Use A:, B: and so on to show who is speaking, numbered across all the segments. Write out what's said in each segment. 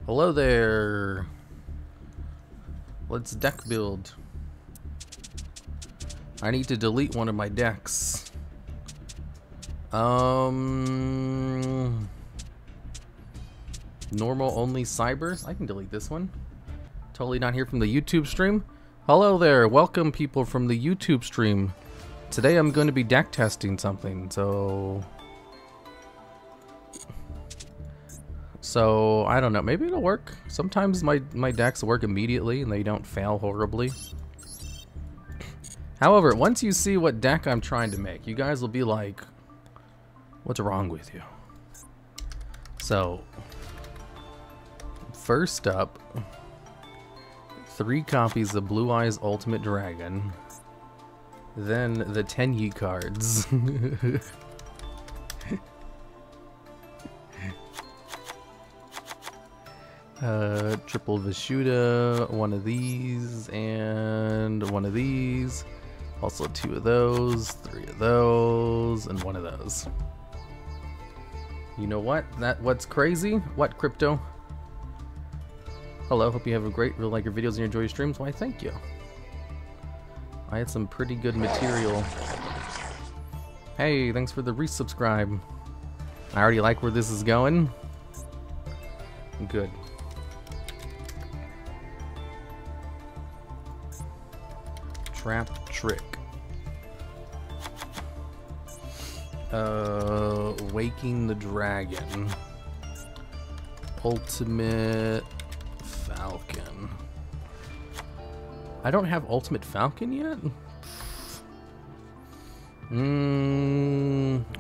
A: Hello there. Let's deck build. I need to delete one of my decks. Normal only cybers. I can delete this one. Totally not here from the YouTube stream. Hello there. Welcome people from the YouTube stream. Today I'm going to be deck testing something. So I don't know. Maybe it'll work. Sometimes my decks work immediately and they don't fail horribly. However, once you see what deck I'm trying to make, you guys will be like, what's wrong with you? So, first up, 3 copies of Blue Eyes Ultimate Dragon. Then the Tenyi cards. Triple Vishuda, one of these, and one of these. Also 2 of those, 3 of those, and 1 of those. You know what? What's crazy? What, Crypto? Hello, hope you have a great, really like your videos and you enjoy your streams. Why, thank you. I had some pretty good material. Hey, thanks for the resubscribe. I already like where this is going. Good. Trap trick. Waking the Dragon. Ultimate Falcon. I don't have Ultimate Falcon yet?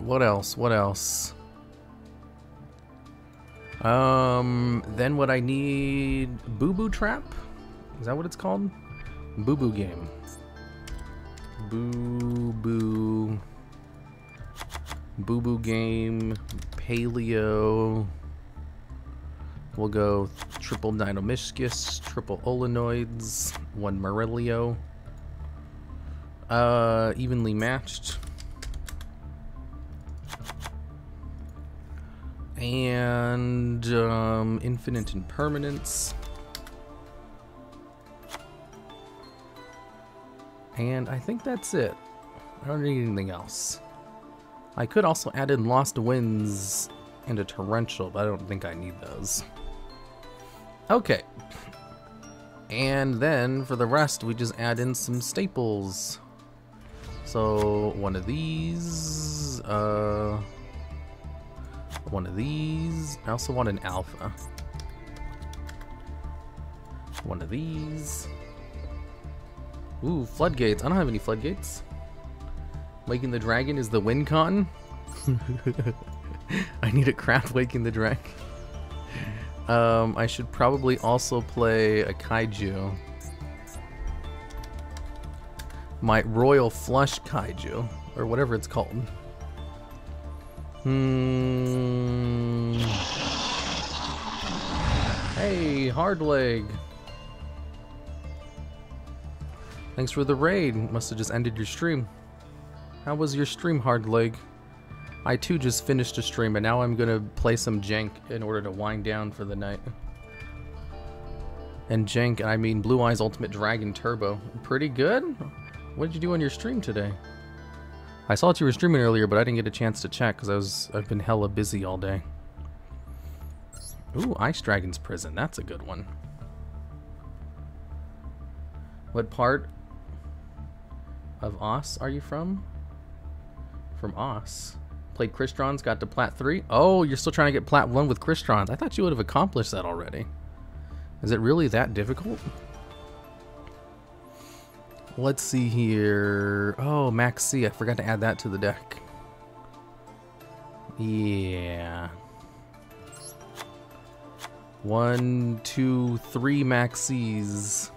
A: What else? What else? Then what I need... Boo Boo Trap? Is that what it's called? Boo Boo Game. Boo Boo. Boo Boo Game. Paleo. We'll go triple Dinomiscus, triple Olenoids, 1 Morelio. Evenly matched. And infinite impermanence. And I think that's it. I don't need anything else. I could also add in Lost Winds and a Torrential, but I don't think I need those. Okay. And then for the rest, we just add in some staples. So one of these, one of these. I also want an alpha. One of these. Ooh, floodgates. I don't have any floodgates. Waking the Dragon is the win con. I need a craft Waking the Dragon. I should probably also play a Kaiju. My Royal Flush Kaiju, or whatever it's called. Hey, Hardleg. Thanks for the raid. Must have just ended your stream. How was your stream, Hardleg? I too just finished a stream, and now I'm gonna play some jank in order to wind down for the night. And jank, I mean Blue Eyes Ultimate Dragon Turbo. Pretty good? What did you do on your stream today? I saw that you were streaming earlier, but I didn't get a chance to check because I've been hella busy all day. Ooh, Ice Dragon's Prison. That's a good one. What part of Os are you from? From Os. Played Cristrons, got to Plat 3. Oh, you're still trying to get Plat 1 with Cristrons. I thought you would have accomplished that already. Is it really that difficult? Let's see here. Oh, Max C. I forgot to add that to the deck. Yeah. 1, 2, 3 Max C's.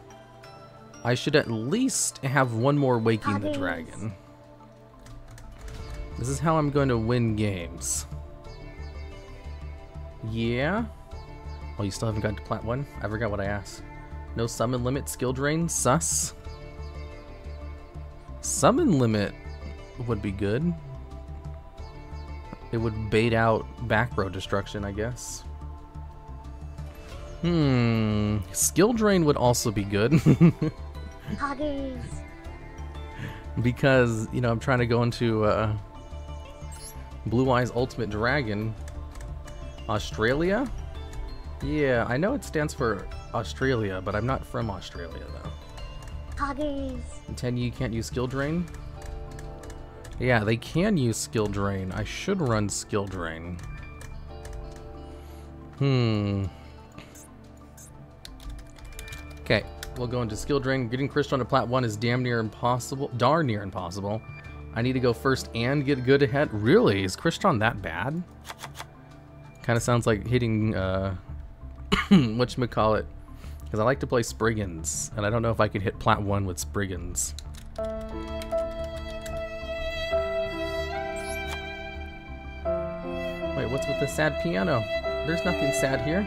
A: I should at least have 1 more Waking the Dragon. This is how I'm going to win games. Yeah? Oh, you still haven't gotten to Plat 1? I forgot what I asked. No summon limit, skill drain, sus? Summon limit would be good. It would bait out back row destruction, I guess. Skill drain would also be good.
B: Huggies.
A: Because, you know, I'm trying to go into Blue Eyes Ultimate Dragon. Australia? Yeah, I know it stands for Australia, but I'm not from Australia, though.
B: Huggies.
A: 10 you can't use skill drain? Yeah, they can use skill drain. I should run skill drain. Okay, we'll go into skill drain. Getting Crystron to plat 1 is damn near impossible. Darn near impossible. I need to go first and get good ahead. Really? Is Crystron that bad? Kind of sounds like hitting, whatchamacallit. Because I like to play Spriggans, and I don't know if I could hit plat 1 with Spriggans. Wait, what's with the sad piano? There's nothing sad here.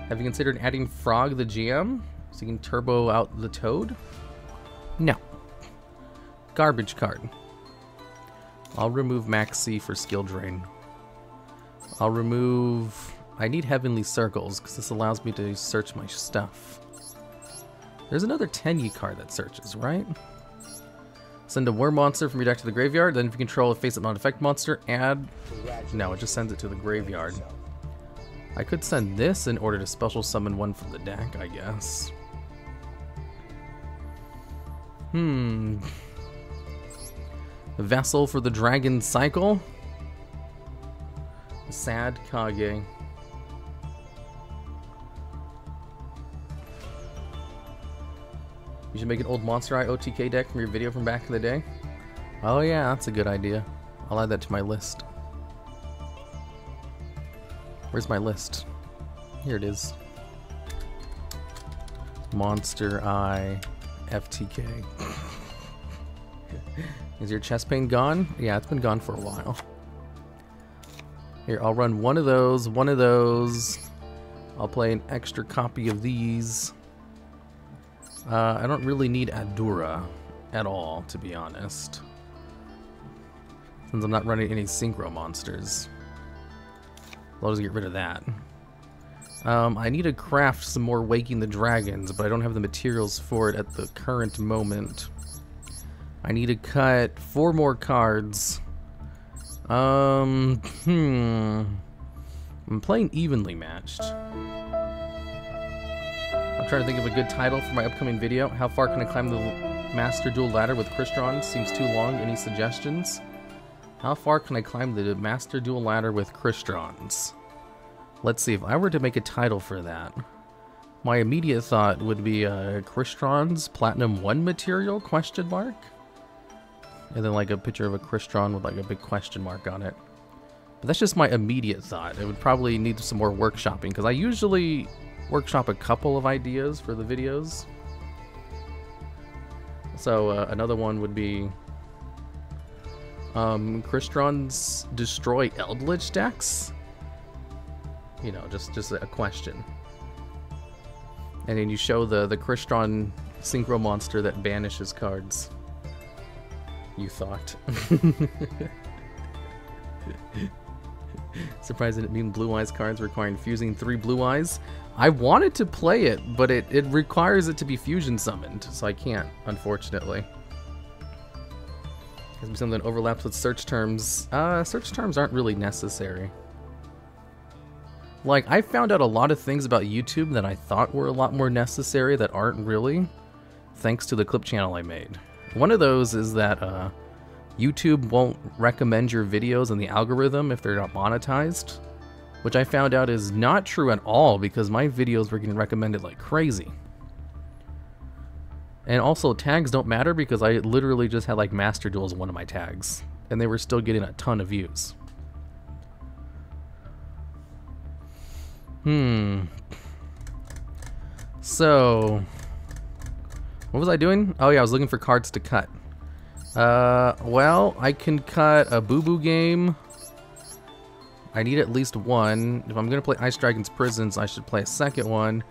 A: Have you considered adding Frog the GM? So you can turbo out the Toad? No. Garbage card. I'll remove Max C for skill drain. I'll remove... I need Heavenly Circles, because this allows me to search my stuff. There's another Tenyi card that searches, right? Send a Worm Monster from your deck to the graveyard, then if you control a face-up non-effect monster, add... No, it just sends it to the graveyard. I could send this in order to special summon one from the deck, I guess. Vessel for the Dragon Cycle? Sad Kage. You should make an old Monster Eye OTK deck from your video from back in the day. Oh yeah, that's a good idea. I'll add that to my list. Where's my list? Here it is. Monster Eye FTK. Is your chest pain gone? Yeah, it's been gone for a while. Here, I'll run one of those, one of those. I'll play an extra copy of these. I don't really need Adura at all, to be honest. Since I'm not running any Synchro monsters. I'll just get rid of that. I need to craft some more Waking the Dragons, but I don't have the materials for it at the current moment. I need to cut 4 more cards. I'm playing evenly matched. I'm trying to think of a good title for my upcoming video. How far can I climb the Master Duel ladder with Crystron? Seems too long. Any suggestions? How far can I climb the Master Duel ladder with Crystrons? Let's see, if I were to make a title for that, my immediate thought would be Crystron's Platinum 1 material, question mark? And then like a picture of a Crystron with like a big question mark on it. But that's just my immediate thought. It would probably need some more workshopping, because I usually workshop a couple of ideas for the videos. So another one would be Crystron's Destroy Eldritch decks. You know, just a question. And then you show the Crystron Synchro monster that banishes cards. You thought. Surprised it didn't mean Blue Eyes cards requiring fusing 3 Blue Eyes. I wanted to play it, but it requires it to be fusion summoned, so I can't, unfortunately. Has be something that overlaps with search terms. Search terms aren't really necessary. Like, I found out a lot of things about YouTube that I thought were a lot more necessary that aren't really, thanks to the clip channel I made. One of those is that YouTube won't recommend your videos in the algorithm if they're not monetized, which I found out is not true at all, because my videos were getting recommended like crazy. And also, tags don't matter, because I literally just had like Master Duel as one of my tags, and they were still getting a ton of views. So, what was I doing? Oh yeah, I was looking for cards to cut. Well, I can cut a Boo Boo game. I need at least one. If I'm gonna play Ice Dragon's Prisons, I should play a second one.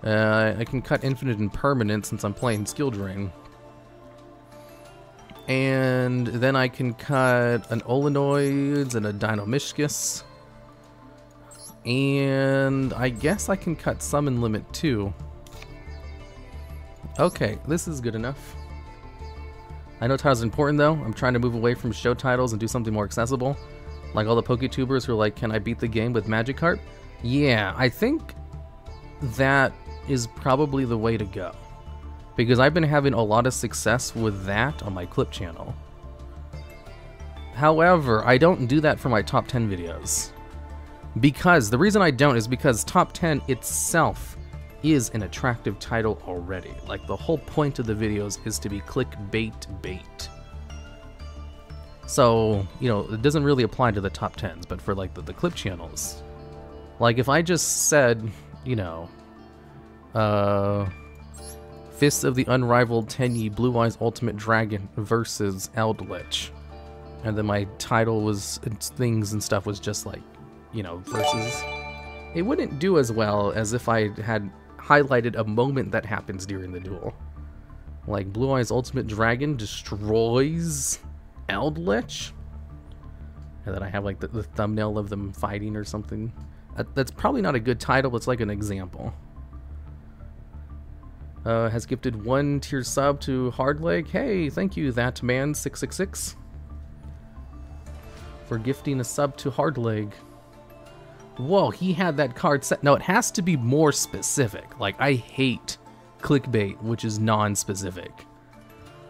A: I can cut Infinite and Permanent since I'm playing Skill Drain. And then I can cut an Olenoids and a Dinomishcus. And I guess I can cut summon limit too. Okay, this is good enough. I know titles are important though. I'm trying to move away from show titles and do something more accessible. Like all the PokeTubers who are like, can I beat the game with Magikarp? Yeah, I think that is probably the way to go. Because I've been having a lot of success with that on my clip channel. However, I don't do that for my top 10 videos. Because, the reason I don't is because top 10 itself is an attractive title already. Like, the whole point of the videos is to be clickbait bait. So, you know, it doesn't really apply to the top 10s, but for like the clip channels. Like, if I just said, you know, Fists of the Unrivaled Tenyi Blue Eyes Ultimate Dragon versus Eldritch. And then my title was, things and stuff was just like, you know, versus. It wouldn't do as well as if I had highlighted a moment that happens during the duel. Like, Blue Eyes Ultimate Dragon destroys Eldritch. And then I have like the thumbnail of them fighting or something. That's probably not a good title, it's like an example. Has gifted 1 tier sub to Hardleg. Hey, thank you, that man 666 for gifting a sub to Hardleg. Whoa, he had that card set. No, it has to be more specific. Like, I hate clickbait, which is non-specific.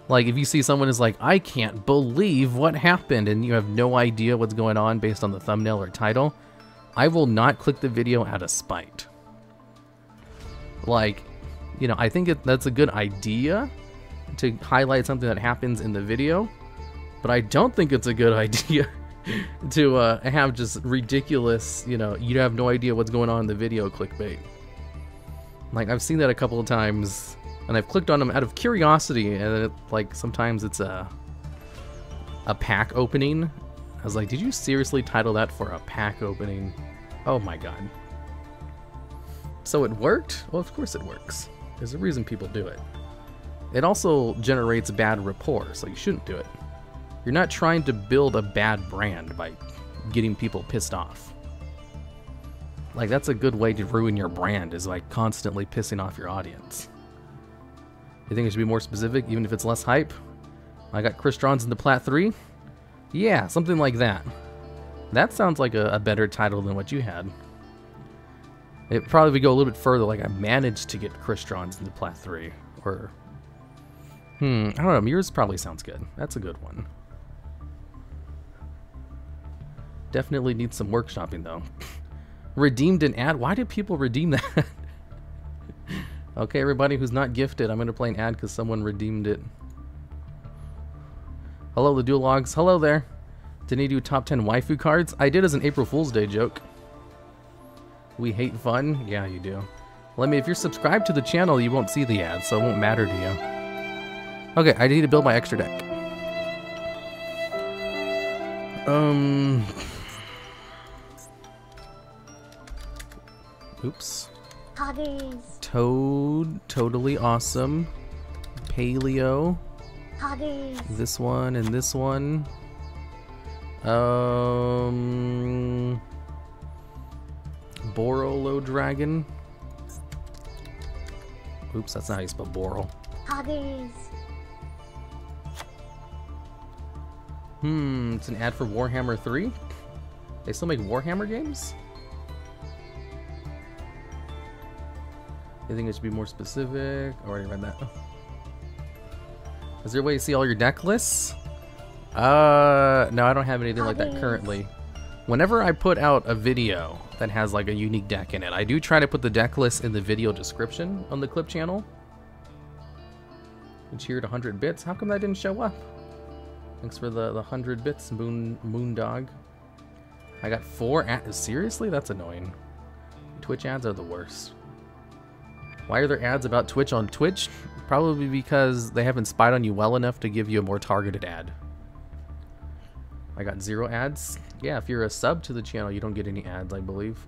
A: Like, if you see someone is like, I can't believe what happened, and you have no idea what's going on based on the thumbnail or title, I will not click the video out of spite. Like, you know, I think that's a good idea to highlight something that happens in the video, but I don't think it's a good idea to have just ridiculous, you know, you have no idea what's going on in the video clickbait. Like, I've seen that a couple of times, and I've clicked on them out of curiosity, and like, sometimes it's a pack opening. I was like, did you seriously title that for a pack opening? Oh my god. So it worked? Well, of course it works. There's a reason people do it. It also generates bad rapport, so you shouldn't do it. You're not trying to build a bad brand by getting people pissed off. Like, that's a good way to ruin your brand, is like constantly pissing off your audience. You think it should be more specific, even if it's less hype? I got Crystron's in the Plat 3? Yeah, something like that. That sounds like a better title than what you had. It probably would go a little bit further, like I managed to get Crystron's in the Plat 3. Or, I don't know, yours probably sounds good. That's a good one. Definitely needs some workshopping though. Redeemed an ad? Why did people redeem that? Okay, everybody who's not gifted, I'm going to play an ad because someone redeemed it. Hello, TheDuelLogs. Hello there. Didn't you do top 10 waifu cards? I did as an April Fool's Day joke. We hate fun? Yeah, you do. Well, I mean, if you're subscribed to the channel, you won't see the ads, so it won't matter to you. Okay, I need to build my extra deck. Oops.
B: Poggers.
A: Toad, totally awesome. Paleo.
B: Poggers.
A: This one and this one. Borolo Dragon. Oops, that's not how you spell Boral.
B: Poggers.
A: It's an ad for Warhammer 3? They still make Warhammer games? I think it should be more specific. I already read that. Is there a way to see all your deck lists? No, I don't have anything like that currently. Whenever I put out a video that has like a unique deck in it, I do try to put the deck list in the video description on the clip channel. You cheered 100 bits. How come that didn't show up? Thanks for the 100 bits, Moondog. I got 4 ads. Seriously? That's annoying. Twitch ads are the worst. Why are there ads about Twitch on Twitch? Probably because they haven't spied on you well enough to give you a more targeted ad. I got 0 ads. Yeah, if you're a sub to the channel, you don't get any ads, I believe.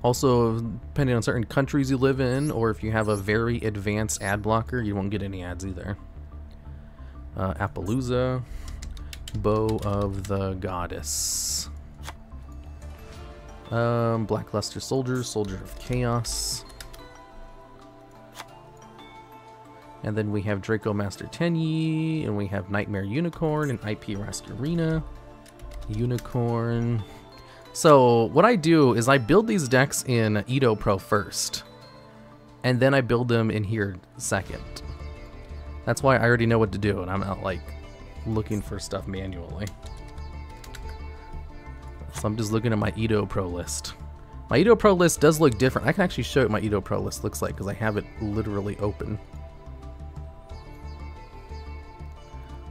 A: Also, depending on certain countries you live in, or if you have a very advanced ad blocker, you won't get any ads either. Appaloosa. Bow of the Goddess. Blackluster Soldier, Soldier of Chaos. And then we have Draco Master Tenyi, and we have Nightmare Unicorn and IP Rascarina. Unicorn. So what I do is I build these decks in Yugioh Pro first, and then I build them in here second. That's why I already know what to do, and I'm not like looking for stuff manually. So I'm just looking at my Yugioh Pro list. My Yugioh Pro list does look different. I can actually show you what my Yugioh Pro list looks like because I have it literally open.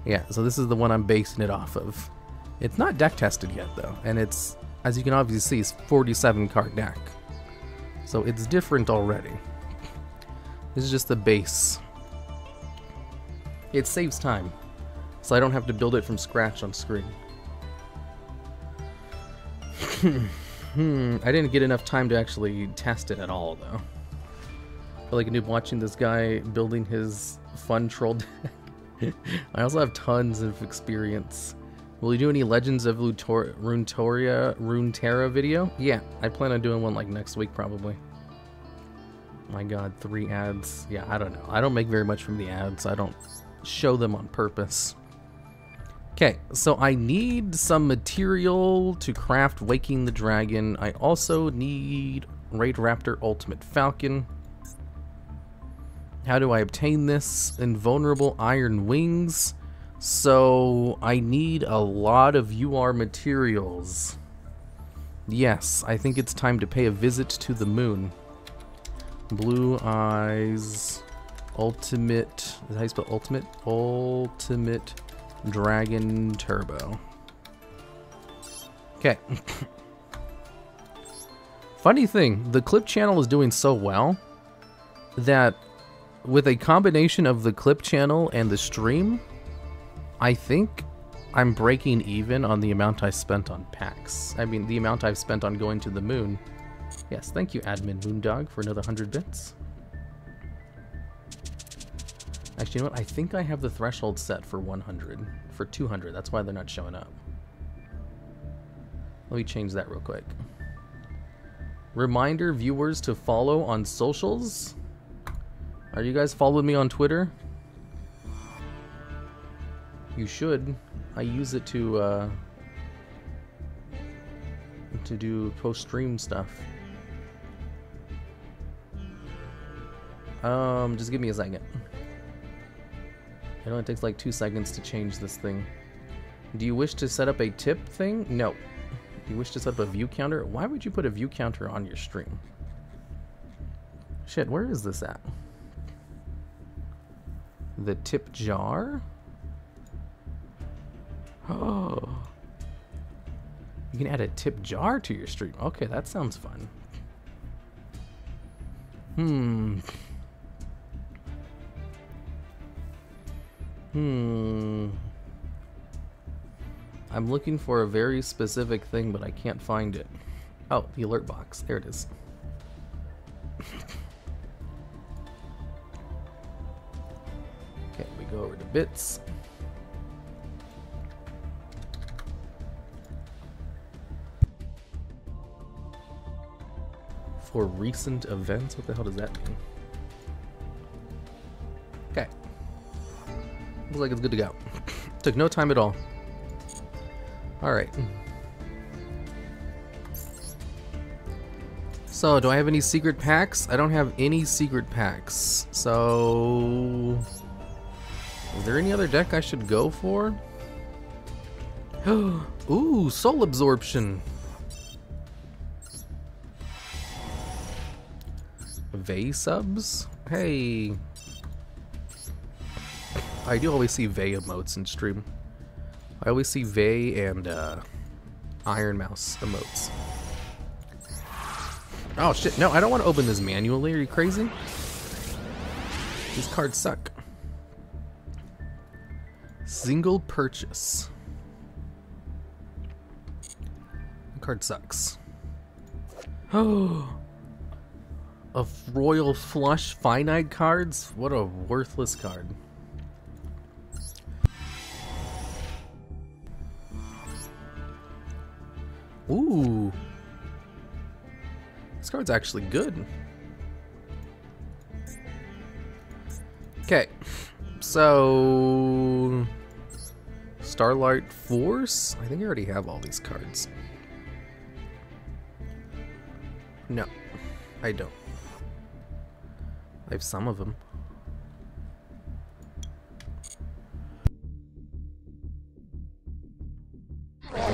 A: Yeah, so this is the one I'm basing it off of. It's not deck tested yet though, and it's, as you can obviously see, it's 47 card deck. So it's different already. This is just the base. It saves time, so I don't have to build it from scratch on screen. I didn't get enough time to actually test it at all though. I feel like a noob watching this guy building his fun troll deck. I also have tons of experience. Will you do any Legends of Runeterra video? Yeah, I plan on doing one like next week probably. My god, 3 ads. Yeah, I don't know. I don't make very much from the ads. I don't show them on purpose. Okay, so I need some material to craft Waking the Dragon. I also need Raid Raptor Ultimate Falcon. How do I obtain this? Invulnerable Iron Wings. So I need a lot of UR materials. Yes, I think it's time to pay a visit to the moon. Blue Eyes Ultimate. Is that how you spell Ultimate? Ultimate Dragon Turbo. Okay. Funny thing, the clip channel is doing so well that with a combination of the clip channel and the stream, I think I'm breaking even on the amount I spent on packs. I mean, the amount I've spent on going to the moon. Yes, thank you, Admin Moondog, for another 100 bits. Actually, you know what? I think I have the threshold set for 100. For 200, that's why they're not showing up. Let me change that real quick. Reminder viewers to follow on socials. Are you guys following me on Twitter? You should. I use it to do post-stream stuff. Just give me a second. It only takes like 2 seconds to change this thing. Do you wish to set up a tip thing? No. Do you wish to set up a view counter? Why would you put a view counter on your stream? Shit, where is this at? The tip jar? Oh. You can add a tip jar to your stream. Okay, that sounds fun. I'm looking for a very specific thing, but I can't find it. Oh, the alert box. There it is. Okay, we go over to bits. For recent events? What the hell does that mean? Okay. Looks like it's good to go. Took no time at all. Alright. So, do I have any secret packs? I don't have any secret packs. So... is there any other deck I should go for? Ooh, Soul Absorption. Vey subs? Hey. I do always see Vey emotes in stream. I always see Vey and Iron Mouse emotes. Oh shit, no, I don't want to open this manually. Are you crazy? These cards suck. Single purchase. The card sucks. Oh. Of Royal Flush Finite cards? What a worthless card. Ooh. This card's actually good. Okay, so Starlight Force? I think I already have all these cards. No, I don't. I have some of them.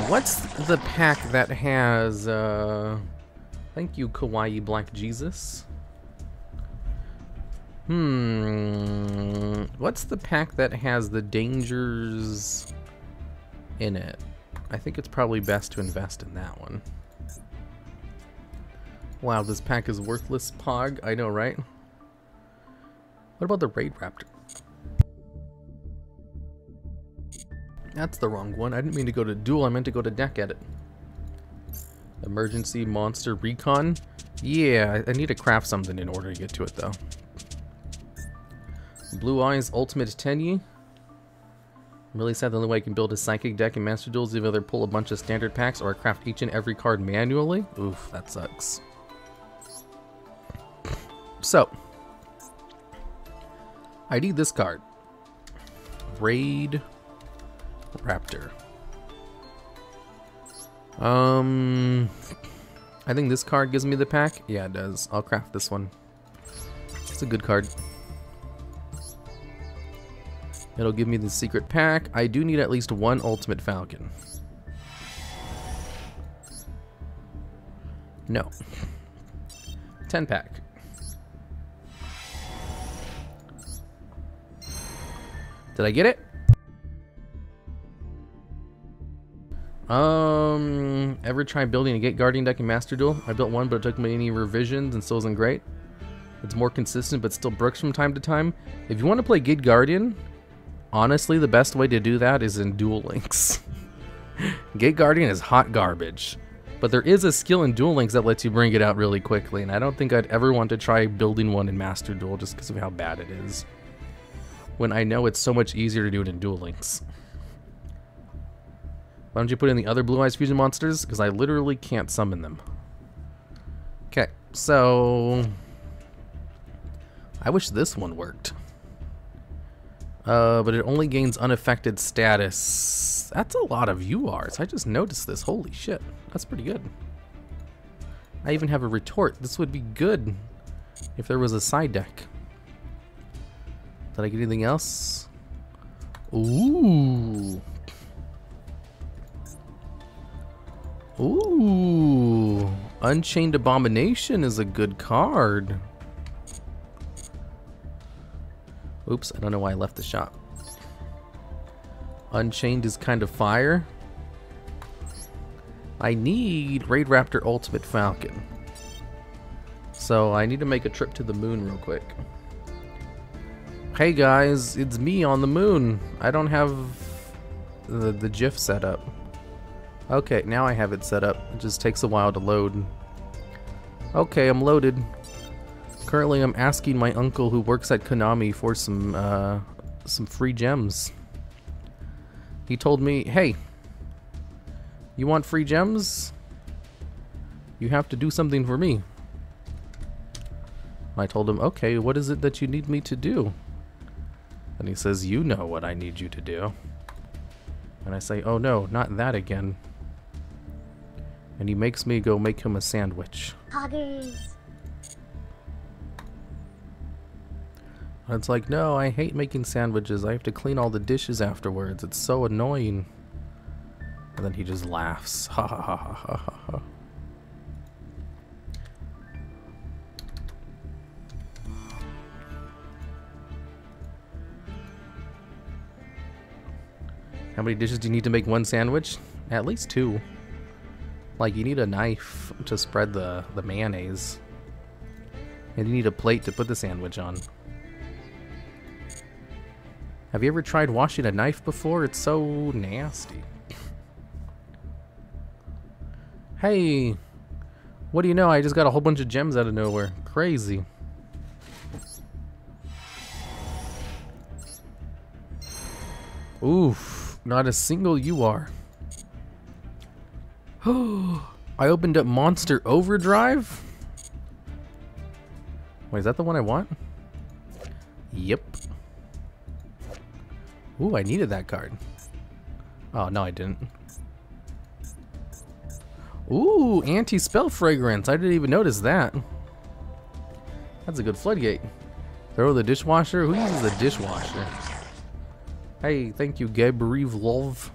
A: What's the pack that has, thank you, Kawaii Black Jesus. What's the pack that has the dangers in it? I think it's probably best to invest in that one. Wow, this pack is worthless, Pog. I know, right? What about the Raid Raptor? That's the wrong one. I didn't mean to go to Duel, I meant to go to Deck Edit. Emergency Monster Recon? Yeah, I need to craft something in order to get to it, though. Blue Eyes Ultimate Tenyi. I'm really sad the only way I can build a Psychic deck in Master Duel is either pull a bunch of standard packs or I craft each and every card manually. Oof, that sucks. So, I need this card. Raid Raptor. I think this card gives me the pack. Yeah, it does. I'll craft this one. It's a good card. It'll give me the secret pack. I do need at least one Ultimate Falcon. No. 10 pack. Did I get it? Ever try building a Gate Guardian deck in Master Duel? I built one, but it took many revisions and still isn't great. It's more consistent, but still brooks from time to time. If you want to play Gate Guardian, honestly, the best way to do that is in Duel Links. Gate Guardian is hot garbage. But there is a skill in Duel Links that lets you bring it out really quickly, and I don't think I'd ever want to try building one in Master Duel just because of how bad it is. When I know it's so much easier to do it in Duel Links. Why don't you put in the other Blue Eyes Fusion monsters? Because I literally can't summon them. Okay, so I wish this one worked. But it only gains unaffected status. That's a lot of URs. I just noticed this. Holy shit. That's pretty good. I even have a retort. This would be good if there was a side deck. Did I get anything else? Ooh. Ooh. Unchained Abomination is a good card. Oops, I don't know why I left the shop. Unchained is kind of fire. I need Raid Raptor Ultimate Falcon. So I need to make a trip to the moon real quick. Hey guys, it's me on the moon. I don't have the GIF set up. Okay, now I have it set up. It just takes a while to load. Okay, I'm loaded. Currently, I'm asking my uncle who works at Konami for some free gems. He told me, hey, you want free gems? You have to do something for me. I told him, okay, what is it that you need me to do? And he says, you know what I need you to do. And I say, oh no, not that again. And he makes me go make him a sandwich.
B: Poggers.
A: It's like, no, I hate making sandwiches. I have to clean all the dishes afterwards. It's so annoying. And then he just laughs. Ha ha ha ha ha ha ha. How many dishes do you need to make one sandwich? At least 2. Like, you need a knife to spread the mayonnaise. And you need a plate to put the sandwich on. Have you ever tried washing a knife before? It's so nasty. Hey, what do you know? I just got a whole bunch of gems out of nowhere. Crazy. Oof, not a single UR. I opened up Monster Overdrive? Wait, is that the one I want? Yep. Ooh, I needed that card. Oh, no, I didn't. Ooh, anti-spell fragrance. I didn't even notice that. That's a good floodgate. Throw the dishwasher? Who uses the dishwasher? Hey, thank you, Gabrieve Love.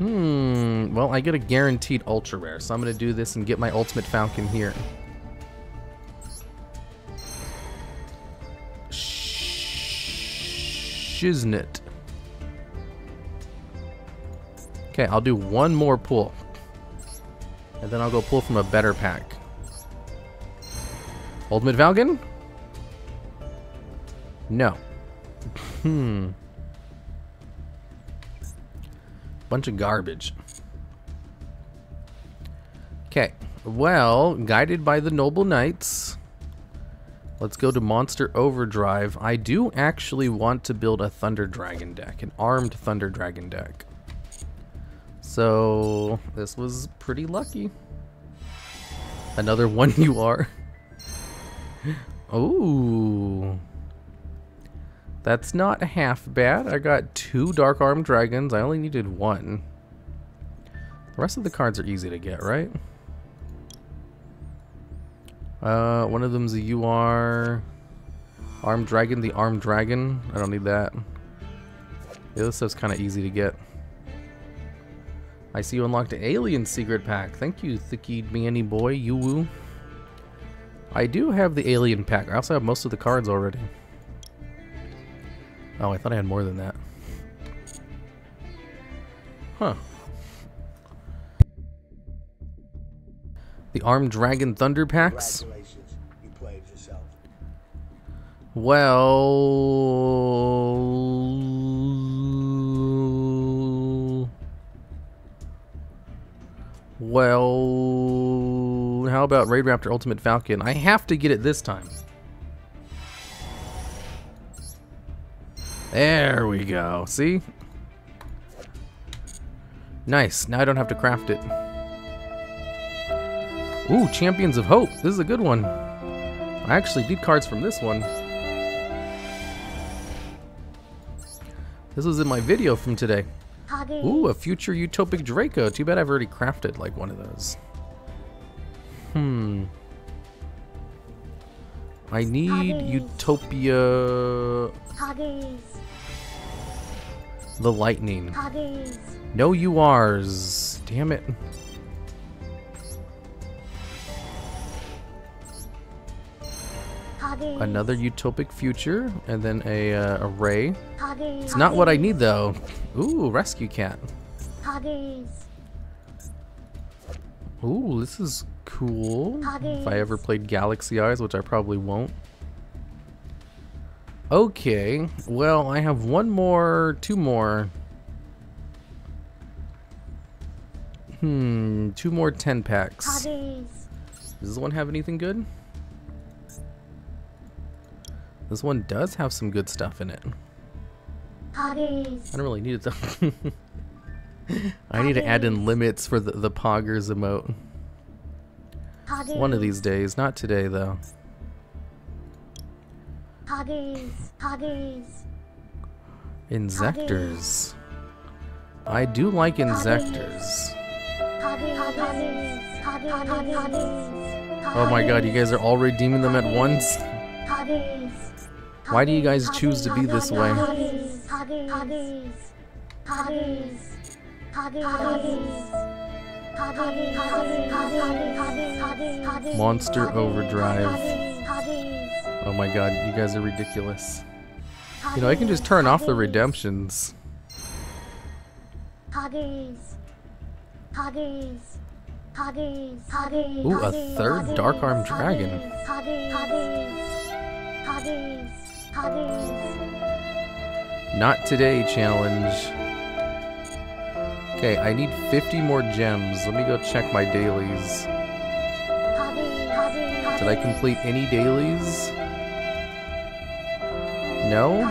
A: Well, I get a guaranteed ultra rare, so I'm gonna do this and get my ultimate falcon here. Shiznit. Okay, I'll do one more pull. And then I'll go pull from a better pack. Ultimate Falcon? No. Bunch of garbage. Okay, well, guided by the Noble Knights, let's go to Monster Overdrive. I do actually want to build a Thunder Dragon deck, an armed Thunder Dragon deck. So, this was pretty lucky. Another one you are. Ooh. That's not half bad. I got 2 Dark Armed Dragons. I only needed 1. The rest of the cards are easy to get, right? One of them's a UR. Armed Dragon, the Armed Dragon. I don't need that. The other stuff's kind of easy to get. I see you unlocked an Alien Secret Pack. Thank you, Thicky Manny Boy, Yuwu. I do have the Alien Pack. I also have most of the cards already. Oh, I thought I had more than that. Huh. The Armed Dragon Thunder Packs?
C: You played yourself.
A: Well, how about Raid Raptor Ultimate Falcon? I have to get it this time. There we go. See? Nice. Now I don't have to craft it. Ooh, Champions of Hope. This is a good one. I actually need cards from this one. This was in my video from today. Ooh, a future Utopic Draco. Too bad I've already crafted like one of those. I need Utopia... The Lightning. No URs. Damn it. Another Utopic Future, and then a Ray. It's not what I need though. Ooh, Rescue Cat. Ooh, this is cool. If I ever played Galaxy Eyes, which I probably won't. Okay, well, I have 2 more. 2 more 10 packs. Does this one have anything good? This one does have some good stuff in it. I don't really need it though. I need to add in limits for the Poggers emote. One of these days, not today though. Insectors. I do like Insectors. Oh my god, you guys are all redeeming them at once? Why do you guys choose to be this way? Monster Overdrive. Oh my god, you guys are ridiculous. You know, I can just turn off the redemptions. Ooh, a 3rd Dark Armed Dragon. Not today challenge. Okay, I need 50 more gems. Let me go check my dailies. Did I complete any dailies? No?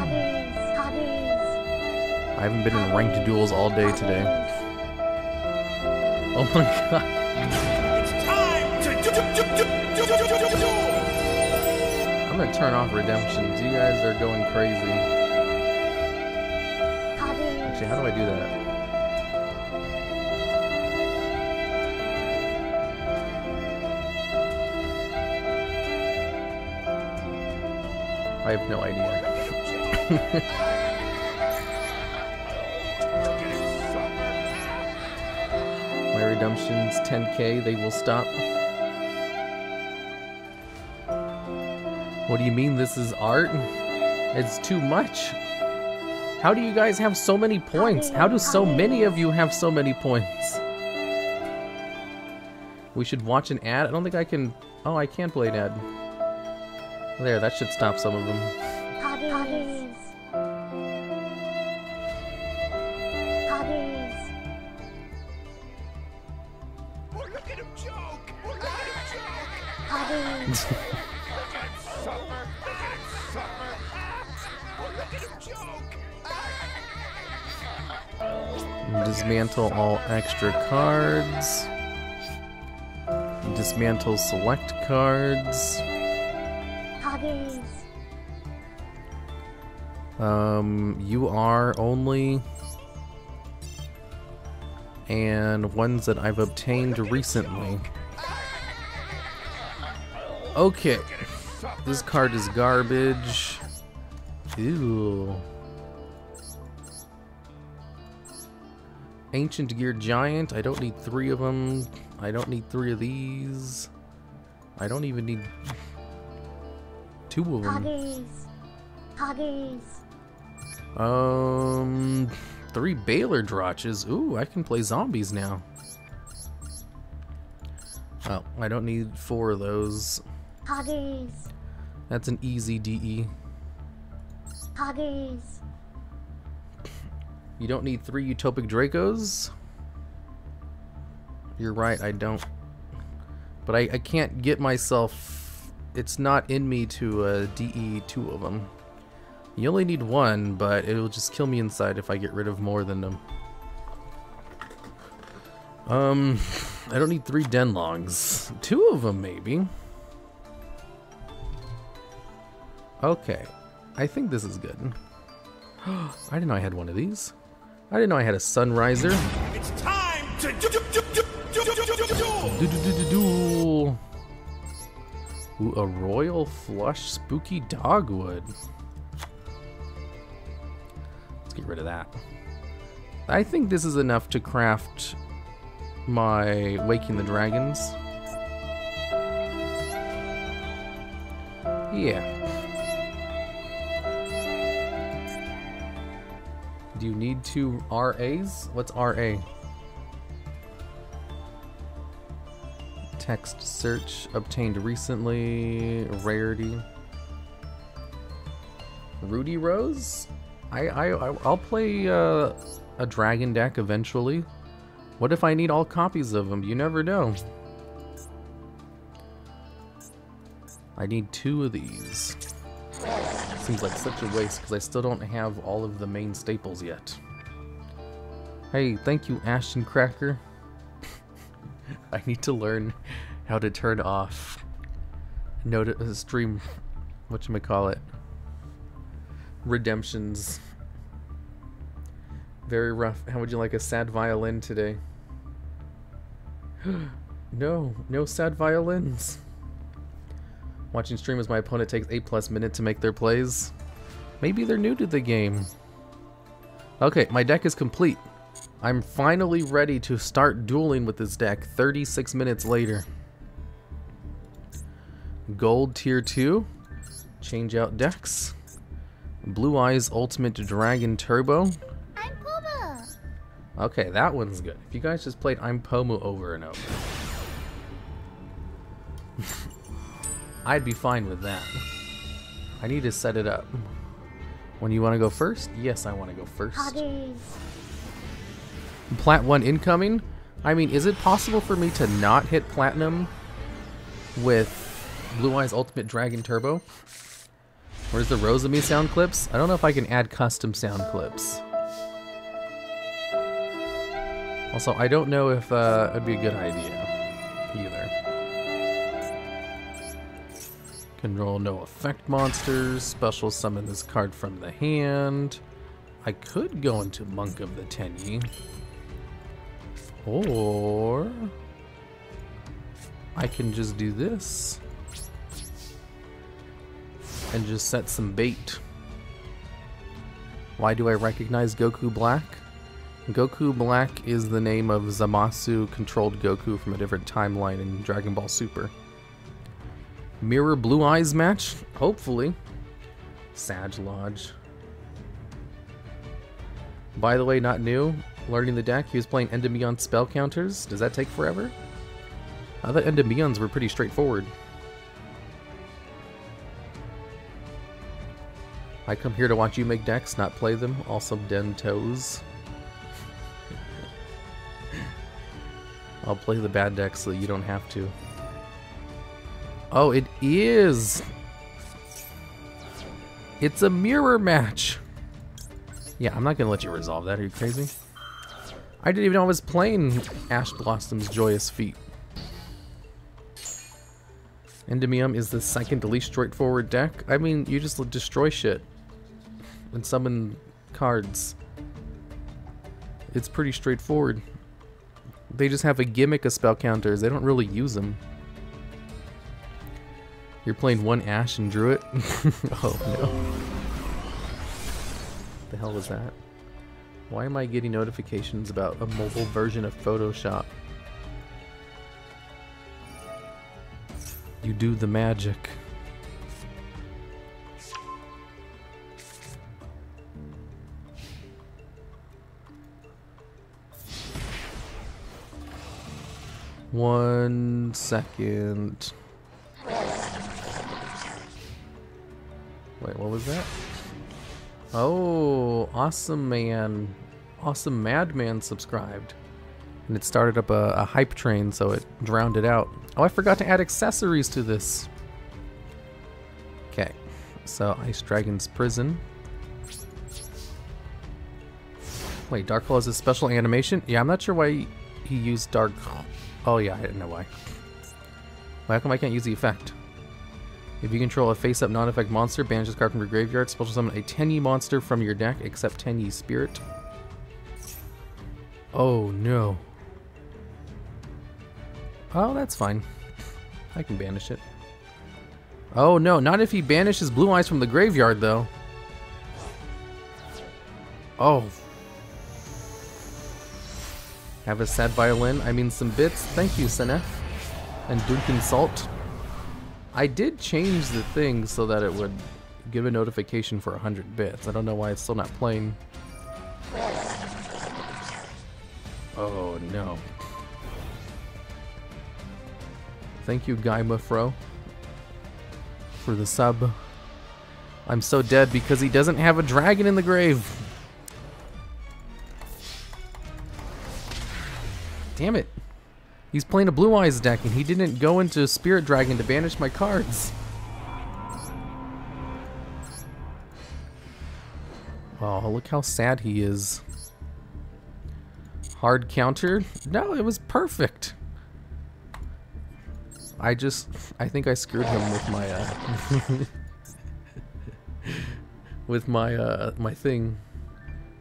A: I haven't been in ranked duels all day today. Oh my god.
C: It's time to
A: I'm gonna turn off redemptions. You guys are going crazy. Actually, how do I do that? I have no idea. My redemptions 10k, they will stop. What do you mean this is art? It's too much. How do you guys have so many points? How do so many of you have so many points? We should watch an ad? I don't think I can... Oh, I can play an ad. There, that should stop some of them.
B: Huggies. Huggies.
C: Oh, look at him joke! Oh, look at him joke!
B: Huggies.
C: Look at him suffer! Look at him suffer! Oh, look at him joke!
A: Dismantle all extra cards. Dismantle select cards.
B: Huggies.
A: You are only, and ones that I've obtained recently. Okay, this card is garbage. Ew. Ancient Gear Giant, I don't need 3 of them. I don't need 3 of these. I don't even need 2 of them.
B: Huggies.
A: 3 Baylor Drotches. Ooh, I can play zombies now. Oh, I don't need 4 of those.
B: Huggies.
A: That's an easy DE.
B: Huggies.
A: You don't need 3 Utopic Dracos? You're right, I don't. But I can't get myself... It's not in me to DE 2 of them. You only need 1, but it'll just kill me inside if I get rid of more than them. I don't need 3 Denlogs. 2 of them, maybe. Okay. I think this is good. I didn't know I had one of these. I didn't know I had a Sunriser.
C: It's time to
A: Duel. Ooh, a Royal Flush Spooky Dogwood. Let's get rid of that. I think this is enough to craft my Waking the Dragons. Yeah. Do you need 2 RAs? What's RA? Text search obtained recently. Rarity. Rudy Rose? I'll play a dragon deck eventually. What if I need all copies of them? You never know. I need 2 of these. Seems like such a waste because I still don't have all of the main staples yet. Hey, thank you, Ashton Cracker. I need to learn how to turn off stream, whatchamacallit, redemptions. Very rough. How would you like a sad violin today? No sad violins. Watching stream as my opponent takes 8+ minutes to make their plays. Maybe they're new to the game. Okay, my deck is complete. I'm finally ready to start dueling with this deck 36 minutes later. Gold tier 2. Change out decks. Blue Eyes Ultimate Dragon Turbo.
B: I'm Puma.
A: Okay, that one's good. If you guys just played I'm Pomu over and over, I'd be fine with that. I need to set it up. When you want to go first? Yes, I want to go first.
B: Huggies.
A: Plat 1 incoming? I mean, is it possible for me to not hit Platinum with Blue Eyes Ultimate Dragon Turbo? Where's the Rosemi sound clips? I don't know if I can add custom sound clips. Also, I don't know if it'd be a good idea either. Control no effect monsters. Special summon this card from the hand. I could go into Monk of the Tenyi. Or I can just do this and just set some bait. Why do I recognize Goku Black? Goku Black is the name of Zamasu controlled Goku from a different timeline in Dragon Ball Super. Mirror Blue Eyes match? Hopefully. Sag Lodge. By the way, not new. Learning the deck, he was playing Endymion spell counters. Does that take forever? I thought Endymions were pretty straightforward. I come here to watch you make decks, not play them. Also Den Toes. I'll play the bad decks so you don't have to. Oh, it is! It's a mirror match! Yeah, I'm not gonna let you resolve that. Are you crazy? I didn't even know I was playing Ash Blossom's Joyous Feat. Endymion is the second least straightforward deck. I mean, you just destroy shit and summon cards. It's pretty straightforward. They just have a gimmick of spell counters. They don't really use them. You're playing one Ash and drew it? Oh no. The hell was that? Why am I getting notifications about a mobile version of Photoshop? You do the magic. One second. Wait, what was that? Oh, Awesome Man. Awesome Madman subscribed. And it started up a hype train, so it drowned it out. Oh, I forgot to add accessories to this. Okay, so Ice Dragon's Prison. Wait, Dark Hole has a special animation? Yeah, I'm not sure why he used Dark Hole. Oh yeah, I didn't know why. Why come I can't use the effect? If you control a face-up non-effect monster, banish this card from your graveyard, special summon a Tenyi monster from your deck, except Tenyi Spirit. Oh no. Oh, that's fine. I can banish it. Oh no, not if he banishes Blue Eyes from the graveyard though. Oh. Have a sad violin. I mean some bits. Thank you, Senef. And Duncan Salt. I did change the thing so that it would give a notification for 100 bits. I don't know why it's still not playing. Oh no. Thank you, Guy Muffro, for the sub. I'm so dead because he doesn't have a dragon in the grave. Damn it. He's playing a Blue Eyes deck and he didn't go into Spirit Dragon to banish my cards. Oh, look how sad he is. Hard counter? No, it was perfect. I think I screwed him with my with my my thing.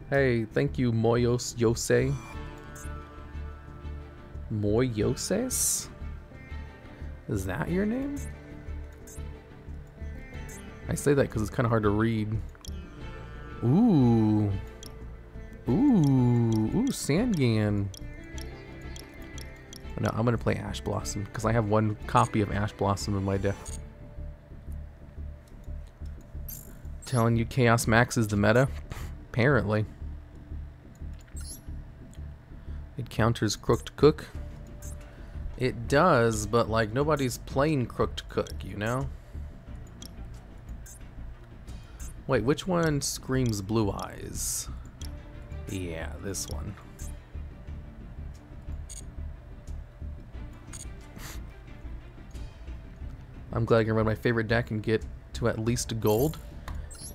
A: Hey, thank you, Moyos Yosei. Moyoses? Is that your name? I say that because it's kind of hard to read. Ooh. Ooh, Sangan. No, I'm gonna play Ash Blossom because I have one copy of Ash Blossom in my deck. Telling you Chaos Max is the meta? Apparently. It counters Crooked Cook. It does, but like nobody's playing Crooked Cook, you know? Wait, which one screams Blue Eyes? Yeah, this one. I'm glad I can run my favorite deck and get to at least gold.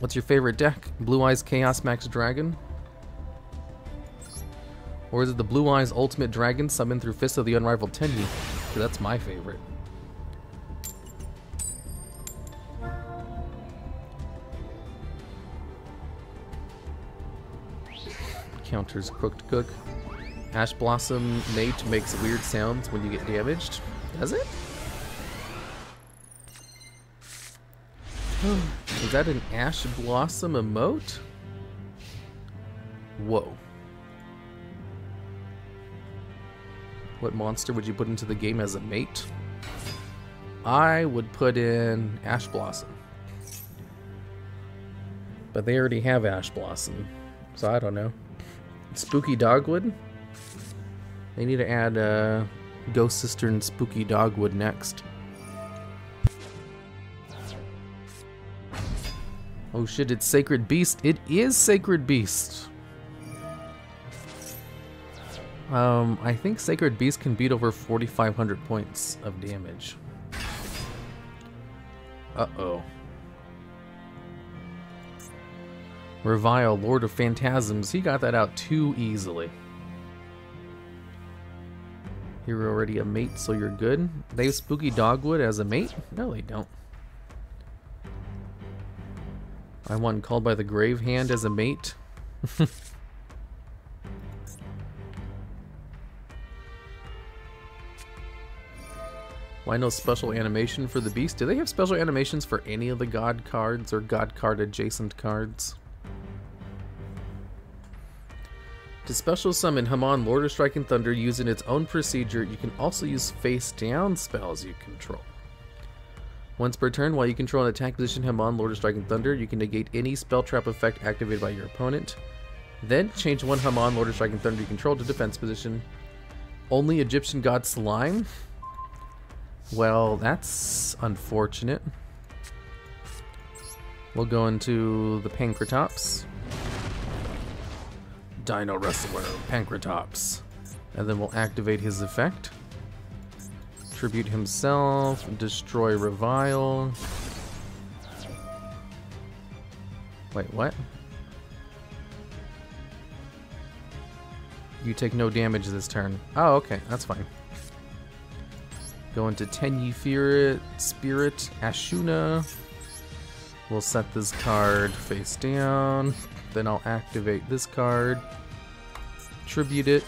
A: What's your favorite deck? Blue Eyes Chaos Max Dragon? Or is it the Blue Eyes Ultimate Dragon summoned through Fist of the Unrivaled Tenyi? That's my favorite. counters Cooked Cook. Ash Blossom Mate makes weird sounds when you get damaged. Does it? Is that an Ash Blossom emote? Whoa. What monster would you put into the game as a mate? I would put in Ash Blossom. But they already have Ash Blossom, so I don't know. Spooky Dogwood? They need to add Ghost Sister and Spooky Dogwood next. Oh shit, it's Sacred Beast. It is Sacred Beast. I think Sacred Beast can beat over 4,500 points of damage. Uh-oh. Revile, Lord of Phantasms. He got that out too easily. You're already a mate, so you're good. They have Spooky Dogwood as a mate? No, they don't. I want Called by the Grave Hand as a mate. Why no special animation for the beast? Do they have special animations for any of the god cards or god card adjacent cards? To special summon Hamon, Lord of Striking Thunder using its own procedure, you can also use face down spells you control. Once per turn, while you control an attack position Hamon, Lord of Striking Thunder, you can negate any spell trap effect activated by your opponent. Then change one Hamon, Lord of Striking Thunder you control to defense position. Only Egyptian God Slime? Well, that's unfortunate. We'll go into the Pankratops. Dino Wrestler, Pankratops. And then we'll activate his effect. Tribute himself, destroy Revile. Wait, what? You take no damage this turn. Oh, okay, that's fine. Go into Tenyi Spirit, Ashuna. We'll set this card face down. Then I'll activate this card. Tribute it.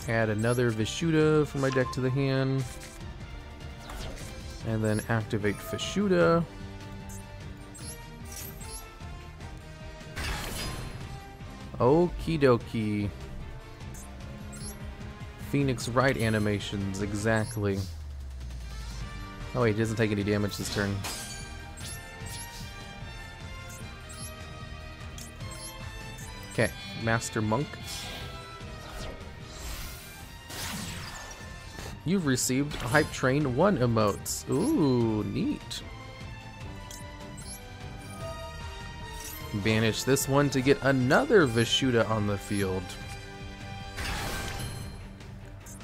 A: Add another Vishuda from my deck to the hand. And then activate Vishuda. Okie dokie. Phoenix Right animations, exactly. Oh wait, he doesn't take any damage this turn. Okay, Master Monk. You've received Hype Train 1 emotes. Ooh, neat. Banish this one to get another Vishuda on the field.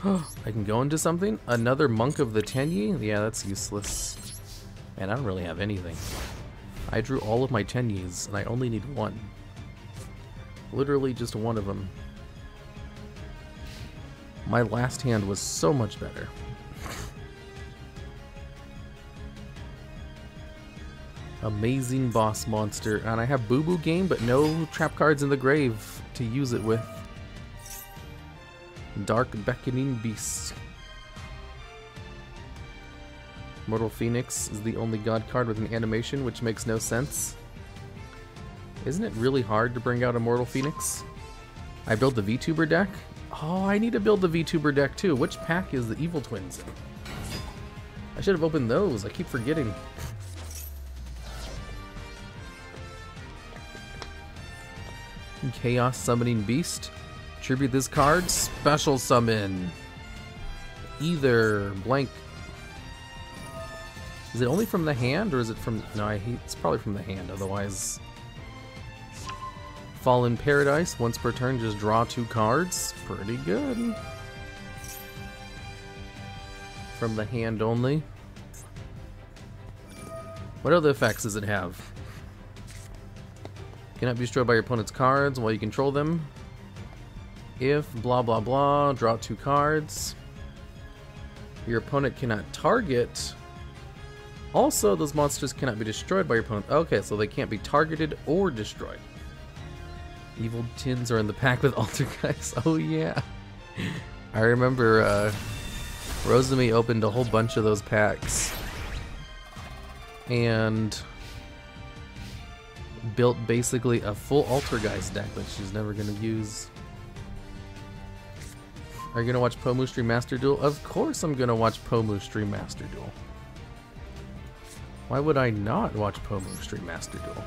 A: I can go into something? Another Monk of the Tenyi? Yeah, that's useless. Man, I don't really have anything. I drew all of my Tenyis, and I only need one. Literally just one of them. My last hand was so much better. Amazing boss monster. And I have Boo Boo Game, but no trap cards in the grave to use it with. Dark Beckoning Beast. Mortal Phoenix is the only god card with an animation, which makes no sense. Isn't it really hard to bring out a Mortal Phoenix? I built the VTuber deck? Oh, I need to build the VTuber deck too. Which pack is the Evil Twins in? I should have opened those. I keep forgetting. Chaos Summoning Beast. Tribute this card. Special Summon. Either blank. Is it only from the hand or is it from... No, it's probably from the hand. Otherwise... Fallen Paradise. Once per turn, just draw 2 cards. Pretty good. From the hand only. What other effects does it have? Cannot be destroyed by your opponent's cards while you control them. If blah blah blah, draw 2 cards. Your opponent cannot target. Also, those monsters cannot be destroyed by your opponent. Okay, so they can't be targeted or destroyed. Evil tins are in the pack with Altergeist. Oh yeah. I remember Rosemi opened a whole bunch of those packs and built basically a full Altergeist deck that she's never gonna use. Are you gonna watch Pomu stream Master Duel? Of course I'm gonna watch Pomu stream Master Duel. Why would I not watch Pomu stream Master Duel?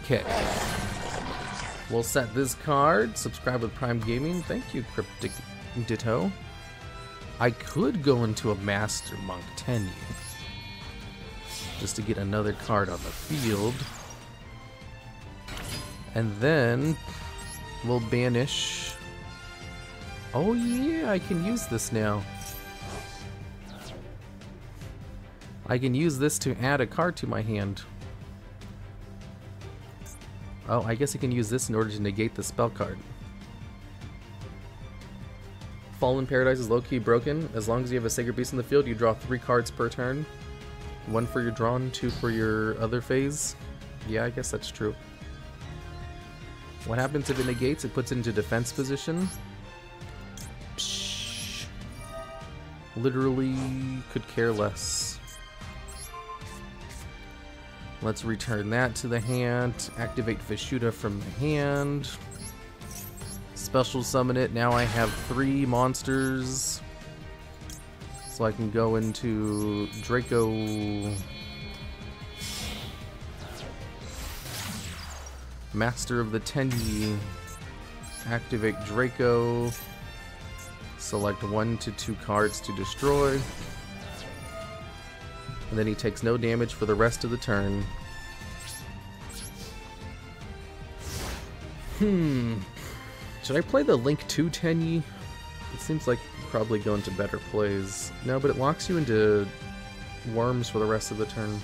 A: Okay. We'll set this card. Subscribe with Prime Gaming. Thank you, Cryptic Ditto. I could go into a Master Monk Tenyi just to get another card on the field. And then we'll banish. Oh yeah, I can use this now. I can use this to add a card to my hand. Oh, I guess I can use this in order to negate the spell card. Fallen Paradise is low-key broken. As long as you have a Sacred Beast in the field, you draw 3 cards per turn. 1 for your drawn, 2 for your other phase. Yeah, I guess that's true. What happens if it negates? It puts it into defense position. Psh. Literally could care less. Let's return that to the hand. Activate Vishuda from the hand. Special summon it. Now I have 3 monsters. So I can go into Draco. Master of the Tenyi. Activate Draco. Select 1 to 2 cards to destroy. And then he takes no damage for the rest of the turn. Should I play the Link 2 Tenyi? It seems like you probably go into better plays. No, but it locks you into worms for the rest of the turn.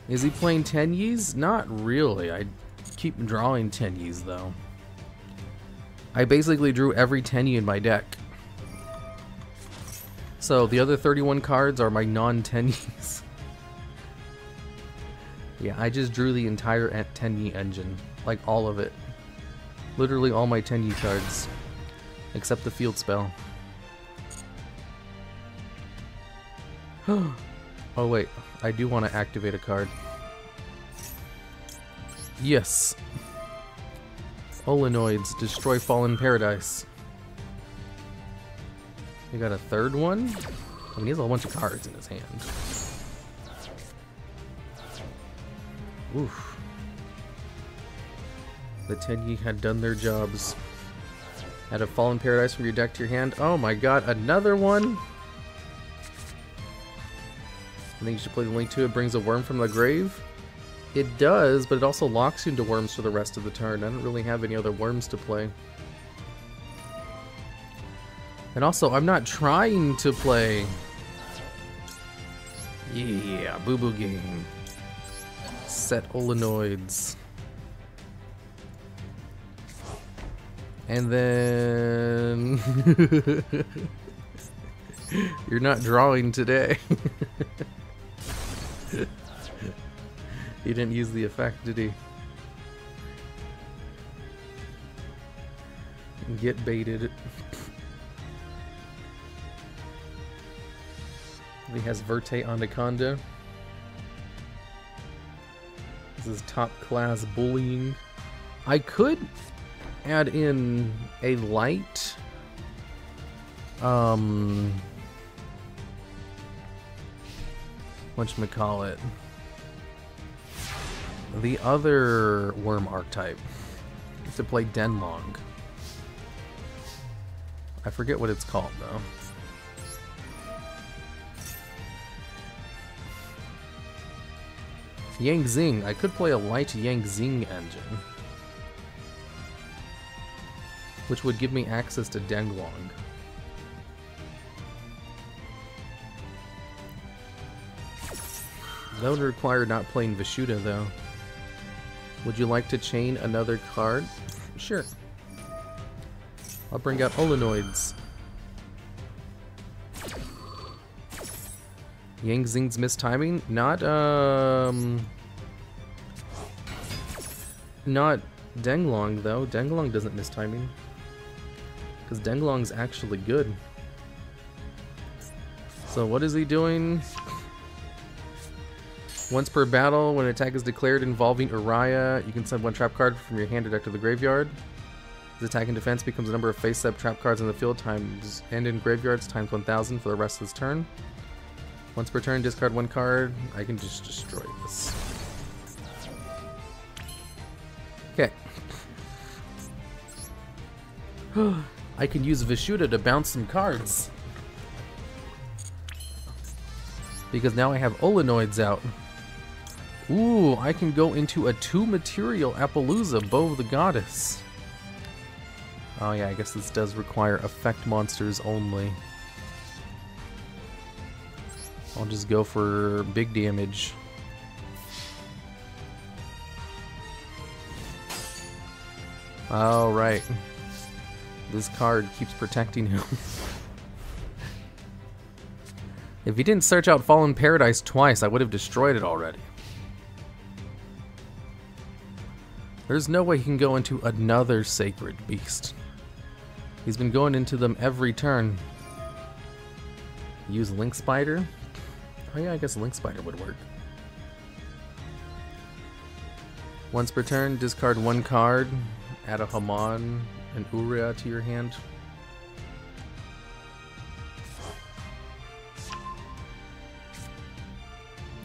A: Is he playing Tenyis? Not really. I keep drawing Tenyis though. I basically drew every Tenyi in my deck. So the other 31 cards are my non-Tenyis. Yeah, I just drew the entire Tenyi engine. Like all of it. Literally all my Tenyi cards. Except the field spell. Oh wait, I do want to activate a card. Yes. Olenoids, destroy Fallen Paradise. We got a third one? I mean, he has a whole bunch of cards in his hand. Oof. The Tenyi had done their jobs. Add a Fallen Paradise from your deck to your hand. Oh my god, another one? I think you should play the Link 2. It brings a worm from the grave. It does, but it also locks you into worms for the rest of the turn. I don't really have any other worms to play. And also, I'm not trying to play... Yeah, boo-boo game. Set Olenoids. And then... You're not drawing today. He didn't use the effect, did he? Get baited. He has Verte Anaconda. This is top class bullying. I could add in a light. Whatchamacallit? The other worm archetype. To play Denlong. I forget what it's called though. Yang Xing. I could play a light Yang Xing engine. Which would give me access to Denglong. That would require not playing Vishuda though. Would you like to chain another card? Sure. I'll bring out Olenoids. Yang Xing's mistiming? Not Denglong, though. Denglong doesn't miss timing. Because Denglong's actually good. So what is he doing? Once per battle, when an attack is declared involving Uriah, you can send one trap card from your hand to deck to the graveyard. His attack and defense becomes the number of face-up trap cards in the field times and in graveyards times 1,000 for the rest of his turn. Once per turn, discard one card. I can just destroy this. Okay. I can use Vishuddha to bounce some cards. Because now I have Olenoids out. Ooh, I can go into a 2-material Appaloosa, Bow of the Goddess. Oh yeah, I guess this does require effect monsters only. I'll just go for big damage. Alright. This card keeps protecting him. If he didn't search out Fallen Paradise twice, I would have destroyed it already. There's no way he can go into another Sacred Beast. He's been going into them every turn. Use Link Spider? Oh yeah, I guess Link Spider would work. Once per turn, discard one card, add a Haman and Uriah to your hand.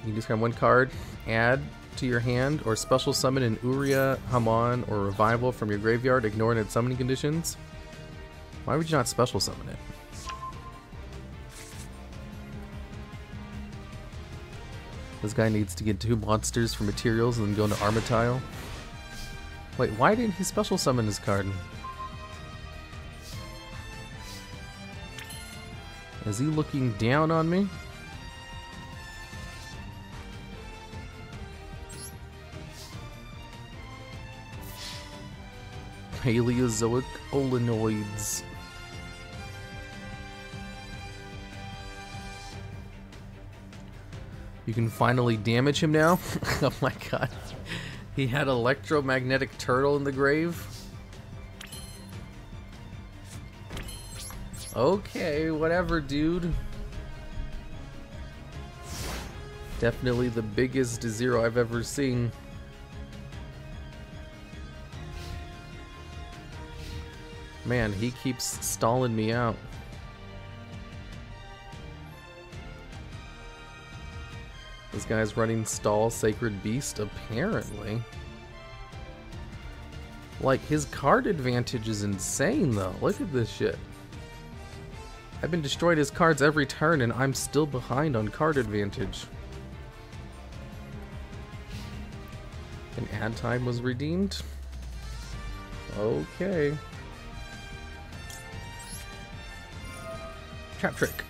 A: You can discard one card, add to your hand, or special summon an Uriah, Haman, or Revival from your graveyard, ignoring its summoning conditions. Why would you not special summon it? This guy needs to get 2 monsters for materials and then go into Armatile. Wait, why didn't he special summon his card? Is he looking down on me? Paleozoic Olenoids. You can finally damage him now? Oh my god. He had Electromagnetic Turtle in the grave? Okay, whatever, dude. Definitely the biggest 0 I've ever seen. Man, he keeps stalling me out. This guy's running Stall Sacred Beast, apparently. Like, his card advantage is insane, though. Look at this shit. I've been destroying his cards every turn, and I'm still behind on card advantage. And ad time was redeemed? Okay. Trap trick.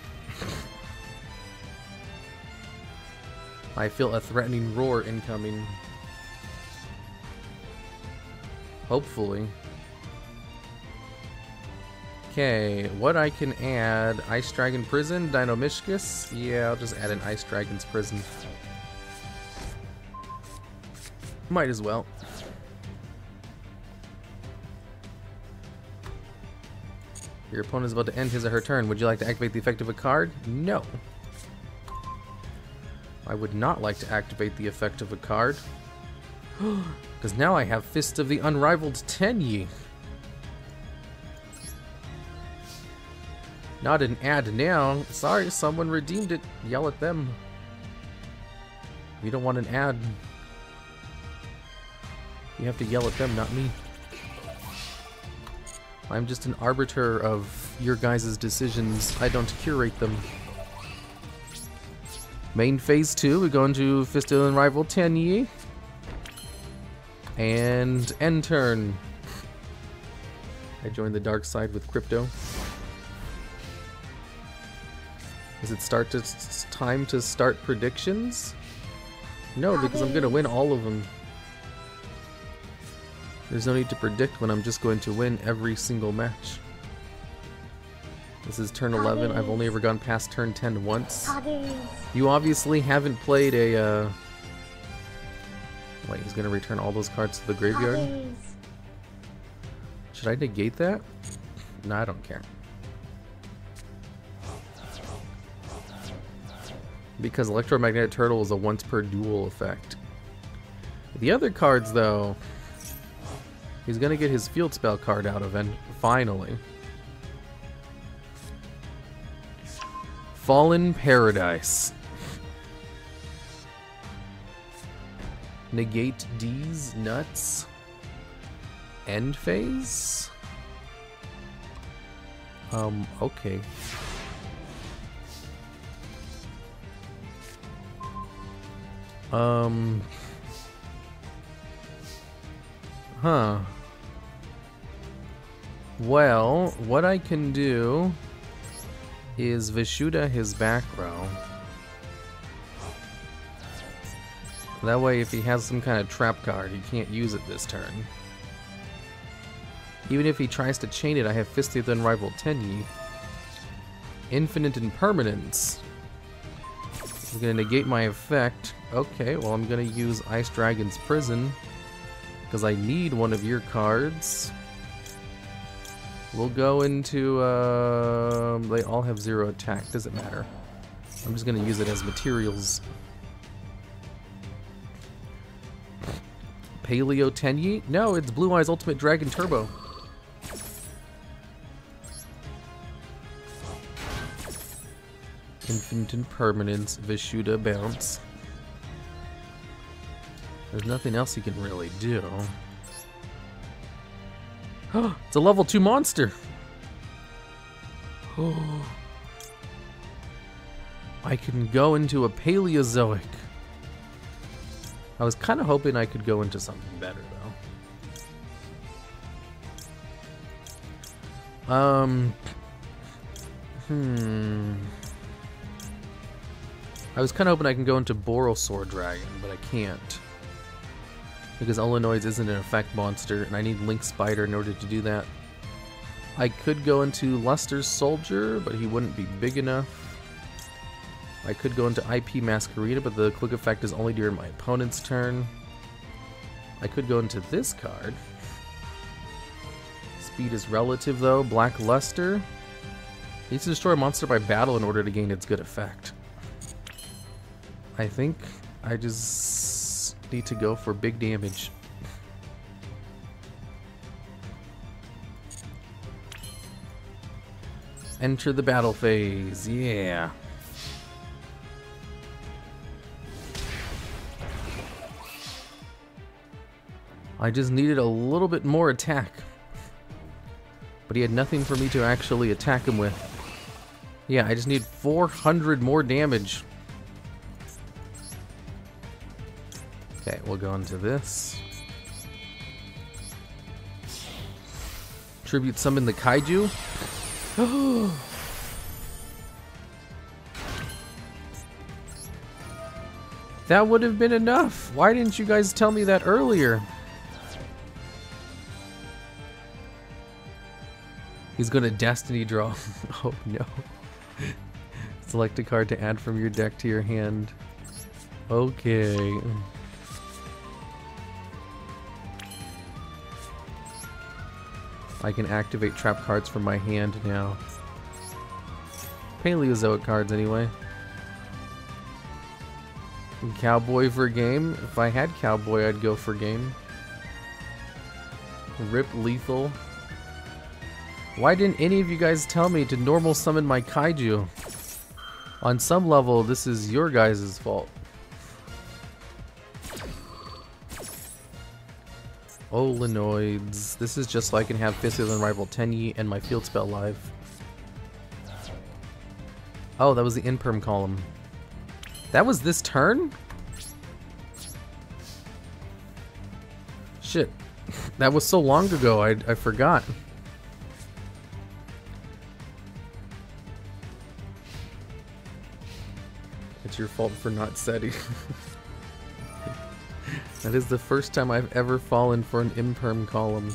A: I feel a threatening roar incoming. Hopefully. Okay, what I can add? Ice Dragon Prison, Dinomishcus? Yeah, I'll just add an Ice Dragon's Prison. Might as well. Your opponent is about to end his or her turn. Would you like to activate the effect of a card? No. I would not like to activate the effect of a card. Because now I have Fist of the Unrivaled Tenyi. Not an ad now. Sorry, someone redeemed it. Yell at them. You don't want an ad. You have to yell at them, not me. I'm just an arbiter of your guys' decisions. I don't curate them. Main phase 2, we go into Fist of the Unrivaled Tenyi. And end turn. I joined the dark side with crypto. Is it time to start predictions? No, because I'm gonna win all of them. There's no need to predict when I'm just going to win every single match. This is turn 11. I've only ever gone past turn 10 once.
B: Poggers.
A: You obviously haven't played a, Wait, he's gonna return all those cards to the graveyard?
B: Poggers.
A: Should I negate that? No, I don't care. Because Electromagnetic Turtle is a once per duel effect. The other cards, though, he's gonna get his field spell card out finally. Fallen Paradise. Negate D's nuts. End phase? Okay. Huh. Well, what I can do is Vishuda his back row. That way, if he has some kind of trap card, he can't use it this turn. Even if he tries to chain it, I have Fist of the Unrivaled Tenyi. Infinite Impermanence. He's gonna negate my effect. Okay, well I'm gonna use Ice Dragon's Prison, because I need one of your cards. We'll go into, they all have 0 attack, doesn't matter. I'm just gonna use it as materials. Paleo Tenyi? No, it's Blue Eyes Ultimate Dragon Turbo. Infinite Impermanence, Vishuda Bounce. There's nothing else he can really do. It's a level 2 monster! I can go into a Paleozoic. I was kind of hoping I could go into something better, though. I was kind of hoping I can go into Borosaur Dragon, but I can't. Because Illinois isn't an effect monster, and I need Link Spider in order to do that. I could go into Luster's Soldier, but he wouldn't be big enough. I could go into IP Masquerita, but the click effect is only during my opponent's turn. I could go into this card. Speed is relative, though. Black Luster. Needs to destroy a monster by battle in order to gain its good effect. I think I just need to go for big damage. Enter the battle phase, yeah. I just needed a little bit more attack. But he had nothing for me to actually attack him with. Yeah, I just need 400 more damage. Okay, we'll go into this. Tribute summon the Kaiju. That would have been enough. Why didn't you guys tell me that earlier? He's gonna Destiny draw. Oh no. Select a card to add from your deck to your hand. Okay. I can activate trap cards from my hand now. Paleozoic cards anyway. Cowboy for game. If I had Cowboy, I'd go for game. Rip Lethal. Why didn't any of you guys tell me to normal summon my Kaiju? On some level, this is your guys' fault. Olinoids. This is just so I can have Fist of the Unrivaled Tenyi and my field spell live. Oh, that was the Imperm column. That was this turn? Shit. That was so long ago, I forgot. It's your fault for not setting. That is the first time I've ever fallen for an Imperm column.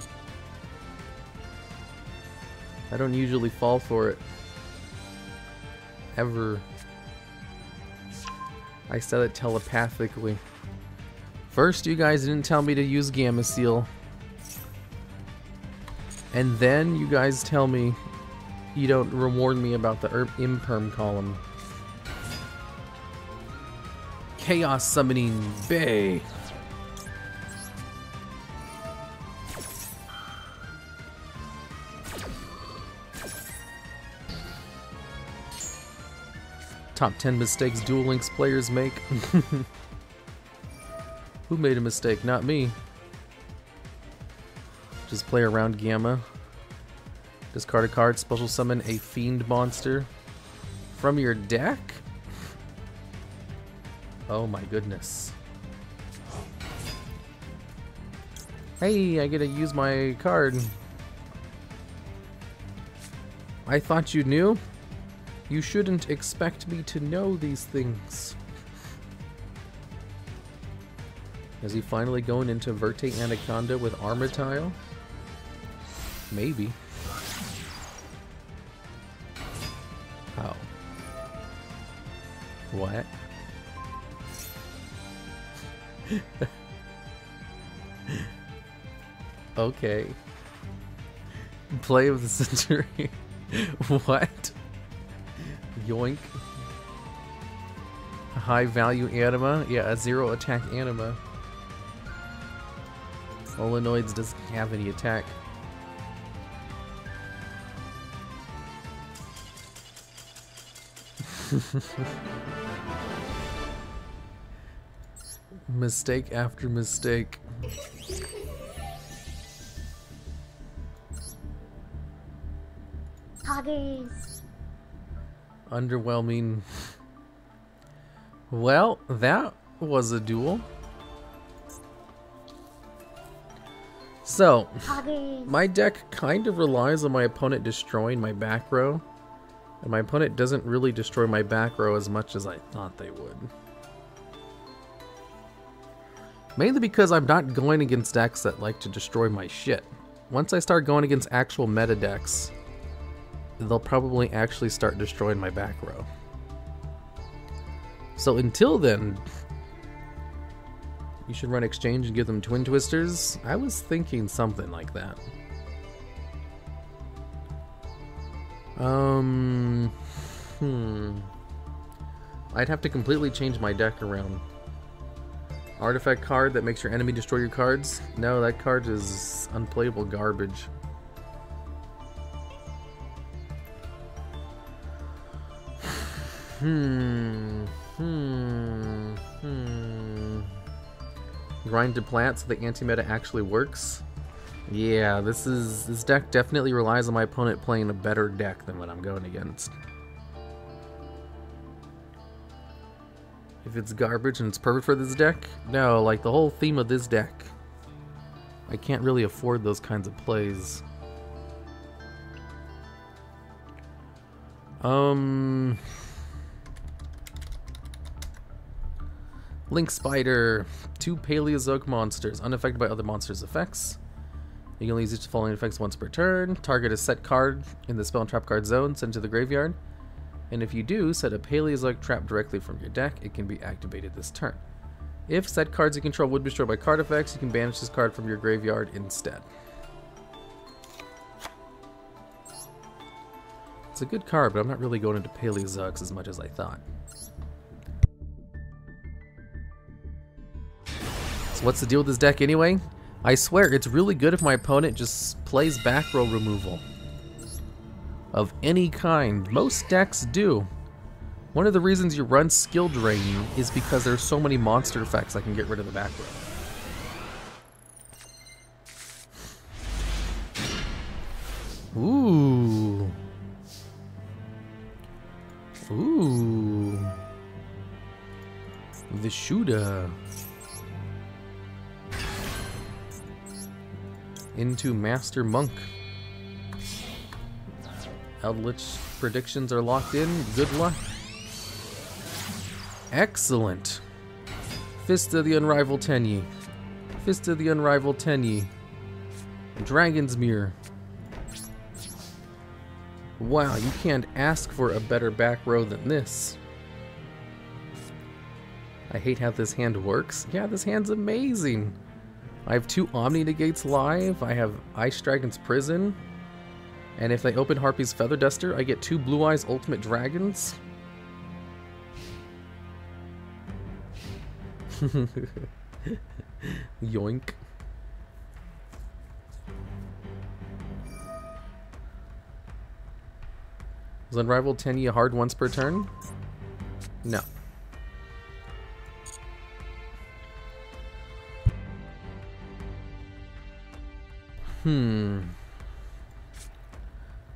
A: I don't usually fall for it. ever. I said it telepathically. First, you guys didn't tell me to use Gamma Seal. And then you guys tell me you don't reward me about the imperm column. Chaos Summoning Bay. Top 10 mistakes Duel Links players make. Who made a mistake? Not me. Just play around Gamma. Discard a card, special summon a fiend monster from your deck? Oh my goodness. Hey, I get to use my card. I thought you knew? You shouldn't expect me to know these things. Is he finally going into Verte Anaconda with Armatile? Maybe. How? What? Okay. Play of the century. What? Yoink. A high value anima? Yeah, a 0 attack anima. Solenoids doesn't have any attack. Mistake after mistake.
B: Poggers.
A: Underwhelming. Well, that was a duel. So,
B: Poggers.
A: my deck kind of relies on my opponent destroying my back row. And my opponent doesn't really destroy my back row as much as I thought they would. Mainly because I'm not going against decks that like to destroy my shit. Once I start going against actual meta decks, they'll probably actually start destroying my back row. So until then, you should run exchange and give them twin twisters. I was thinking something like that. I'd have to completely change my deck around. Artifact card that makes your enemy destroy your cards? No, that card is unplayable garbage. Grind to plant so the anti-meta actually works? Yeah, this deck definitely relies on my opponent playing a better deck than what I'm going against. If it's garbage and it's perfect for this deck? No, like the whole theme of this deck. I can't really afford those kinds of plays. Link Spider. 2 Paleozoic monsters, unaffected by other monsters' effects. You can only use each of the following effects once per turn. Target a set card in the spell and trap card zone, send it to the graveyard. And if you do, set a Paleozoic trap directly from your deck. It can be activated this turn. If set cards you control would be destroyed by card effects, you can banish this card from your graveyard instead. It's a good card, but I'm not really going into Paleozoics as much as I thought. So what's the deal with this deck anyway? I swear, it's really good if my opponent just plays back row removal. Of any kind. Most decks do. One of the reasons you run skill drain is because there's so many monster effects I can get rid of the back row. Ooh. Ooh. The shooter. Into Master Monk. Eldritch predictions are locked in. Good luck. Excellent. Fist of the Unrivaled Tenyi. Fist of the Unrivaled Tenyi. Dragon's Mirror. Wow, you can't ask for a better back row than this. I hate how this hand works. Yeah, this hand's amazing. I have 2 Omni Negates live. I have Ice Dragon's Prison. And if they open Harpy's Feather Duster, I get 2 Blue Eyes Ultimate Dragons. Yoink. Is Unrivaled Tenyi a hard once per turn? No.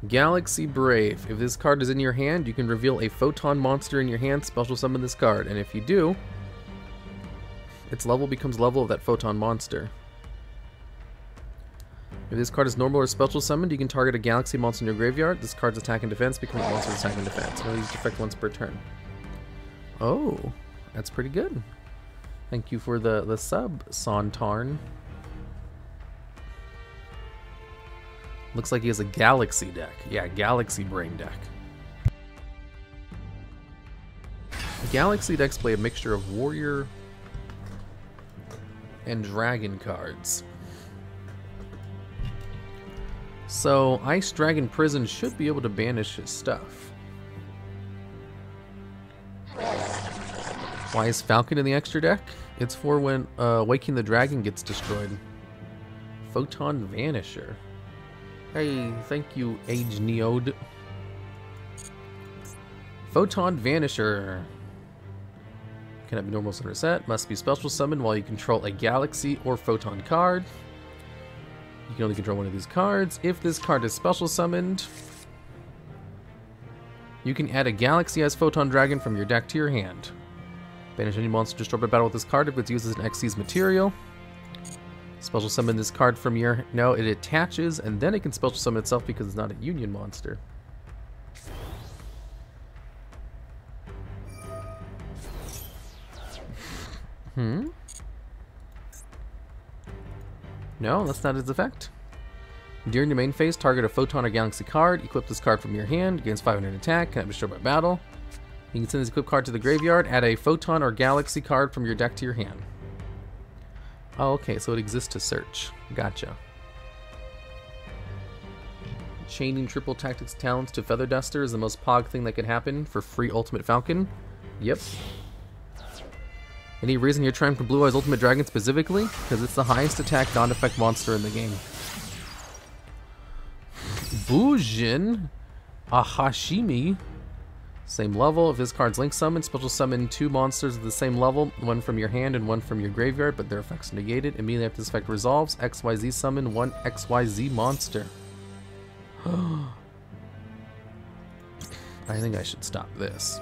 A: Galaxy Brave. If this card is in your hand, you can reveal a photon monster in your hand, special summon this card. And if you do, its level becomes level of that photon monster. If this card is normal or special summoned, you can target a galaxy monster in your graveyard. This card's attack and defense becomes a monster's attack and defense. Only use effect once per turn. Oh, that's pretty good. Thank you for the sub, Sontarn. Looks like he has a Galaxy deck. Yeah, Galaxy Brain deck. Galaxy decks play a mixture of Warrior and Dragon cards. So, Ice Dragon Prison should be able to banish his stuff. Why is Falcon in the extra deck? It's for when Waking the Dragon gets destroyed. Photon Vanisher. Hey, thank you, Age Neode. Photon Vanisher. Cannot be normal summon or set. Must be special summoned while you control a Galaxy or Photon card. You can only control one of these cards. If this card is special summoned, you can add a Galaxy as Photon Dragon from your deck to your hand. Banish any monster destroyed by battle with this card if it's used as an Xyz material. Special summon this card from your... No, it attaches, and then it can special summon itself because it's not a Union monster. No, that's not its effect. During your main phase, target a Photon or Galaxy card. Equip this card from your hand. Gains 500 attack. Cannot be destroyed by battle. You can send this equipped card to the graveyard. Add a Photon or Galaxy card from your deck to your hand. Oh, okay, so it exists to search. Gotcha. Chaining triple tactics talents to Feather Duster is the most pog thing that could happen for free Ultimate Falcon. Yep. Any reason you're trying for Blue Eyes Ultimate Dragon specifically? Because it's the highest attack non-effect monster in the game. Bujin Ahashimi. Same level. If this card's link summoned, special summon 2 monsters of the same level, one from your hand and one from your graveyard, but their effects are negated. Immediately after this effect resolves, XYZ summon 1 XYZ monster. I think I should stop this.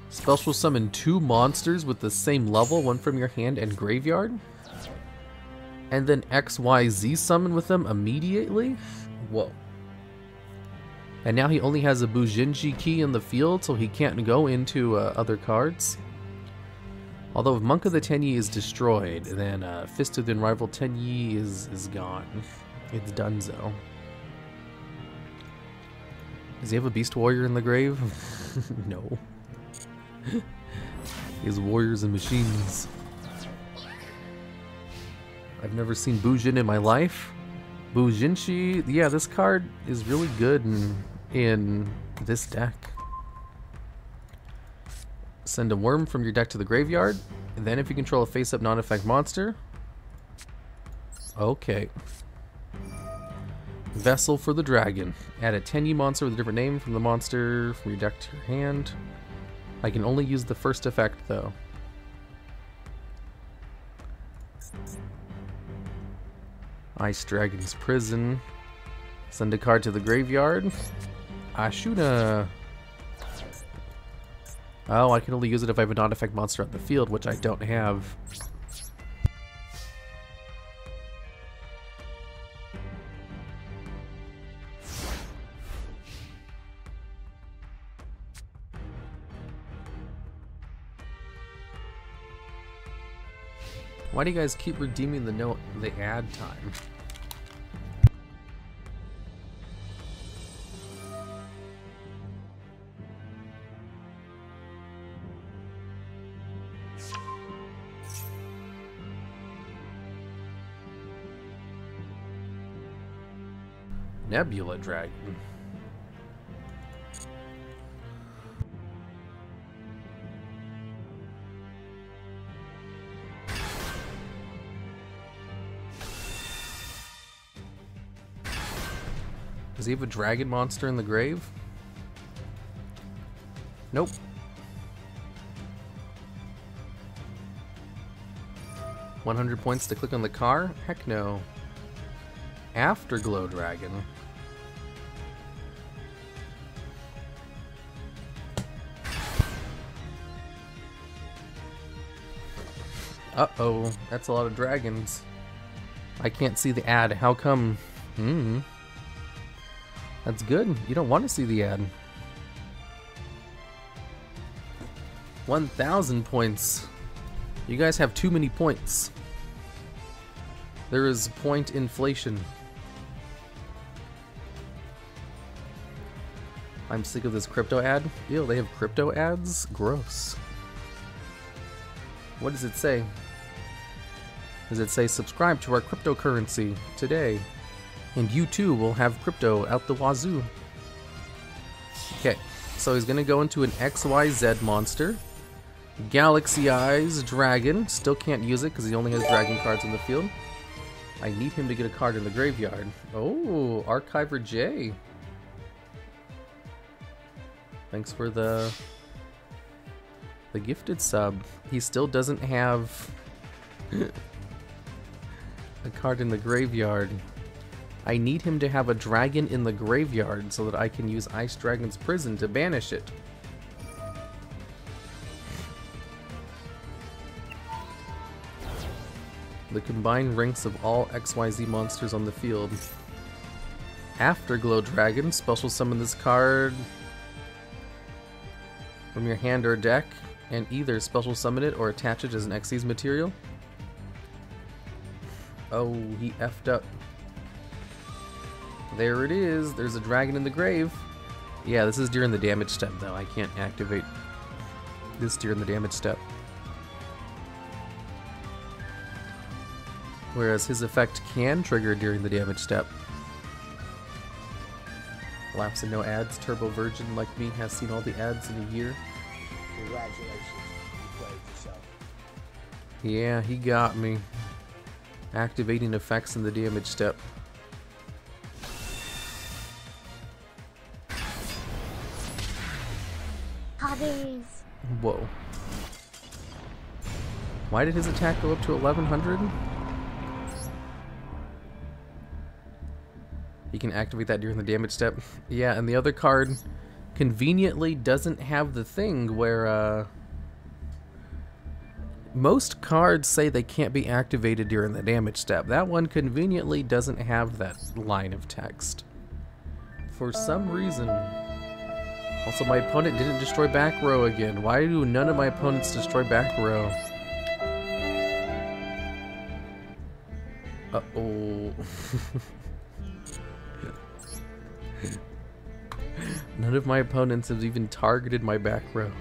A: Special summon 2 monsters with the same level, one from your hand and graveyard? And then XYZ summon with them immediately? Whoa. And now he only has a Bujinji key in the field, so he can't go into other cards. Although if Monk of the Tenyi is destroyed, then Fist of the Unrivaled Tenyi is gone. It's donezo. Does he have a Beast Warrior in the grave? No. He has warriors and machines. I've never seen Bujin in my life. Bujinshi, yeah, this card is really good in this deck. Send a worm from your deck to the graveyard, and then if you control a face-up non-effect monster... Okay. Vessel for the Dragon. Add a Tenyi monster with a different name from the monster from your deck to your hand. I can only use the first effect, though. Ice Dragon's Prison. Send a card to the graveyard. Ashuna. Oh, I can only use it if I have a non-effect monster on the field, which I don't have. Why do you guys keep redeeming the ad time? Nebula Dragon. Does he have a dragon monster in the grave? Nope. $100 points to click on the car? Heck no. Afterglow Dragon. Uh-oh, that's a lot of dragons. I can't see the ad. How come? That's good. You don't want to see the ad. 1,000 points. You guys have too many points. There is point inflation. I'm sick of this crypto ad. Ew, they have crypto ads? Gross. What does it say? Does it say subscribe to our cryptocurrency today? And you too will have crypto out the wazoo. Okay, so he's gonna go into an XYZ monster. Galaxy Eyes Dragon. Still can't use it because he only has dragon cards in the field. I need him to get a card in the graveyard. Oh, Archiver J. Thanks for the gifted sub. He still doesn't have a card in the graveyard. I need him to have a dragon in the graveyard so that I can use Ice Dragon's Prison to banish it. The combined ranks of all XYZ monsters on the field. Afterglow Dragon, special summon this card from your hand or deck, and either special summon it or attach it as an Xyz material. Oh, he effed up. There it is. There's a dragon in the grave. Yeah, this is during the damage step, though. I can't activate this during the damage step. Whereas his effect can trigger during the damage step. Lapse and no ads. Turbo Virgin like me has seen all the ads in a year.
D: Congratulations, you played yourself.
A: Yeah, he got me. Activating effects in the damage step.
B: Poggers.
A: Whoa. Why did his attack go up to 1100? He can activate that during the damage step. Yeah, and the other card conveniently doesn't have the thing where most cards say they can't be activated during the damage step. That one conveniently doesn't have that line of text for some reason. Also, my opponent didn't destroy back row again. Why do none of my opponents destroy back row? Uh-oh. None of my opponents have even targeted my back row.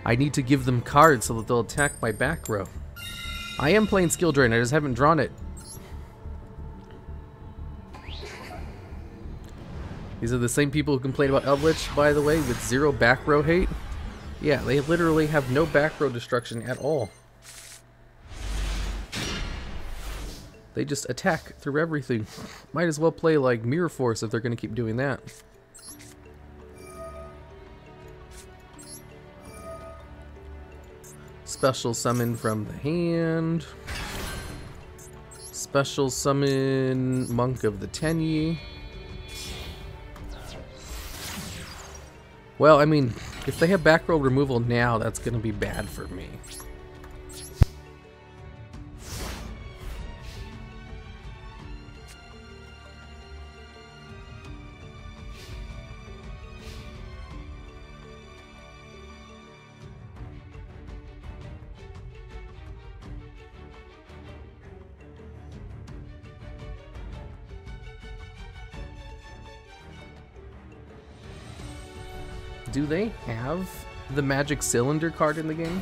A: I need to give them cards so that they'll attack my back row. I am playing Skill Drain, I just haven't drawn it. These are the same people who complain about Eldritch, by the way, with 0 back row hate. Yeah, they literally have no back row destruction at all. They just attack through everything. Might as well play like Mirror Force if they're going to keep doing that. Special summon from the hand. Special summon Monk of the Tenyi. Well, I mean, if they have back row removal now, that's going to be bad for me. Do they have the magic cylinder card in the game?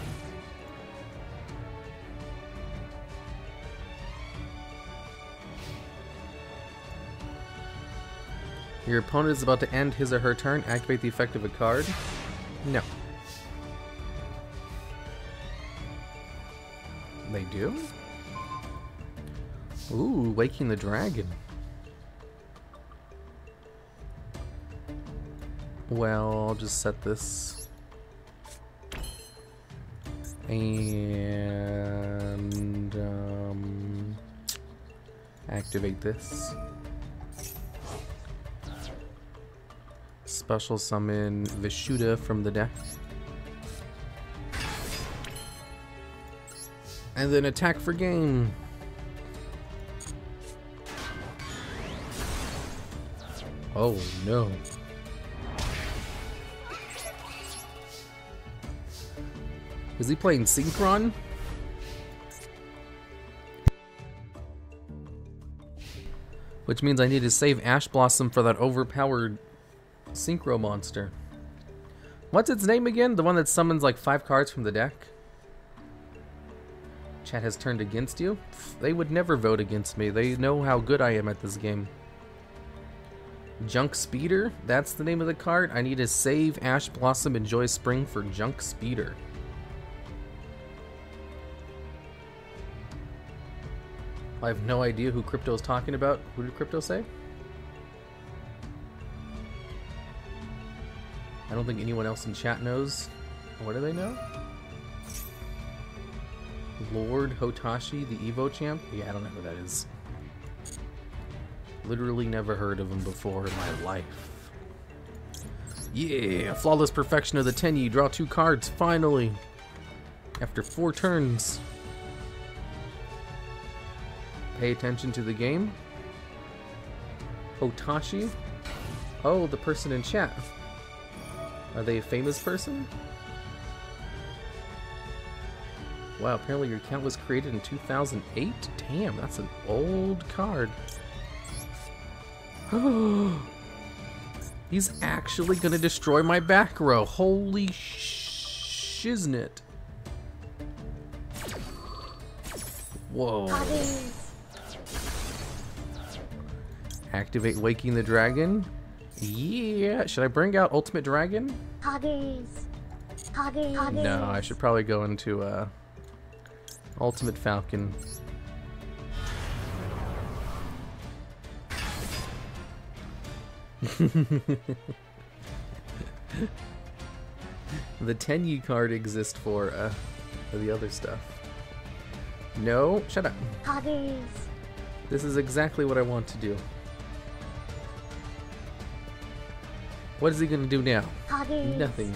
A: Your opponent is about to end his or her turn. Activate the effect of a card. No. They do? Ooh, Waking the Dragon. Well, I'll just set this. And activate this. Special summon Vishuddha from the deck. And then attack for game. Oh no. Is he playing Synchron? Which means I need to save Ash Blossom for that overpowered Synchro monster. What's its name again? The one that summons like 5 cards from the deck? Chat has turned against you? They would never vote against me. They know how good I am at this game. Junk Speeder? That's the name of the card? I need to save Ash Blossom and Joy Spring for Junk Speeder. I have no idea who Crypto is talking about. Who did Crypto say? I don't think anyone else in chat knows. What do they know? Lord Hotashi, the Evo champ? Yeah, I don't know who that is. Literally never heard of him before in my life. Yeah, flawless perfection of the Tenyi. Draw 2 cards, finally. After 4 turns. Pay attention to the game. Hotashi? Oh, the person in chat. Are they a famous person? Wow, apparently your account was created in 2008? Damn, that's an old card. He's actually gonna destroy my back row. Holy shiznit. Whoa. Activate Waking the Dragon. Yeah, should I bring out Ultimate Dragon? No, I should probably go into Ultimate Falcon. The Tenyi card exists for the other stuff. No, shut up. This is exactly what I want to do. What is he gonna do now? Nothing.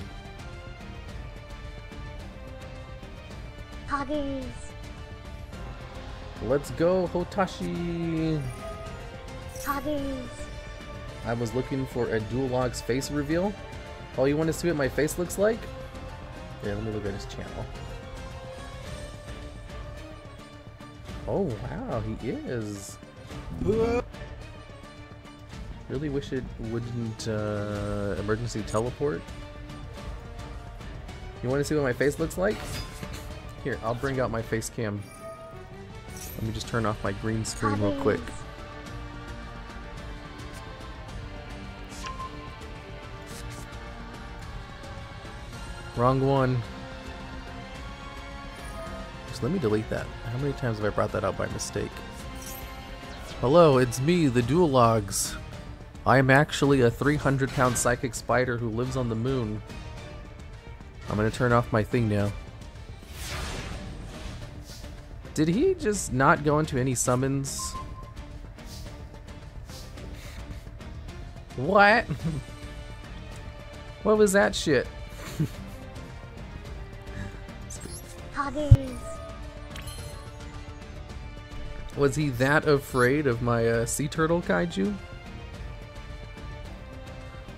A: Let's go, Hotashi. I was looking for a TheDuelLogs face reveal. Oh, you want to see what my face looks like? Yeah, let me look at his channel. Oh wow, he is. Really wish it wouldn't emergency teleport. You want to see what my face looks like? Here, I'll bring out my face cam. Let me just turn off my green screen real quick. Wrong one. Just let me delete that. How many times have I brought that out by mistake? Hello, it's me, the TheDuelLogs. I am actually a 300-pound psychic spider who lives on the moon. I'm gonna turn off my thing now. Did he just not go into any summons? What? What was that shit? Was he that afraid of my sea turtle kaiju?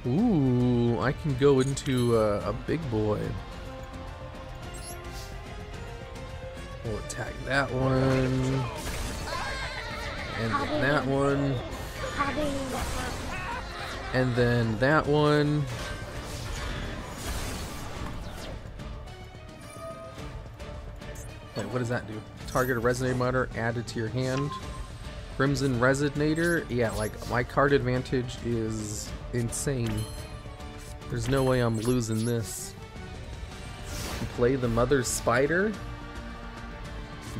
A: Ooh, I can go into a big boy. We'll attack that one. And then that one. And then that one. Wait, what does that do? Target a Resonator Motor, add it to your hand. Crimson Resonator? Yeah, like, my card advantage is insane. There's no way I'm losing this. Play the Mother Spider?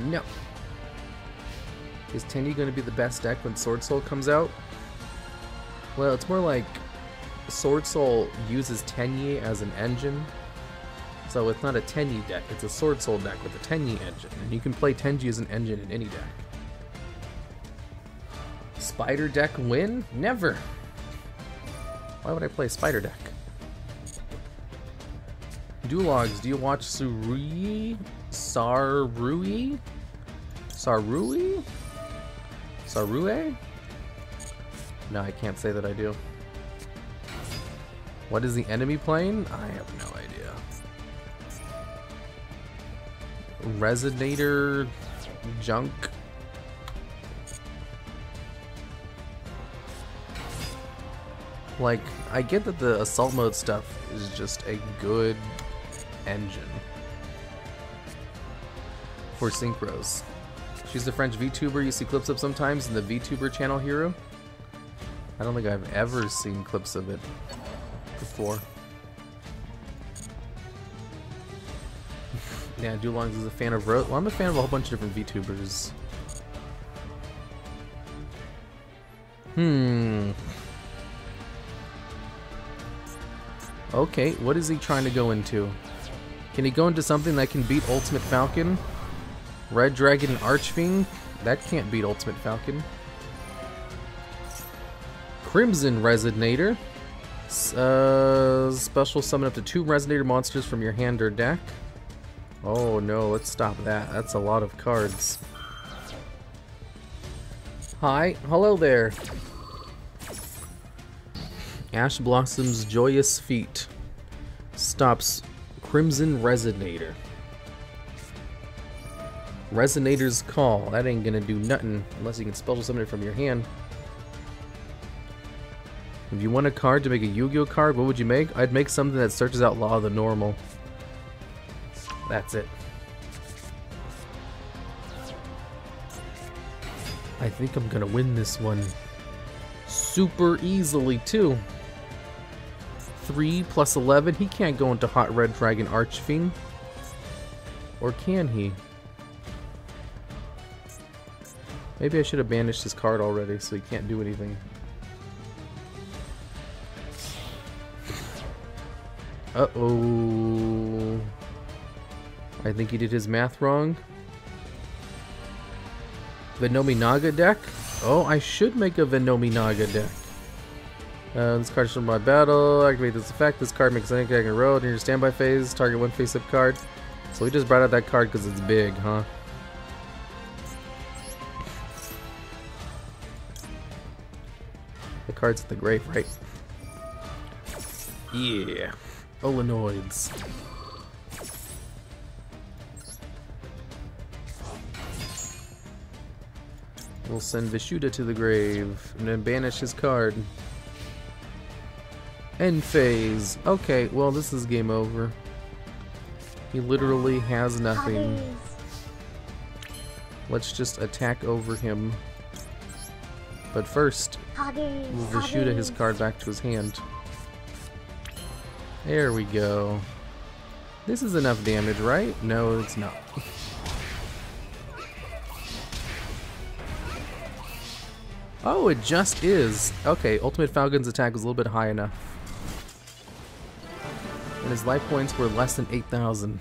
A: No. Is Tenyi going to be the best deck when Sword Soul comes out? Well, it's more like Sword Soul uses Tenyi as an engine. So it's not a Tenyi deck, it's a Sword Soul deck with a Tenyi engine. And you can play Tenyi as an engine in any deck. Spider deck win? Never! Why would I play Spider deck? DuelLogs, do you watch Sarui? Sarui? Sarui? Sarue? No, I can't say that I do. What is the enemy playing? I have no idea. Resonator junk. Like, I get that the assault mode stuff is just a good engine for synchros. She's the French VTuber you see clips of sometimes in the VTuber channel Hero. I don't think I've ever seen clips of it before. Yeah, DuelLogs is a fan of Well, I'm a fan of a whole bunch of different VTubers. Okay, what is he trying to go into? Can he go into something that can beat Ultimate Falcon? Red Dragon and Archfiend? That can't beat Ultimate Falcon. Crimson Resonator. Special summon up to 2 Resonator monsters from your hand or deck. Oh no, let's stop that. That's a lot of cards. Hi, hello there. Ash Blossom's Joyous Feet stops Crimson Resonator. Resonator's Call. That ain't gonna do nothing unless you can special summon it from your hand. If you want a card to make a Yu-Gi-Oh card, what would you make? I'd make something that searches out Law of the Normal. That's it. I think I'm gonna win this one. Super easily, too. 3 plus 11. He can't go into Hot Red Dragon Archfiend. Or can he? Maybe I should have banished his card already so he can't do anything. Uh-oh. I think he did his math wrong. Venomi Naga deck? Oh, I should make a Venomi Naga deck. This card is from my battle. Activate this effect. This card makes any attack in a row during your standby phase. Target 1 face-up card. So we just brought out that card because it's big, huh? The card's at the grave, right? Yeah. Olenoids. We'll send Vishuda to the grave and then banish his card. End phase. Okay, well this is game over. He literally has nothing. Let's just attack over him. But first, we'll Vishuda his card back to his hand. There we go. This is enough damage, right? No, it's not. Oh, it just is. Okay, Ultimate Falcon's attack was a little bit high enough. And his life points were less than 8,000.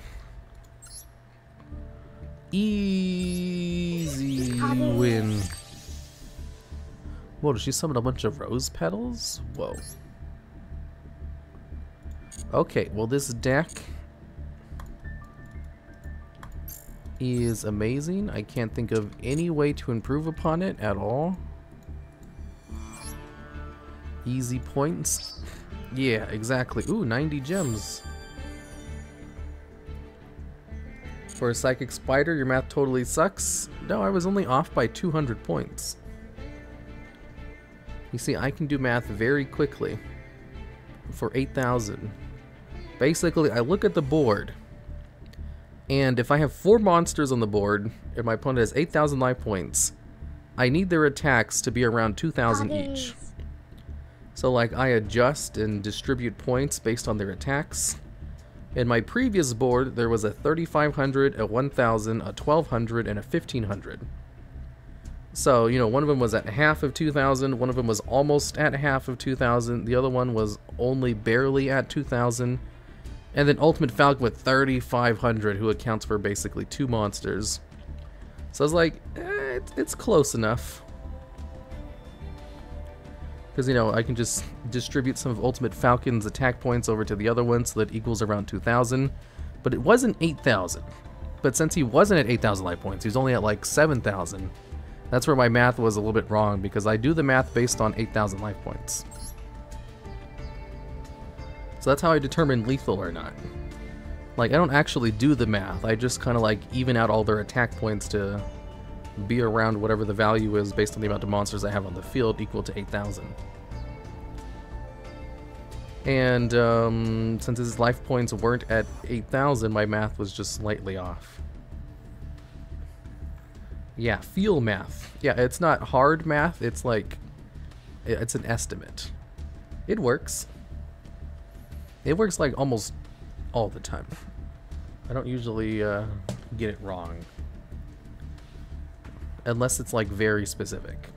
A: Easy win. Whoa, did she summon a bunch of rose petals? Whoa. Okay, well this deck is amazing. I can't think of any way to improve upon it at all. Easy points. Yeah, exactly. Ooh, 90 gems. For a Psychic Spider, your math totally sucks. No, I was only off by 200 points. You see, I can do math very quickly. For 8,000. Basically, I look at the board. And if I have 4 monsters on the board, and my opponent has 8,000 life points, I need their attacks to be around 2,000 each.
B: Hoggies.
A: So like I adjust and distribute points based on their attacks. In my previous board, there was a 3,500, a 1,000, a 1,200, and a 1,500. So, you know, one of them was at half of 2,000, one of them was almost at half of 2,000, the other one was only barely at 2,000, and then Ultimate Falcon with 3,500, who accounts for basically 2 monsters. So I was like, it's close enough. Because, you know, I can just distribute some of Ultimate Falcon's attack points over to the other one so that it equals around 2,000. But it wasn't 8,000. But since he wasn't at 8,000 life points, he was only at like 7,000. That's where my math was a little bit wrong, because I do the math based on 8,000 life points. So that's how I determine lethal or not. Like, I don't actually do the math, I just kind of like even out all their attack points to be around whatever the value is based on the amount of monsters I have on the field equal to 8,000. And since his life points weren't at 8,000, my math was just slightly off. Yeah, feel math. Yeah, it's not hard math, it's like, it's an estimate. It works. It works like almost all the time. I don't usually get it wrong. Unless it's like very specific.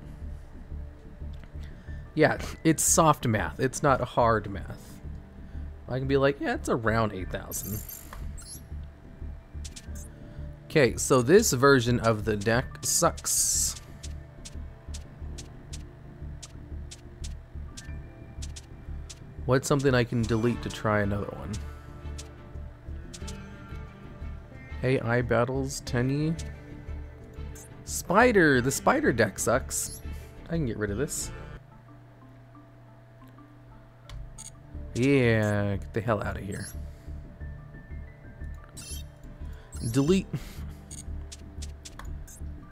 A: Yeah, it's soft math, it's not hard math. I can be like, yeah, it's around 8,000. Okay, so this version of the deck sucks. What's something I can delete to try another one? AI battles, Tenny. Spider! The spider deck sucks. I can get rid of this. Yeah, get the hell out of here. Delete.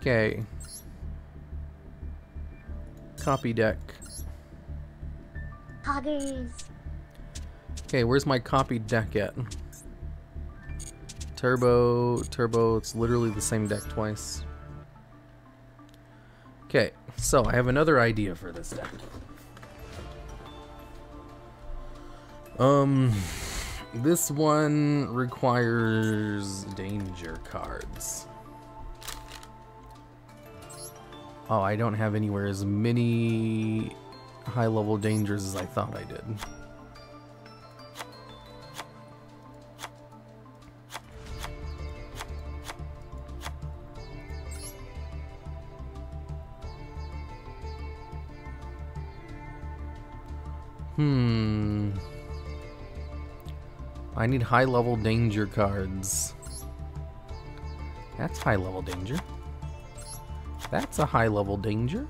A: Okay. Copy deck.
B: Hoggies.
A: Okay, where's my copied deck at? Turbo, it's literally the same deck twice. Okay, so I have another idea for this deck. This one requires danger cards. Oh, I don't have anywhere as many high-level dangers as I thought I did. I need high-level danger cards. That's high-level danger. That's a high-level danger.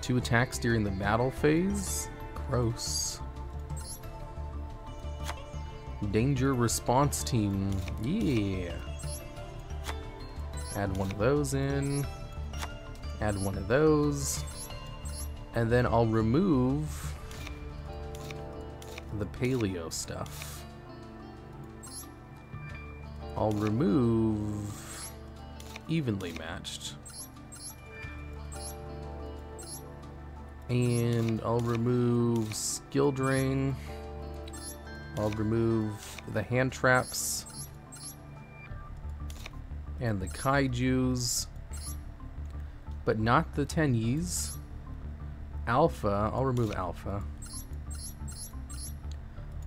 A: 2 attacks during the battle phase. Gross. Danger response team. Yeah. Add one of those in. Add one of those. And then I'll remove the paleo stuff. I'll remove evenly matched. And I'll remove skill drain. I'll remove the hand traps and the kaijus, but not the tenyis. Alpha, I'll remove alpha.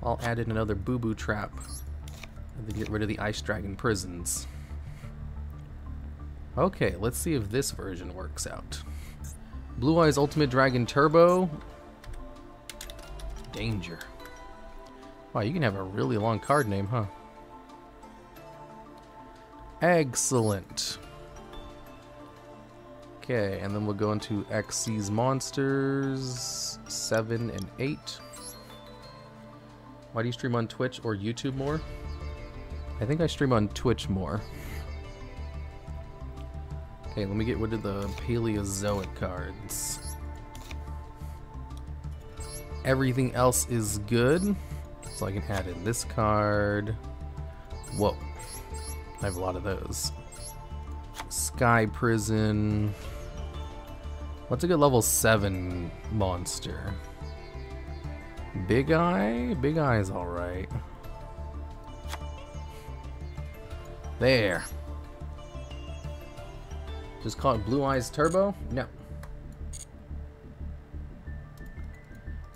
A: I'll add in another boo-boo trap and then get rid of the ice dragon prisons. Okay, let's see if this version works out. Blue Eyes Ultimate Dragon Turbo. Danger. Wow, you can have a really long card name, huh? Excellent. Okay, and then we'll go into XC's monsters 7 and 8. Why do you stream on Twitch or YouTube more? I think I stream on Twitch more. Okay, let me get rid of the Paleozoic cards. Everything else is good. So I can add in this card. Whoa. I have a lot of those. Sky Prison. What's a good level 7 monster? Big Eye? Big Eye is alright. There. Just call it Blue Eyes Turbo? No.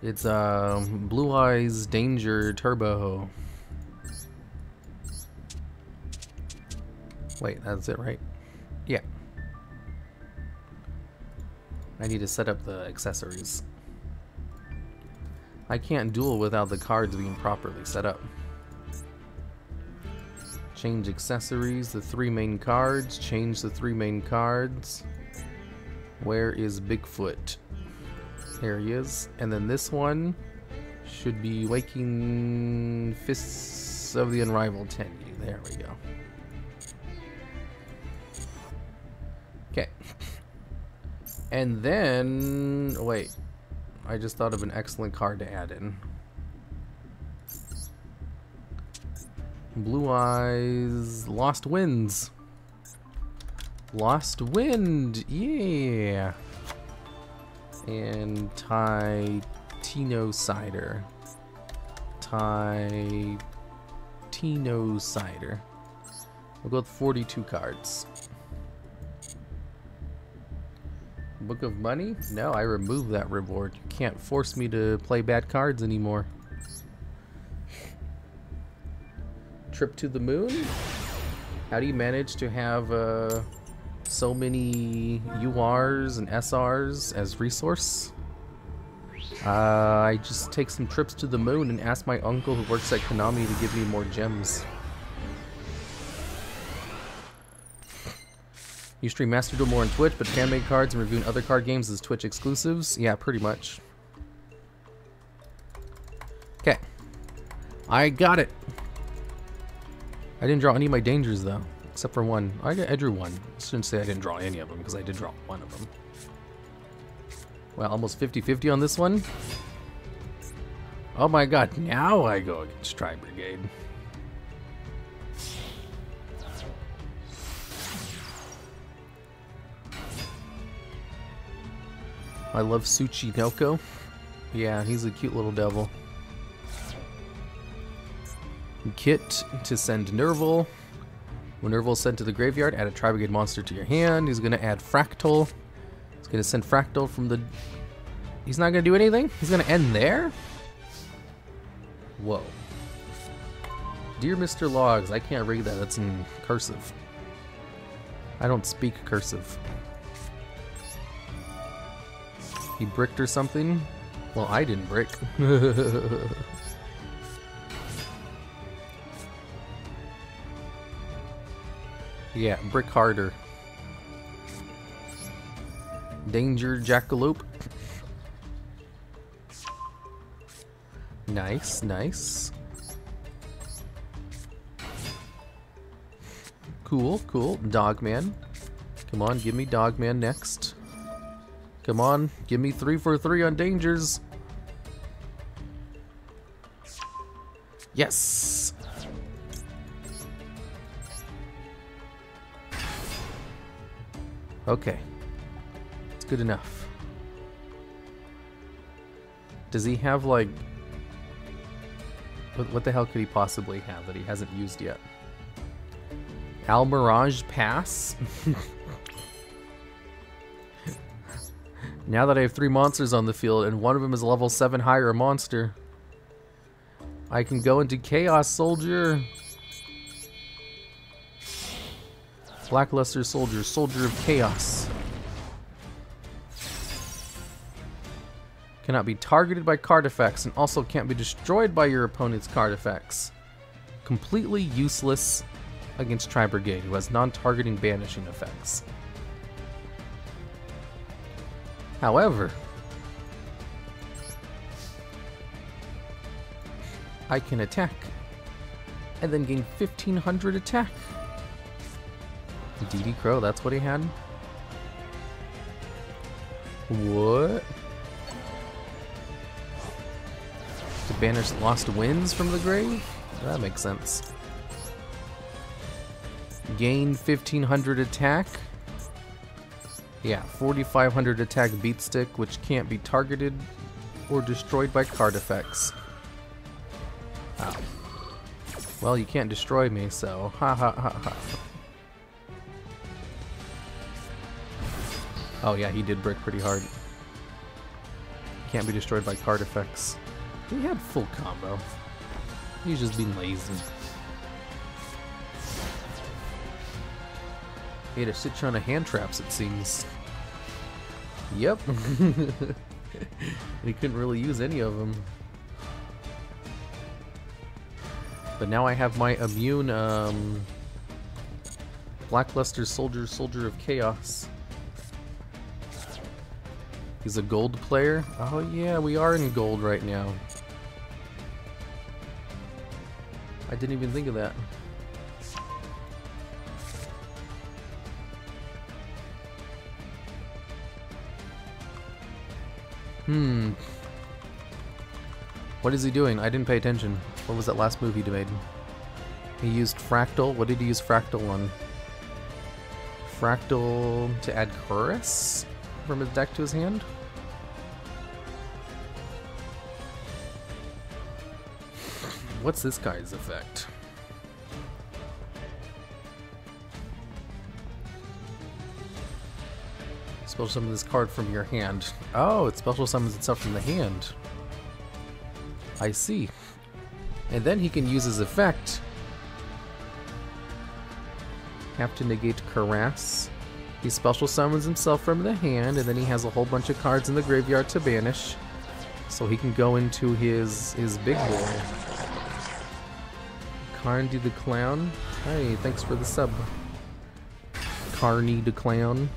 A: It's Blue Eyes Danger Turbo. Wait, that's it, right? Yeah. I need to set up the accessories. I can't duel without the cards being properly set up. Change accessories, the 3 main cards. Change the 3 main cards. Where is Bigfoot? There he is. And then this one should be Waking Fists of the Unrivaled Tenyi. There we go. Okay. And then... wait. I just thought of an excellent card to add in. Blue Eyes Lost Winds. Lost Wind, yeah. And Tino Cider. Tino Cider. We'll go with 42 cards. Book of Money? No, I removed that reward. You can't force me to play bad cards anymore. Trip to the Moon? How do you manage to have so many URs and SRs as resource? I just take some trips to the moon and ask my uncle who works at Konami to give me more gems. You stream Master Duel more on Twitch, but fan-made cards and reviewing other card games as Twitch exclusives? Yeah, pretty much. Okay. I got it. I didn't draw any of my dangers, though. Except for one. I drew one. I shouldn't say I didn't draw any of them, because I did draw one of them. Well, almost 50-50 on this one. Oh my god, now I go against Tri Brigade. I love Tsuchinoko. Yeah, he's a cute little devil. Kit to send Nerval. When Nerval is sent to the graveyard, add a Tri Brigade monster to your hand. He's going to add Fractal. He's going to send Fractal from the... He's not going to do anything? He's going to end there? Whoa. Dear Mr. Logs, I can't read that. That's in cursive. I don't speak cursive. He bricked or something? Well, I didn't brick. Yeah, brick harder. Danger Jackalope. Nice, nice. Cool, cool. Dogman. Come on, give me Dogman next. Come on, give me 3 for 3 on dangers. Yes. Okay. It's good enough. Does he have, like... What the hell could he possibly have that he hasn't used yet? Almirage Pass? Now that I have 3 monsters on the field and one of them is a level 7 higher monster, I can go into Chaos Soldier. Blackluster Soldier, Soldier of Chaos. Cannot be targeted by card effects and also can't be destroyed by your opponent's card effects. Completely useless against Tri Brigade, who has non-targeting banishing effects. However, I can attack and then gain 1500 attack. DD Crow, that's what he had? What? To banish lost winds from the grave? That makes sense. Gain 1500 attack. Yeah, 4500 attack beat stick, which can't be targeted or destroyed by card effects. Wow. Well, you can't destroy me, so ha ha ha ha. Oh yeah, he did brick pretty hard. Can't be destroyed by card effects. He had full combo. He's just being lazy. He had a shit ton of hand traps, it seems. Yep. He couldn't really use any of them. But now I have my immune, Blackluster Soldier of Chaos. He's a gold player? Oh yeah, we are in gold right now. I didn't even think of that. What is he doing? I didn't pay attention. What was that last move he made? He used Fractal. What did he use Fractal on? Fractal to add Chorus from his deck to his hand? What's this guy's effect? Special summon this card from your hand. Oh, it special summons itself from the hand. I see. And then he can use his effect. Have to negate Caress. He special summons himself from the hand, and then he has a whole bunch of cards in the graveyard to banish. So he can go into his big boy. Carndy the Clown. Hey, thanks for the sub. Carney the Clown.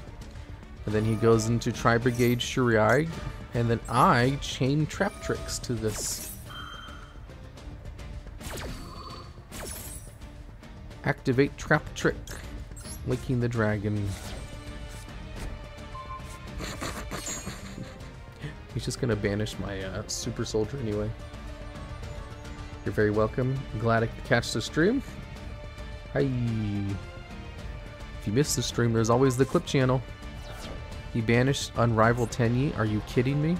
A: And then he goes into Tri-Brigade Shuriag, and then I chain Trap Tricks to this. Activate Trap Trick. Waking the Dragon. He's just gonna banish my Super Soldier anyway. You're very welcome. Glad I could catch the stream. Hi. If you missed the stream, there's always the clip channel. He banished Unrivaled Tenyi. Are you kidding me?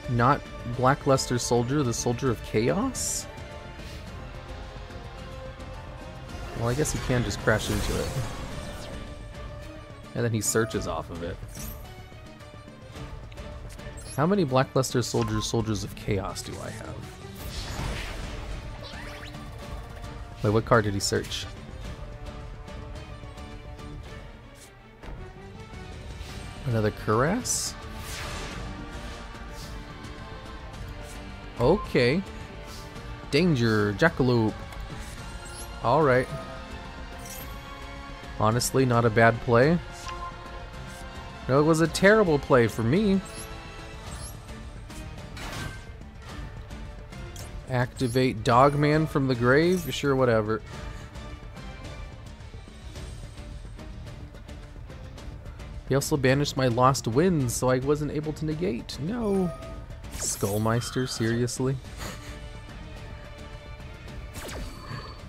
A: Not Blackluster Soldier, the Soldier of Chaos? Well, I guess he can just crash into it. And then he searches off of it. How many Blackluster Soldiers of Chaos do I have? Wait, what card did he search? Another Caress? Okay. Danger, Jackalope. Alright. Honestly, not a bad play. No, it was a terrible play for me. Activate Dogman from the grave? Sure, whatever. He also banished my Lost Winds, so I wasn't able to negate. No. Skullmeister, seriously?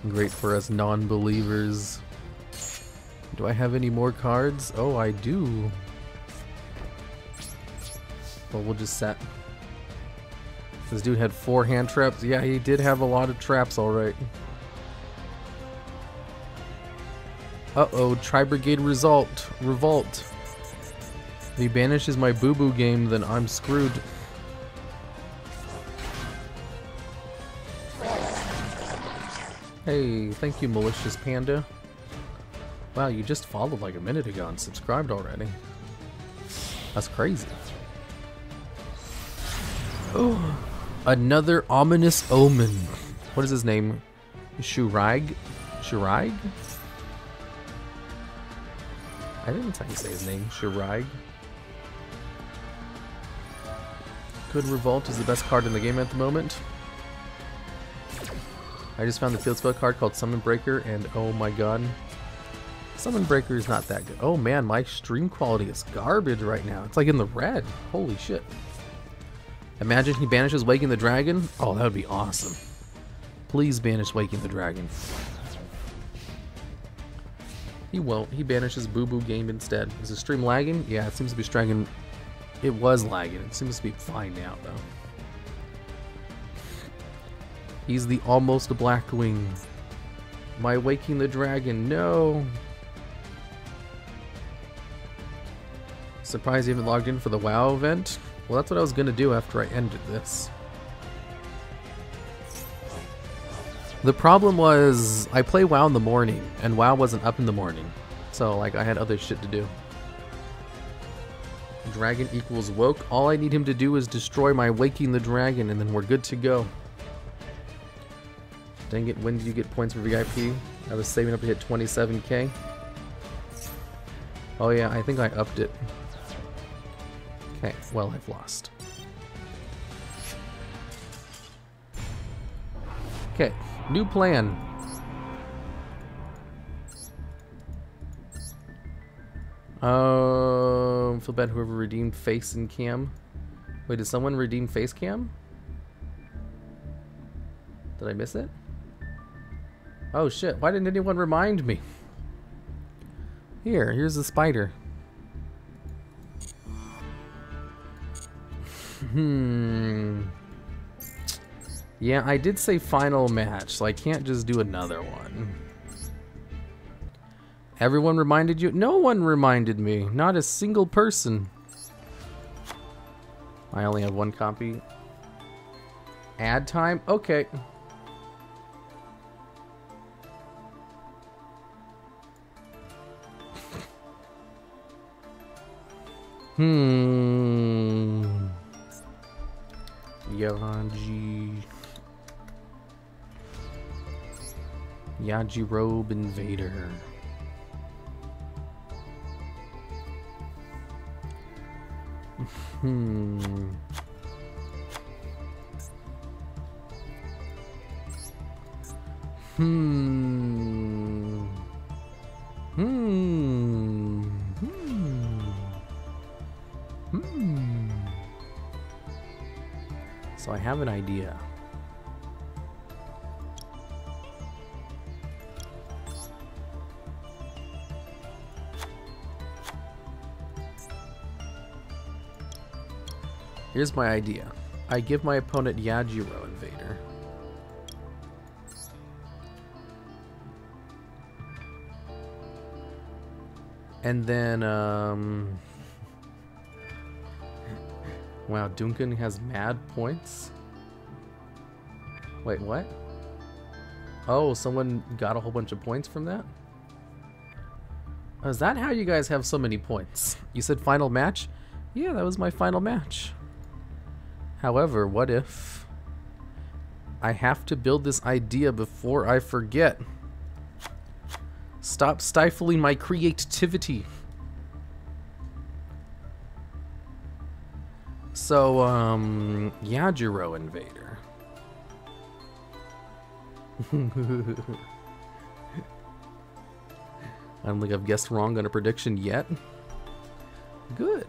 A: Great for us non-believers. Do I have any more cards? Oh, I do. Well, we'll just set. This dude had 4 hand traps. Yeah, he did have a lot of traps, alright. Uh-oh, Tri-Brigade Revolt. If he banishes my boo-boo game, then I'm screwed. Hey, thank you, Malicious Panda. Wow, you just followed like a minute ago and subscribed already. That's crazy. Oh, another ominous omen. What is his name? Shurag? Shurag? I think that's how you say his name. Shurag. Good Revolt is the best card in the game at the moment. I just found the field spell card called Summon Breaker, and oh my god. Summon Breaker is not that good. Oh man, my stream quality is garbage right now. It's like in the red. Holy shit. Imagine he banishes Waking the Dragon. Oh, that would be awesome. Please banish Waking the Dragon. He won't. He banishes Boo Boo Game instead. Is the stream lagging? Yeah, it seems to be stragging. It was lagging. It seems to be fine now, though. He's the almost Blackwing. My Waking the Dragon. No. Surprised you haven't logged in for the WoW event? Well, that's what I was going to do after I ended this. The problem was, I play WoW in the morning, and WoW wasn't up in the morning. So, like, I had other shit to do. Dragon equals woke. All I need him to do is destroy my Waking the Dragon, and then we're good to go. Dang it, when did you get points for VIP? I was saving up to hit 27k. Oh yeah, I think I upped it. Okay, well, I've lost. Okay, new plan. Feel bad whoever redeemed face and cam. Wait, did someone redeem face cam? Did I miss it? Oh shit, why didn't anyone remind me? Here's the spider. Yeah, I did say final match, so I can't just do another one. Everyone reminded you? No one reminded me. Not a single person. I only have one copy. Ad time? Okay. Yugioh Invader. So I have an idea. Here's my idea. I give my opponent Yugioh Invader. And then, wow, Duncan has mad points? Wait, what? Oh, someone got a whole bunch of points from that? Is that how you guys have so many points? You said final match? Yeah, that was my final match. However, what if I have to build this idea before I forget? Stop stifling my creativity. So, Yugioh Invader. I don't think I've guessed wrong on a prediction yet. Good.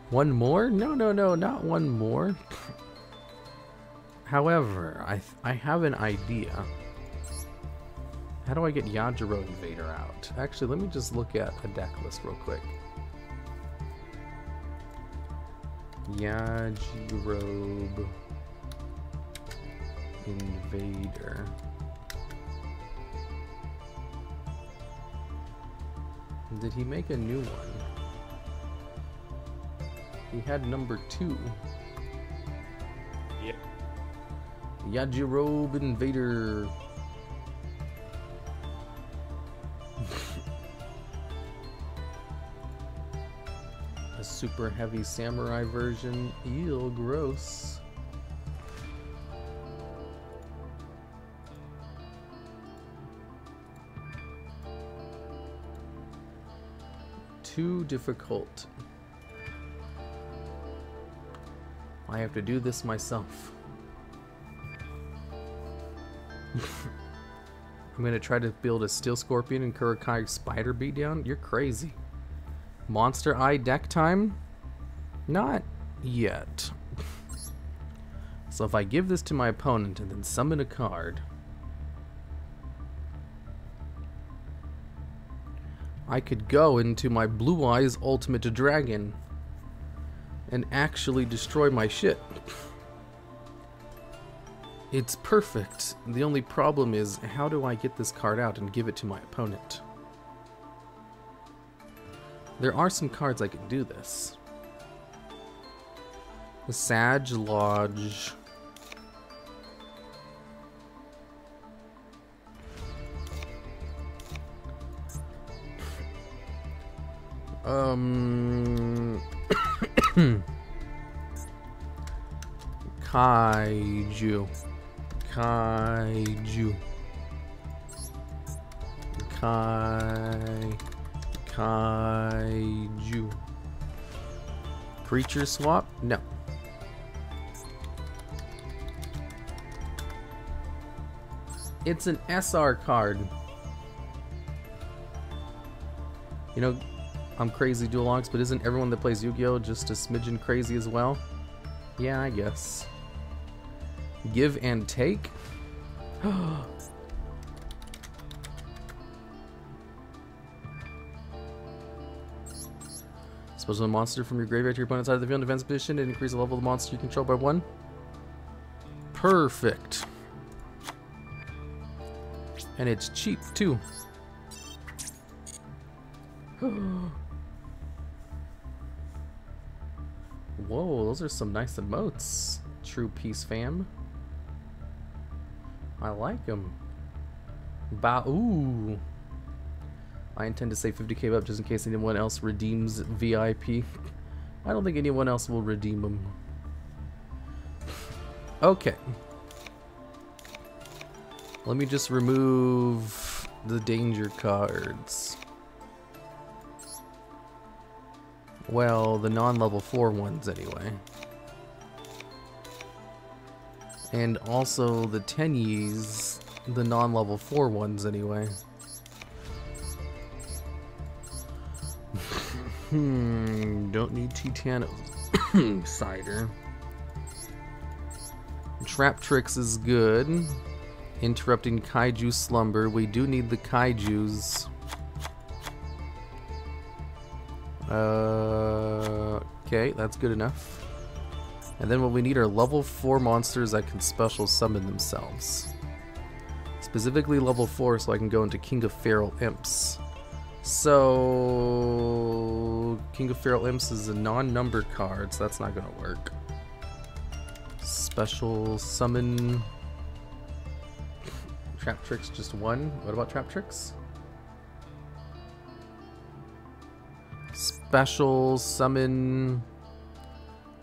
A: One more? No, not one more. However, I have an idea. How do I get Yugioh Invader out? Actually, let me just look at a deck list real quick. Yugioh Invader. Did he make a new one? He had number 2.
C: Yep.
A: Yugioh Invader. A super heavy samurai version. Ew, gross. Too difficult. I have to do this myself. I'm gonna try to build a Steel Scorpion and Kurokai Spider beatdown? You're crazy. Monster Eye deck time? Not yet. So if I give this to my opponent and then summon a card, I could go into my Blue Eyes Ultimate Dragon and actually destroy my shit. It's perfect. The only problem is, how do I get this card out and give it to my opponent? There are some cards I can do this. The Sag Lodge. Kaiju. Kaiju. Creature swap? No. It's an SR card. You know, I'm crazy DuelLogs, but isn't everyone that plays Yu-Gi-Oh just a smidgen crazy as well? Yeah, I guess. Give and take? Special a monster from your graveyard to your opponent's side of the field in defense position and increase the level of the monster you control by 1. Perfect. And it's cheap too. Whoa, those are some nice emotes. True Peace fam. I like them. Ooh. I intend to save 50k up just in case anyone else redeems VIP. I don't think anyone else will redeem them. Okay. Let me just remove the danger cards. Well, the non-level 4 ones anyway. And also the Tenyis, the non-level 4 ones anyway. Don't need Titano cider. Trap Tricks is good. Interrupting Kaiju Slumber. We do need the Kaijus. Okay, that's good enough. And then what we need are level 4 monsters that can special summon themselves. Specifically level 4 so I can go into King of Feral Imps. So King of Feral Imps is a non-number card, so that's not gonna work. Special summon. Trap Tricks just 1. What about Trap Tricks? Special summon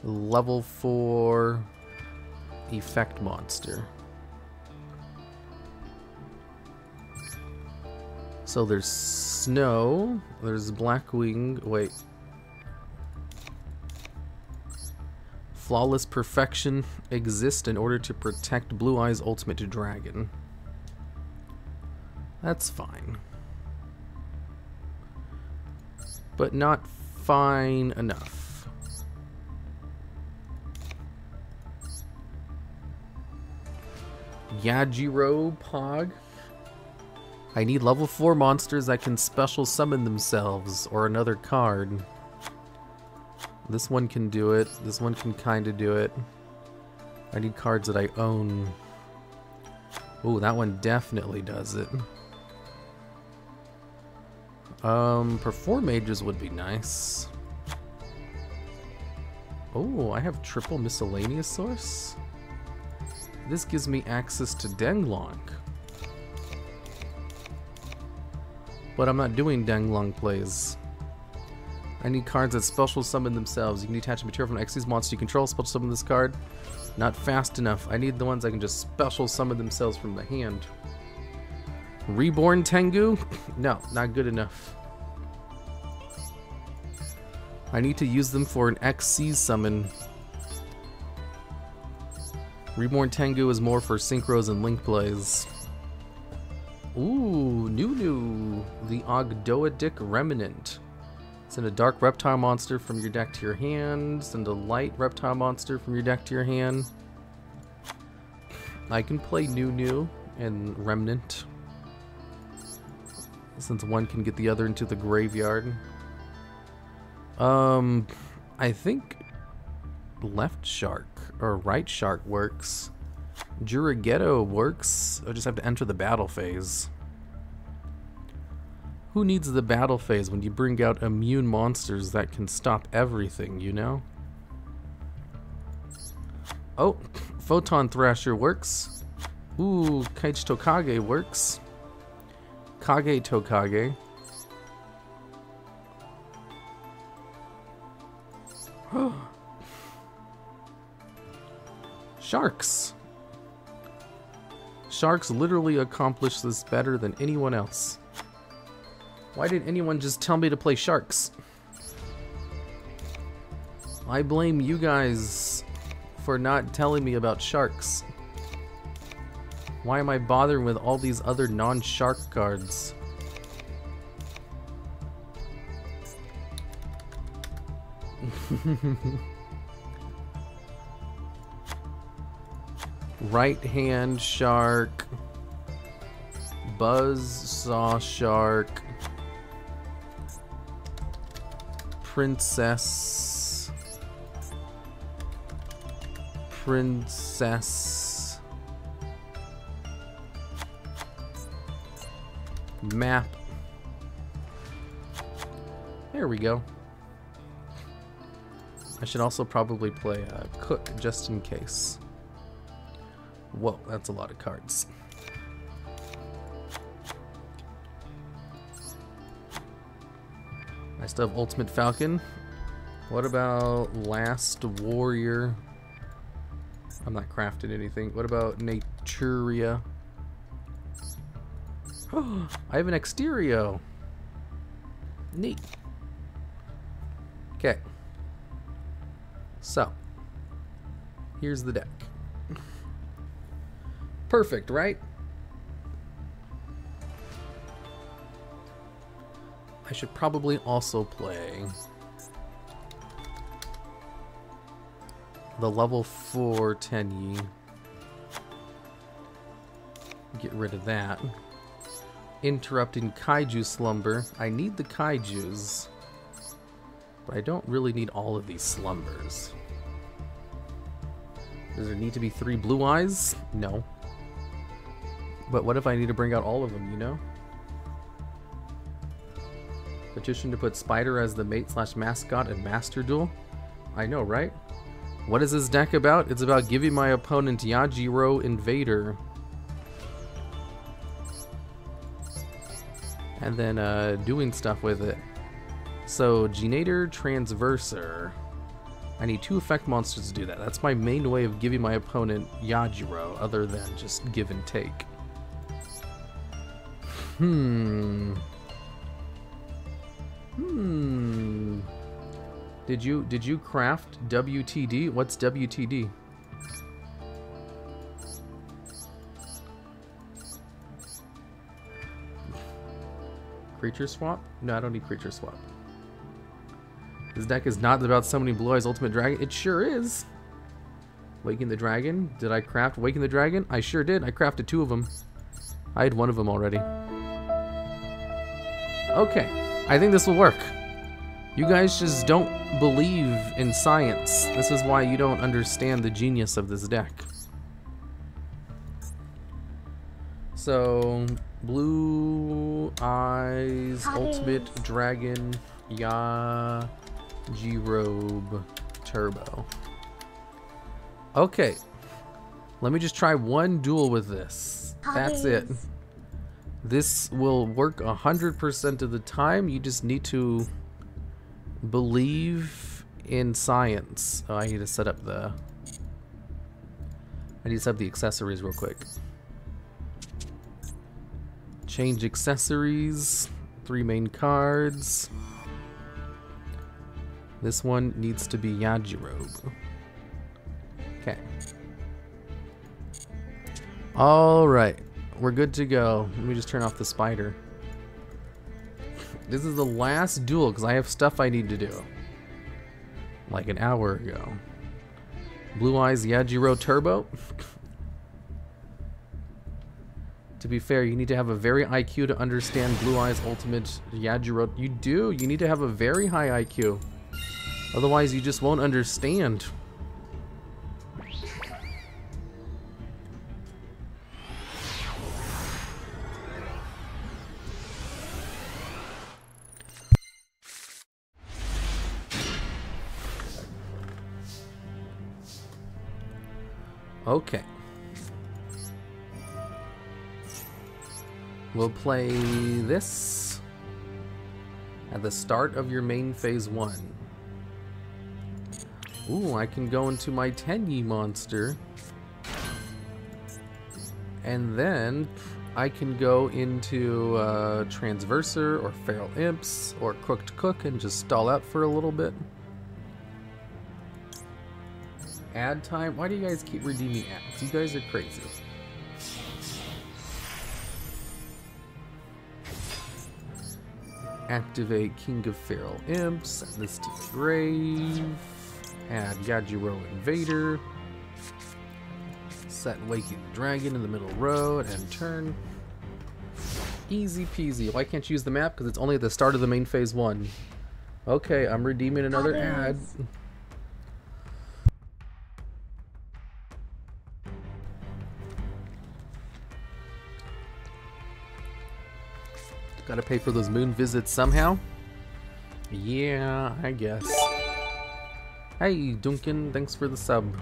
A: level 4 effect monster. So there's Snow, there's Blackwing, wait. Flawless Perfection exists in order to protect Blue Eyes Ultimate Dragon. That's fine. But not fine enough. Yugioh Pog. I need level 4 monsters that can special summon themselves or another card. This one can do it. This one can kinda do it. I need cards that I own. Ooh, that one definitely does it. Perform Mages would be nice. Oh, I have triple miscellaneous source. This gives me access to Denglong. But I'm not doing Denglong plays. I need cards that special summon themselves. You can detach a material from Xyz monster you control, special summon this card. Not fast enough. I need the ones that can just special summon themselves from the hand. Reborn Tengu? No, not good enough. I need to use them for an XC summon. Reborn Tengu is more for synchros and link plays. Ooh, Nunu, the Ogdoadic Remnant. It's Send a dark reptile monster from your deck to your hand. Send a light reptile monster from your deck to your hand. I can play New and Remnant, since one can get the other into the graveyard. I think left shark or right shark works. Yugioh works. I just have to enter the battle phase. Who needs the battle phase when you bring out immune monsters that can stop everything, you know? Oh, Photon Thrasher works. Ooh, Kaichi Tokage works. Kage Tokage. Sharks. Sharks literally accomplish this better than anyone else. Why didn't anyone just tell me to play sharks? I blame you guys for not telling me about sharks. Why am I bothering with all these other non-shark cards? Right hand shark. Buzzsaw shark. Princess. Map. There we go. I should also probably play Cook just in case. Whoa, that's a lot of cards. I still have Ultimate Falcon. What about Last Warrior? I'm not crafting anything. What about Naturia? Oh, I have an Exterio. Neat. Okay. So, here's the deck. Perfect, right? I should probably also play the level 4 Tenyi. Get rid of that. Interrupting Kaiju Slumber. I need the Kaijus, but I don't really need all of these slumbers. Does there need to be 3 blue eyes? No. But what if I need to bring out all of them, you know? Petition to put Spider as the mate / mascot in Master Duel? I know, right? What is this deck about? It's about giving my opponent Yugioh Invader. And then doing stuff with it. So, Genator Transverser. I need 2 effect monsters to do that. That's my main way of giving my opponent Yugioh, other than just give and take. Did you craft WTD? What's WTD? Creature swap? No, I don't need creature swap. This deck is not about summoning Blue Eyes Ultimate Dragon. It sure is. Waking the Dragon. Did I craft Waking the Dragon? I sure did. I crafted 2 of them. I had 1 of them already. Okay. I think this will work. You guys just don't believe in science. This is why you don't understand the genius of this deck. So, Blue Eyes Ultimate Dragon Yugioh Turbo. Okay. Let me just try 1 duel with this. That's it. This will work 100% of the time. You just need to believe in science. Oh, I need to set up the... I need to set up the accessories real quick. Change accessories. 3 main cards. This one needs to be Yugioh. Okay. Alright. We're good to go. Let me just turn off the spider. This is the last duel because I have stuff I need to do. Like an hour ago. Blue Eyes Yugioh Turbo. To be fair, you need to have a very IQ to understand Blue Eyes Ultimate Yugioh. You do. You need to have a very high IQ. Otherwise, you just won't understand. Okay. We'll play this at the start of your main phase 1. Ooh, I can go into my Tenyi monster. And then I can go into Transverser or Feral Imps or Cooked Cook and just stall out for a little bit. Ad time? Why do you guys keep redeeming ads? You guys are crazy. Activate King of Feral Imps, send this to the grave, add Yugioh Invader, set Waking the Dragon in the middle row, and turn. Easy peasy. Why can't you use the map? Because it's only at the start of the main phase 1. Okay, I'm redeeming another ad. Gotta pay for those moon visits somehow? Yeah, I guess. Hey, Duncan, thanks for the sub.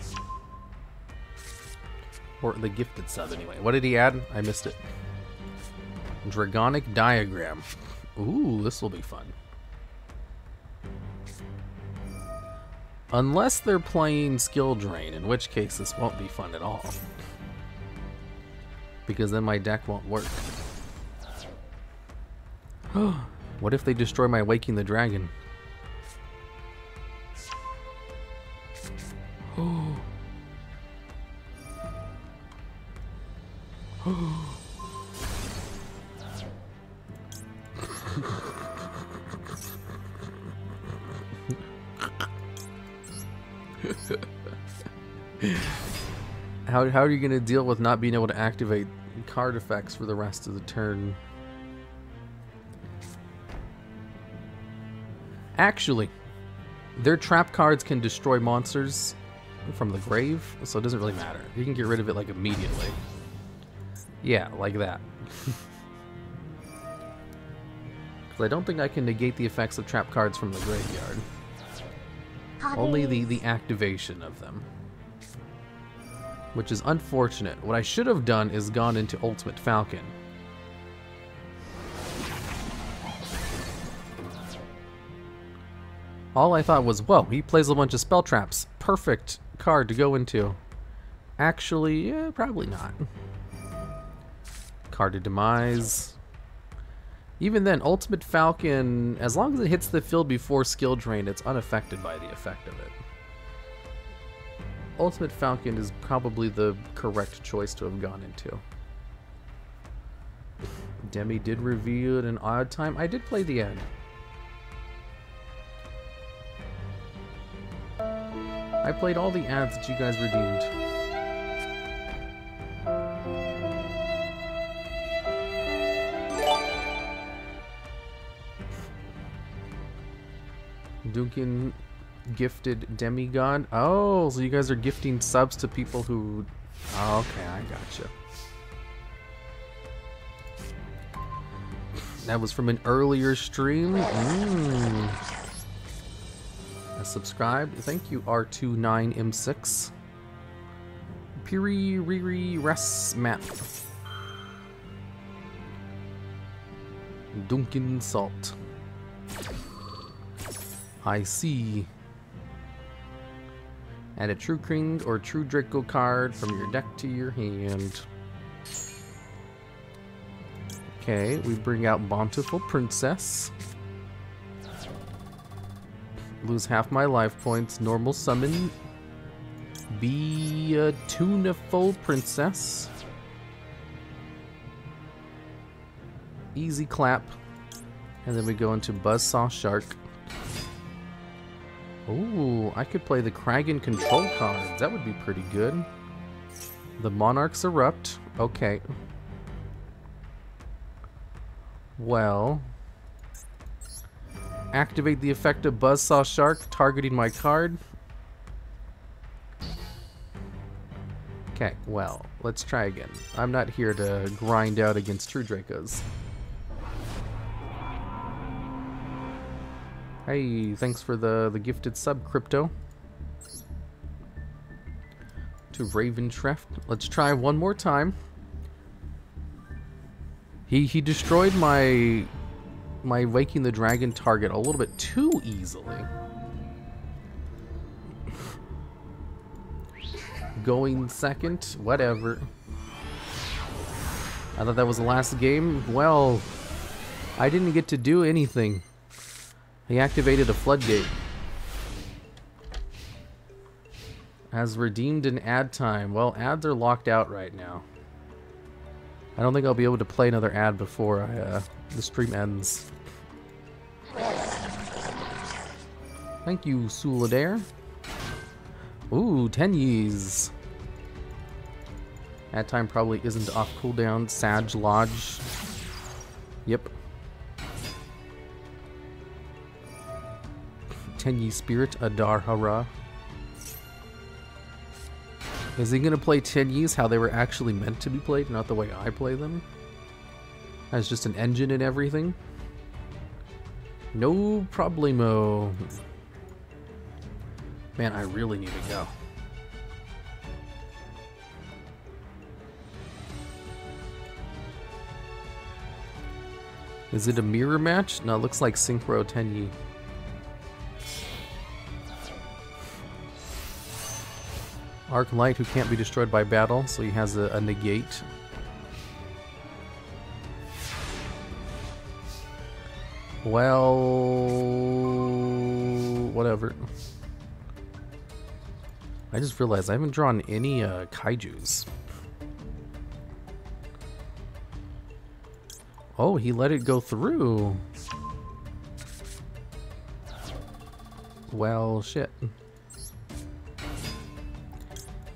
A: Or the gifted sub, anyway. What did he add? I missed it. Dragonic Diagram. Ooh, this will be fun. Unless they're playing Skill Drain, in which case this won't be fun at all. Because then my deck won't work. What if they destroy my Waking the Dragon? How are you going to deal with not being able to activate card effects for the rest of the turn? Actually, their trap cards can destroy monsters from the grave, so it doesn't really matter. You can get rid of it like immediately. Yeah, like that. Because I don't think I can negate the effects of trap cards from the graveyard. Only the activation of them. Which is unfortunate. What I should have done is gone into Ultimate Falcon. All I thought was, whoa, he plays a bunch of spell traps. Perfect card to go into. Actually, probably not. Card to Demise. Even then, Ultimate Falcon, as long as it hits the field before Skill Drain, it's unaffected by the effect of it. Ultimate Falcon is probably the correct choice to have gone into. Demi did reveal at an odd time. I did play the end. I played all the ads that you guys redeemed. Duncan gifted Demigod. Oh, so you guys are gifting subs to people who... Oh, okay, I gotcha. That was from an earlier stream? Subscribed. Thank you, R29M6. Piri Riri Res Map. Duncan Salt. I see. Add a True King or True Draco card from your deck to your hand. Okay, we bring out Bountiful Princess. Lose half my life points. Normal summon. Be a Tuneful Princess. Easy clap. And then we go into Buzzsaw Shark. Ooh, I could play the Kragan control cards. That would be pretty good. The Monarchs Erupt. Okay. Well. Activate the effect of Buzzsaw Shark, targeting my card. Okay, well, let's try again. I'm not here to grind out against True Dracos. Hey, thanks for the gifted sub, Crypto. To Raven Treft. Let's try one more time. He destroyed my Waking the Dragon target a little bit too easily. Going second, whatever. I thought that was the last game. Well, I didn't get to do anything. He activated a floodgate. Has redeemed an ad time. Well, ads are locked out right now. I don't think I'll be able to play another ad before the stream ends. Thank you, Souladair. Ooh, 10 years. Ad time probably isn't off cooldown. Sag Lodge. Yep. Tenyi Spirit, Adar Hara. Is he gonna play Tenyis how they were actually meant to be played, not the way I play them? As just an engine and everything? No problemo. Man, I really need to go. Is it a mirror match? No, it looks like Synchro Tenyi. Arc Light, who can't be destroyed by battle, so he has a negate. Well, whatever. I just realized I haven't drawn any kaijus. Oh, he let it go through. Well, shit.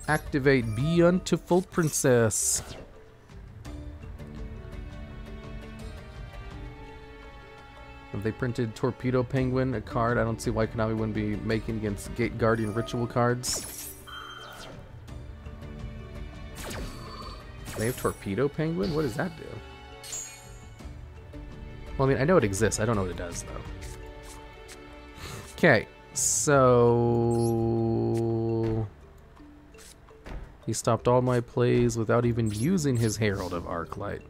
A: Activate Beautiful Princess. Have they printed Torpedo Penguin, a card? I don't see why Konami wouldn't be making against Gate Guardian ritual cards. They have Torpedo Penguin? What does that do? Well, I mean, I know it exists. I don't know what it does, though. Okay, so... he stopped all my plays without even using his Herald of Arclight.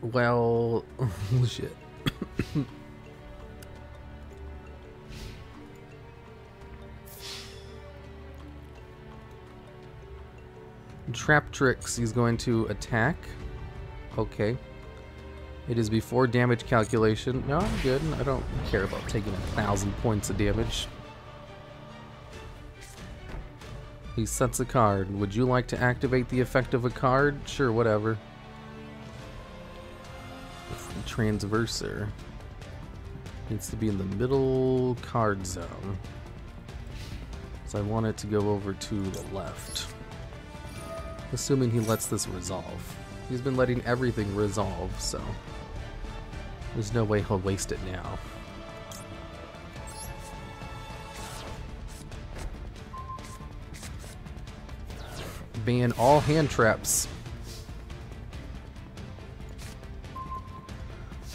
A: Well, shit. Trap Tricks, he's going to attack. Okay. It is before damage calculation. No, I'm good. I don't care about taking 1,000 points of damage. He sets a card. Would you like to activate the effect of a card? Sure, whatever. Transverser. Needs to be in the middle card zone. So I want it to go over to the left. Assuming he lets this resolve. He's been letting everything resolve, so there's no way he'll waste it now. Ban all hand traps.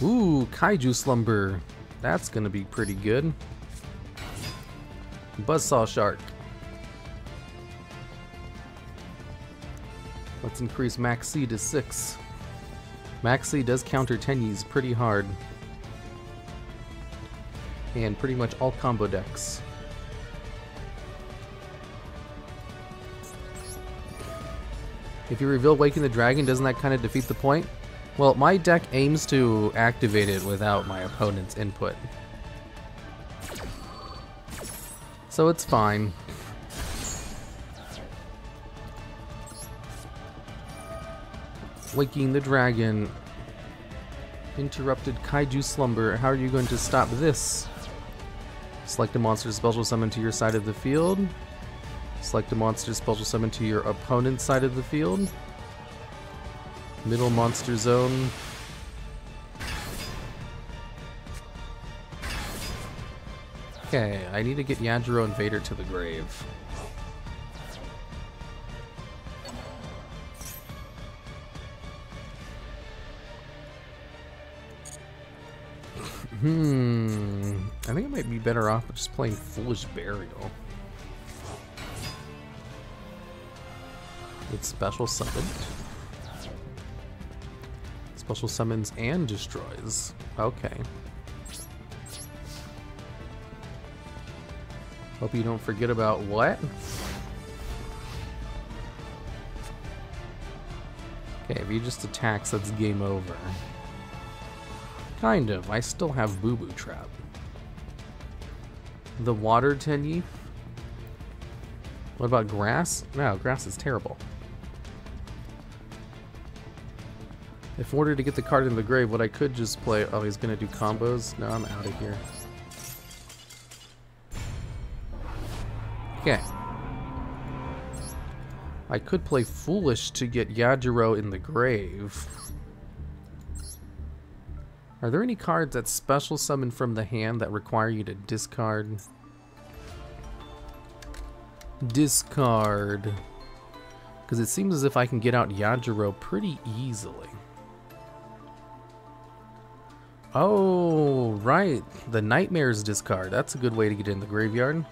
A: Ooh, Kaiju Slumber. That's gonna be pretty good. Buzzsaw Shark. Let's increase Max C to 6. Max C does counter Tenyis pretty hard. And pretty much all combo decks. If you reveal Waking the Dragon, doesn't that kind of defeat the point? Well, my deck aims to activate it without my opponent's input. So it's fine. Waking the Dragon. Interrupted Kaiju Slumber. How are you going to stop this? Select a monster special summon to your side of the field. Select a monster special summon to your opponent's side of the field. Middle monster zone. Okay, I need to get Yugioh and Vader to the grave. I think I might be better off just playing Foolish Burial. It's special summoned. Special summons and destroys. Okay. Hope you don't forget about what? Okay, if he just attacks, that's game over. Kind of. I still have Boo Boo Trap. The Water Tenyi? What about Grass? No, Grass is terrible. If in order to get the card in the grave, what I could just play... Oh, he's gonna do combos? No, I'm out of here. Okay. I could play Foolish to get Yugioh in the grave. Are there any cards that special summon from the hand that require you to discard? Discard. Because it seems as if I can get out Yugioh pretty easily. Oh, right. The Nightmares discard. That's a good way to get in the graveyard.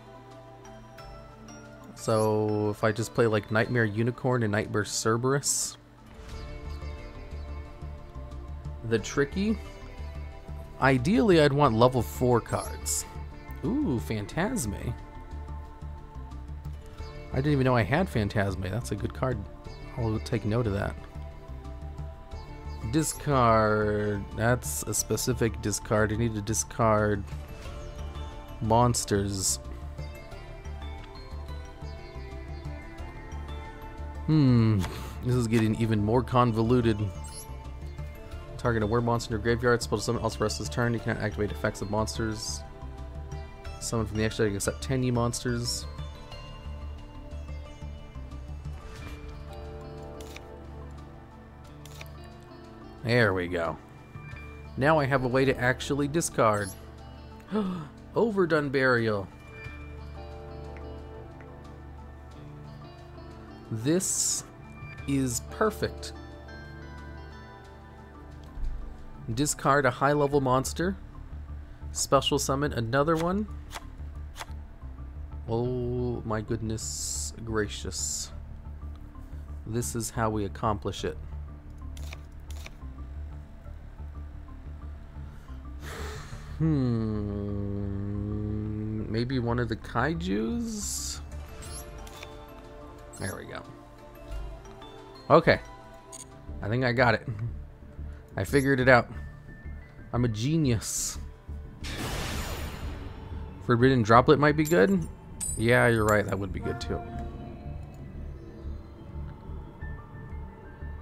A: So if I just play like Nightmare Unicorn and Nightmare Cerberus. The Tricky. Ideally, I'd want level 4 cards. Ooh, Phantasme. I didn't even know I had Phantasme. That's a good card. I'll take note of that. Discard. That's a specific discard. I need to discard monsters. This is getting even more convoluted. Target a word monster in your graveyard. Special summon also rest his turn. You cannot activate effects of monsters. Summon from the extra deck except 10 monsters. There we go. Now I have a way to actually discard. Overdone Burial. This is perfect. Discard a high-level monster. Special summon another one. Oh my goodness gracious. This is how we accomplish it. Maybe one of the kaijus? There we go. Okay. I think I got it. I figured it out. I'm a genius. Forbidden Droplet might be good? Yeah, you're right. That would be good too.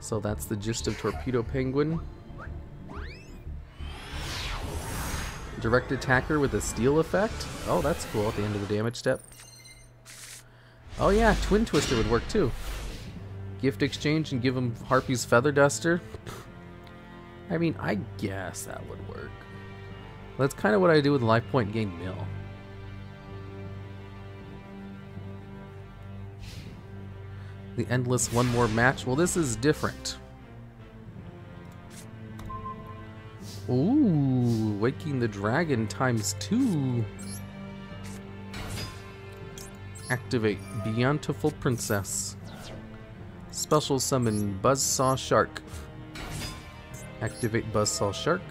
A: So that's the gist of Torpedo Penguin. Direct attacker with a steal effect? Oh, that's cool at the end of the damage step. Oh yeah, Twin Twister would work too. Gift exchange and give him Harpy's Feather Duster. I mean, I guess that would work. That's kind of what I do with Life Point Gain Mill. The endless one more match. Well, this is different. Ooh, Waking the Dragon ×2. Activate Beautiful Princess. Special summon Buzzsaw Shark. Activate Buzzsaw Shark.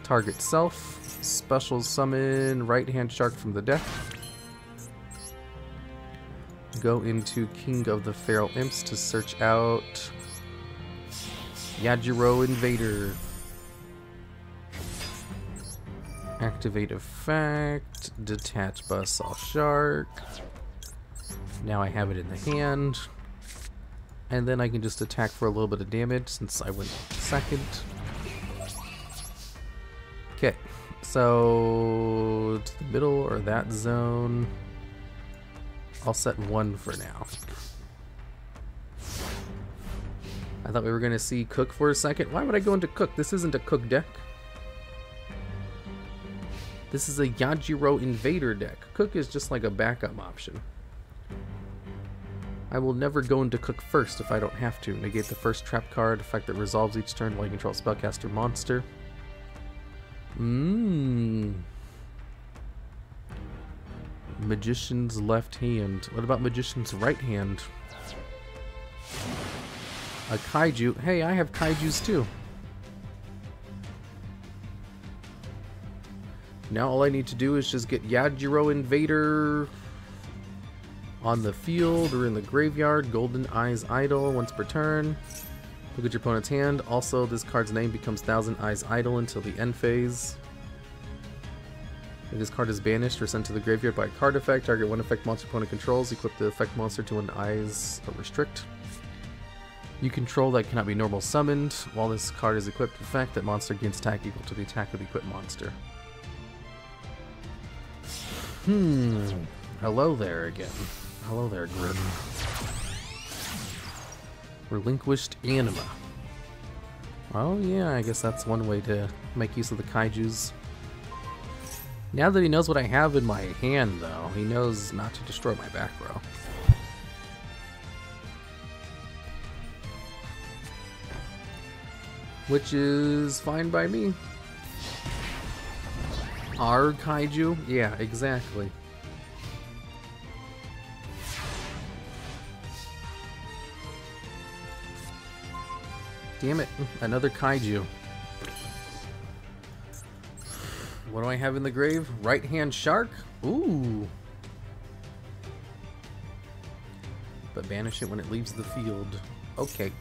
A: Target self. Special summon Right Hand Shark from the deck. Go into King of the Feral Imps to search out Yugioh Invader. Activate effect. Detach Buzzsaw Shark. Now I have it in the hand. And then I can just attack for a little bit of damage since I went second. Okay, so to the middle or that zone. I'll set 1 for now. I thought we were going to see Cook for a second. Why would I go into Cook? This isn't a Cook deck. This is a Yugioh Invader deck. Cook is just like a backup option. I will never go into Cook first if I don't have to. Negate the first trap card, effect that resolves each turn while you control spellcaster monster. Magician's left hand. What about Magician's right hand? A kaiju. Hey, I have kaijus too. Now all I need to do is just get Yugioh Invader on the field or in the graveyard. Golden Eyes Idol once per turn. Look at your opponent's hand. Also, this card's name becomes Thousand Eyes Idol until the end phase. If this card is banished or sent to the graveyard by a card effect, target one effect monster opponent controls. Equip the effect monster to an Eyes Restrict. You control that cannot be normal summoned. While this card is equipped, effect that monster gains attack equal to the attack of the equipped monster. Hello there again. Hello there, Grim. Relinquished Anima. Oh yeah, I guess that's one way to make use of the kaijus. Now that he knows what I have in my hand, though, he knows not to destroy my back row. Which is fine by me. Our kaiju? Yeah, exactly. Damn it, another kaiju. What do I have in the grave? Right hand shark? Ooh. But banish it when it leaves the field. Okay.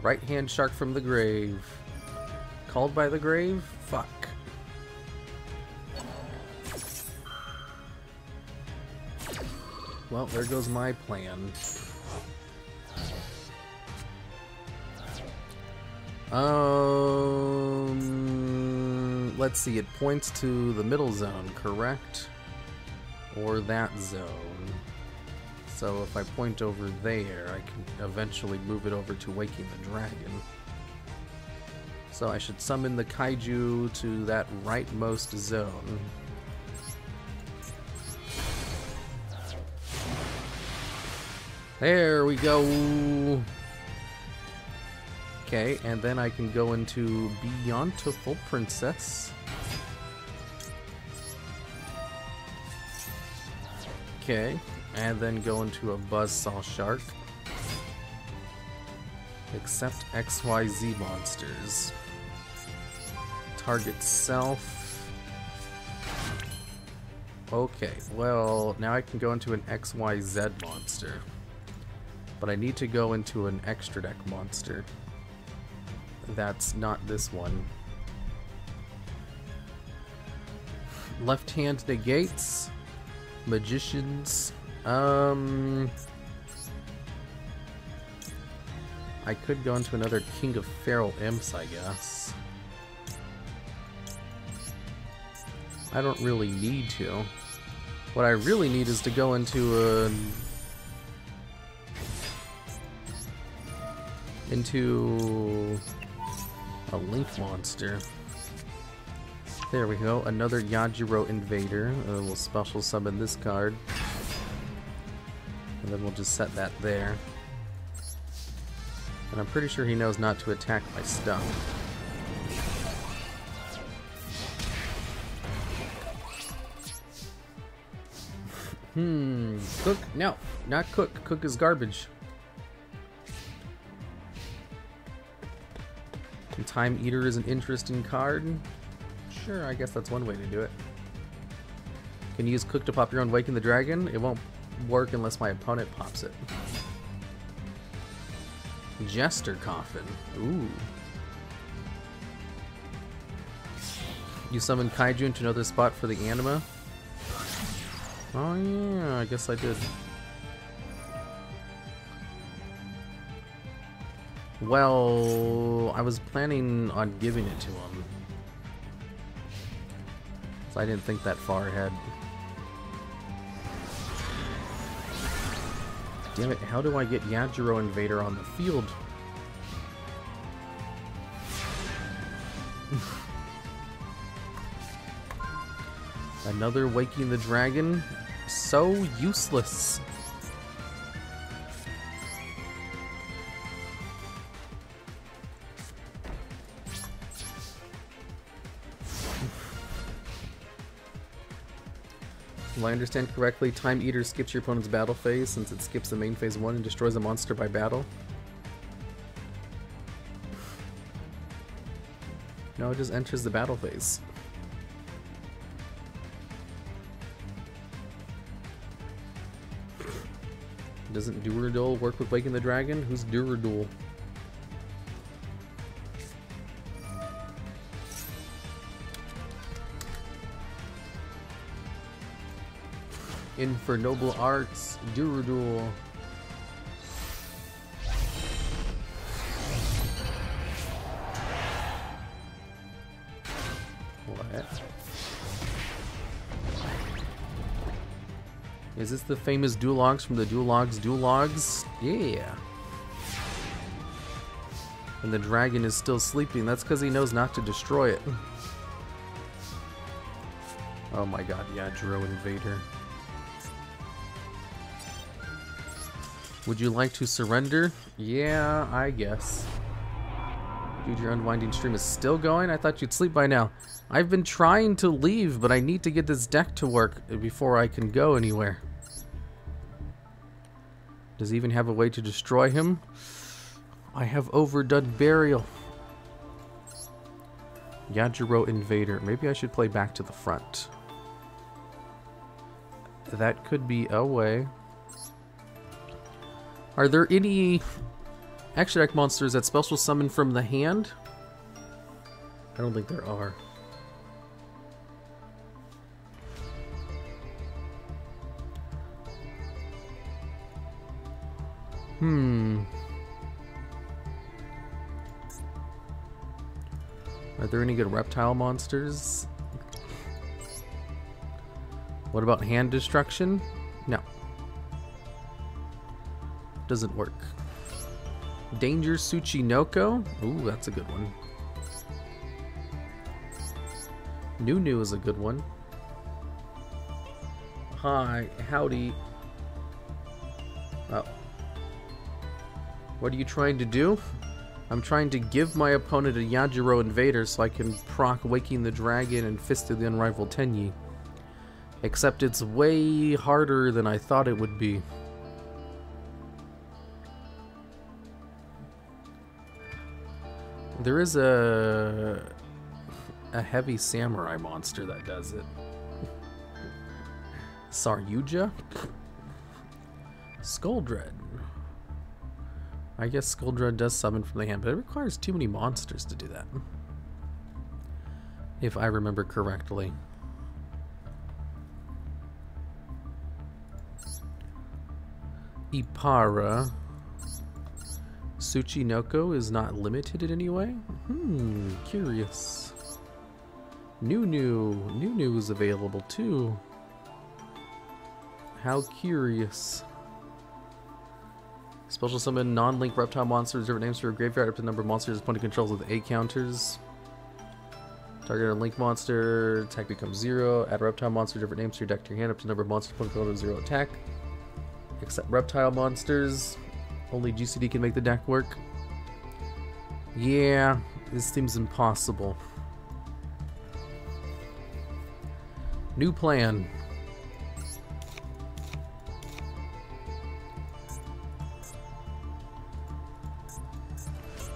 A: Right hand shark from the grave. Called by the grave? Fuck. Well, there goes my plan. Let's see, it points to the middle zone, correct? Or that zone. So if I point over there, I can eventually move it over to Waking the Dragon. So I should summon the kaiju to that rightmost zone. There we go! Okay, and then I can go into Beautiful Princess. Okay, and then go into a Buzzsaw Shark. Except XYZ monsters. Target self. Okay, well, now I can go into an XYZ monster. But I need to go into an extra deck monster. That's not this one. Left hand negates. Magicians. I could go into another King of Feral Imps, I guess. I don't really need to. What I really need is to go into a Link monster. There we go, another Yugioh Invader. We'll special summon this card. And then we'll just set that there. And I'm pretty sure he knows not to attack my stuff. Cook? No, not Cook. Cook is garbage. And Time Eater is an interesting card. Sure, I guess that's one way to do it. Can you use Cook to pop your own Waking the Dragon? It won't work unless my opponent pops it. Jester Coffin. Ooh. You summon Kaiju into another spot for the anima? Oh yeah, I guess I did. Well, I was planning on giving it to him. So I didn't think that far ahead. Damn it, how do I get Yugioh Invader on the field? Another Waking the Dragon? So useless. Will I understand correctly, Time Eater skips your opponent's battle phase since it skips the main phase 1 and destroys a monster by battle? No, it just enters the battle phase. Doesn't Duel work with Waking the Dragon? Who's Duel? For Noble Arts, Duel. What? Is this the famous DuelLogs from the DuelLogs? Yeah. And the dragon is still sleeping. That's because he knows not to destroy it. Oh my god, yeah, Yugioh Invader. Would you like to surrender? Yeah, I guess. Dude, your unwinding stream is still going? I thought you'd sleep by now. I've been trying to leave, but I need to get this deck to work before I can go anywhere. Does he even have a way to destroy him? I have overdone Burial. Yugioh Invader. Maybe I should play back to the front. That could be a way. Are there any extra deck monsters that special summon from the hand? I don't think there are. Are there any good reptile monsters? What about hand destruction? No. Doesn't work. Danger Tsuchinoko? Ooh, that's a good one. Nunu is a good one. Hi, howdy. Oh. What are you trying to do? I'm trying to give my opponent a Yugioh Invader so I can proc Waking the Dragon and Fist of the Unrivaled Tenyi. Except it's way harder than I thought it would be. There is a heavy samurai monster that does it. Saryuja? Skuldred. I guess Skuldred does summon from the hand, but it requires too many monsters to do that. If I remember correctly. Ipara. Tsuchinoko is not limited in any way? Curious. Nunu is available too. How curious. Special summon non-link reptile monsters, reserve names for a graveyard up to the number of monsters opponent controls with 8 counters. Target a link monster, attack becomes 0. Add a reptile monster, different names to your deck to your hand up to the number of monsters opponent controls with 0 attack. Except reptile monsters. Only GCD can make the deck work. Yeah, this seems impossible. New plan.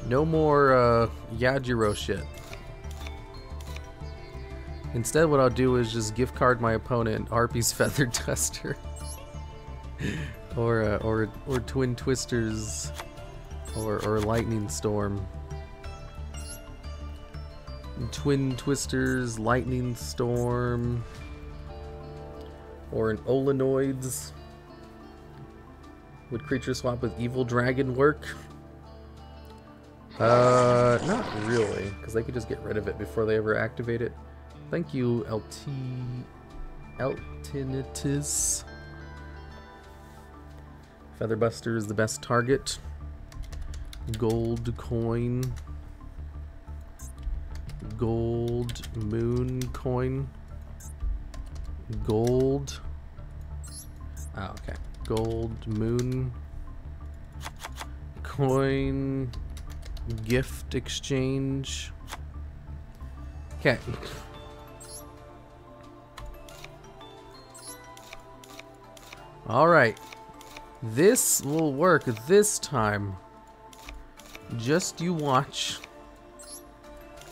A: No more Yugioh shit. Instead, what I'll do is just gift card my opponent Harpy's Feather Duster, or Twin Twisters, or Lightning Storm. Twin Twisters, Lightning Storm, or an Olenoids. Would creature swap with Evil Dragon work? Not really, because they could just get rid of it before they ever activate it. Thank you, Eltinitis. Featherbuster is the best target. Gold coin. Gold moon coin. Gold. Oh, okay. Gold moon coin. Gift exchange. Okay. Alright. This will work this time. Just you watch.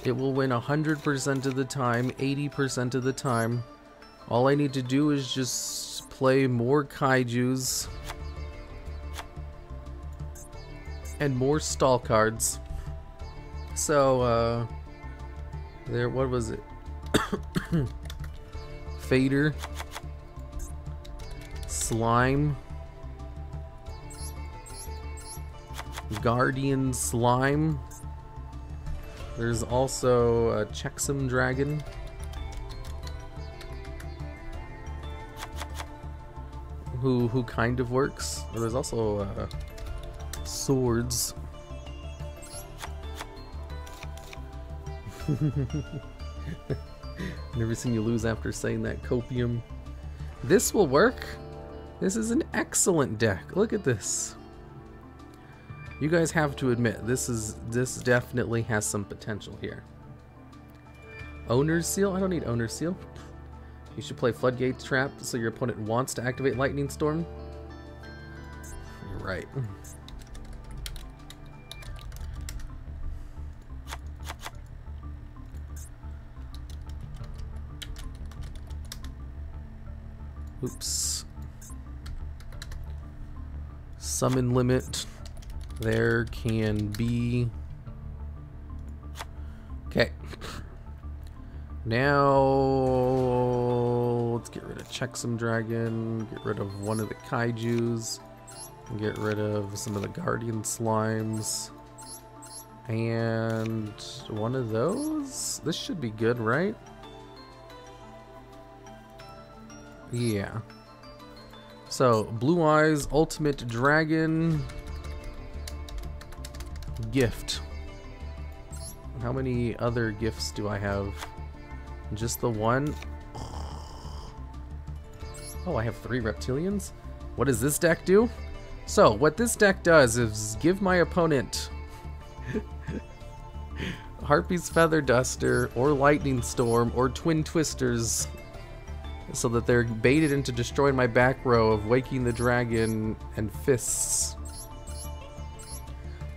A: It will win 100% of the time, 80% of the time. All I need to do is just play more kaijus. And more stall cards. So, there, what was it? Fader. Slime. Guardian Slime. There's also a Checksum Dragon. Who kind of works. There's also swords. Never seen you lose after saying that, Copium. This will work. This is an excellent deck. Look at this. You guys have to admit, this definitely has some potential here. Owner's Seal? I don't need Owner's Seal. You should play Floodgate Trap so your opponent wants to activate Lightning Storm. You're right. Oops. Summon limit. There can be... Okay. Now, let's get rid of Checksum Dragon, get rid of one of the kaijus, get rid of some of the Guardian Slimes, and one of those? This should be good, right? Yeah. So, Blue Eyes, Ultimate Dragon, gift. How many other gifts do I have? Just the one? Oh, I have 3 reptilians? What does this deck do? So, what this deck does is give my opponent Harpy's Feather Duster, or Lightning Storm, or Twin Twisters, so that they're baited into destroying my back row of Waking the Dragon and Fists.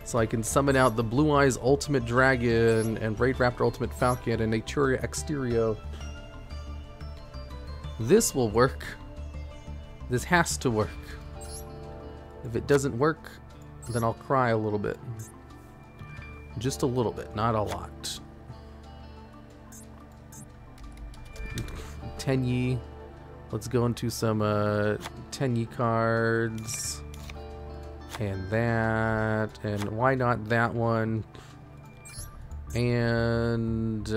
A: So I can summon out the Blue Eyes Ultimate Dragon and Raid Raptor Ultimate Falcon and Naturia Exterio. This will work. This has to work. If it doesn't work, then I'll cry a little bit. Just a little bit, not a lot. Tenyi. Let's go into some Tenyi cards. And that, and why not that one? And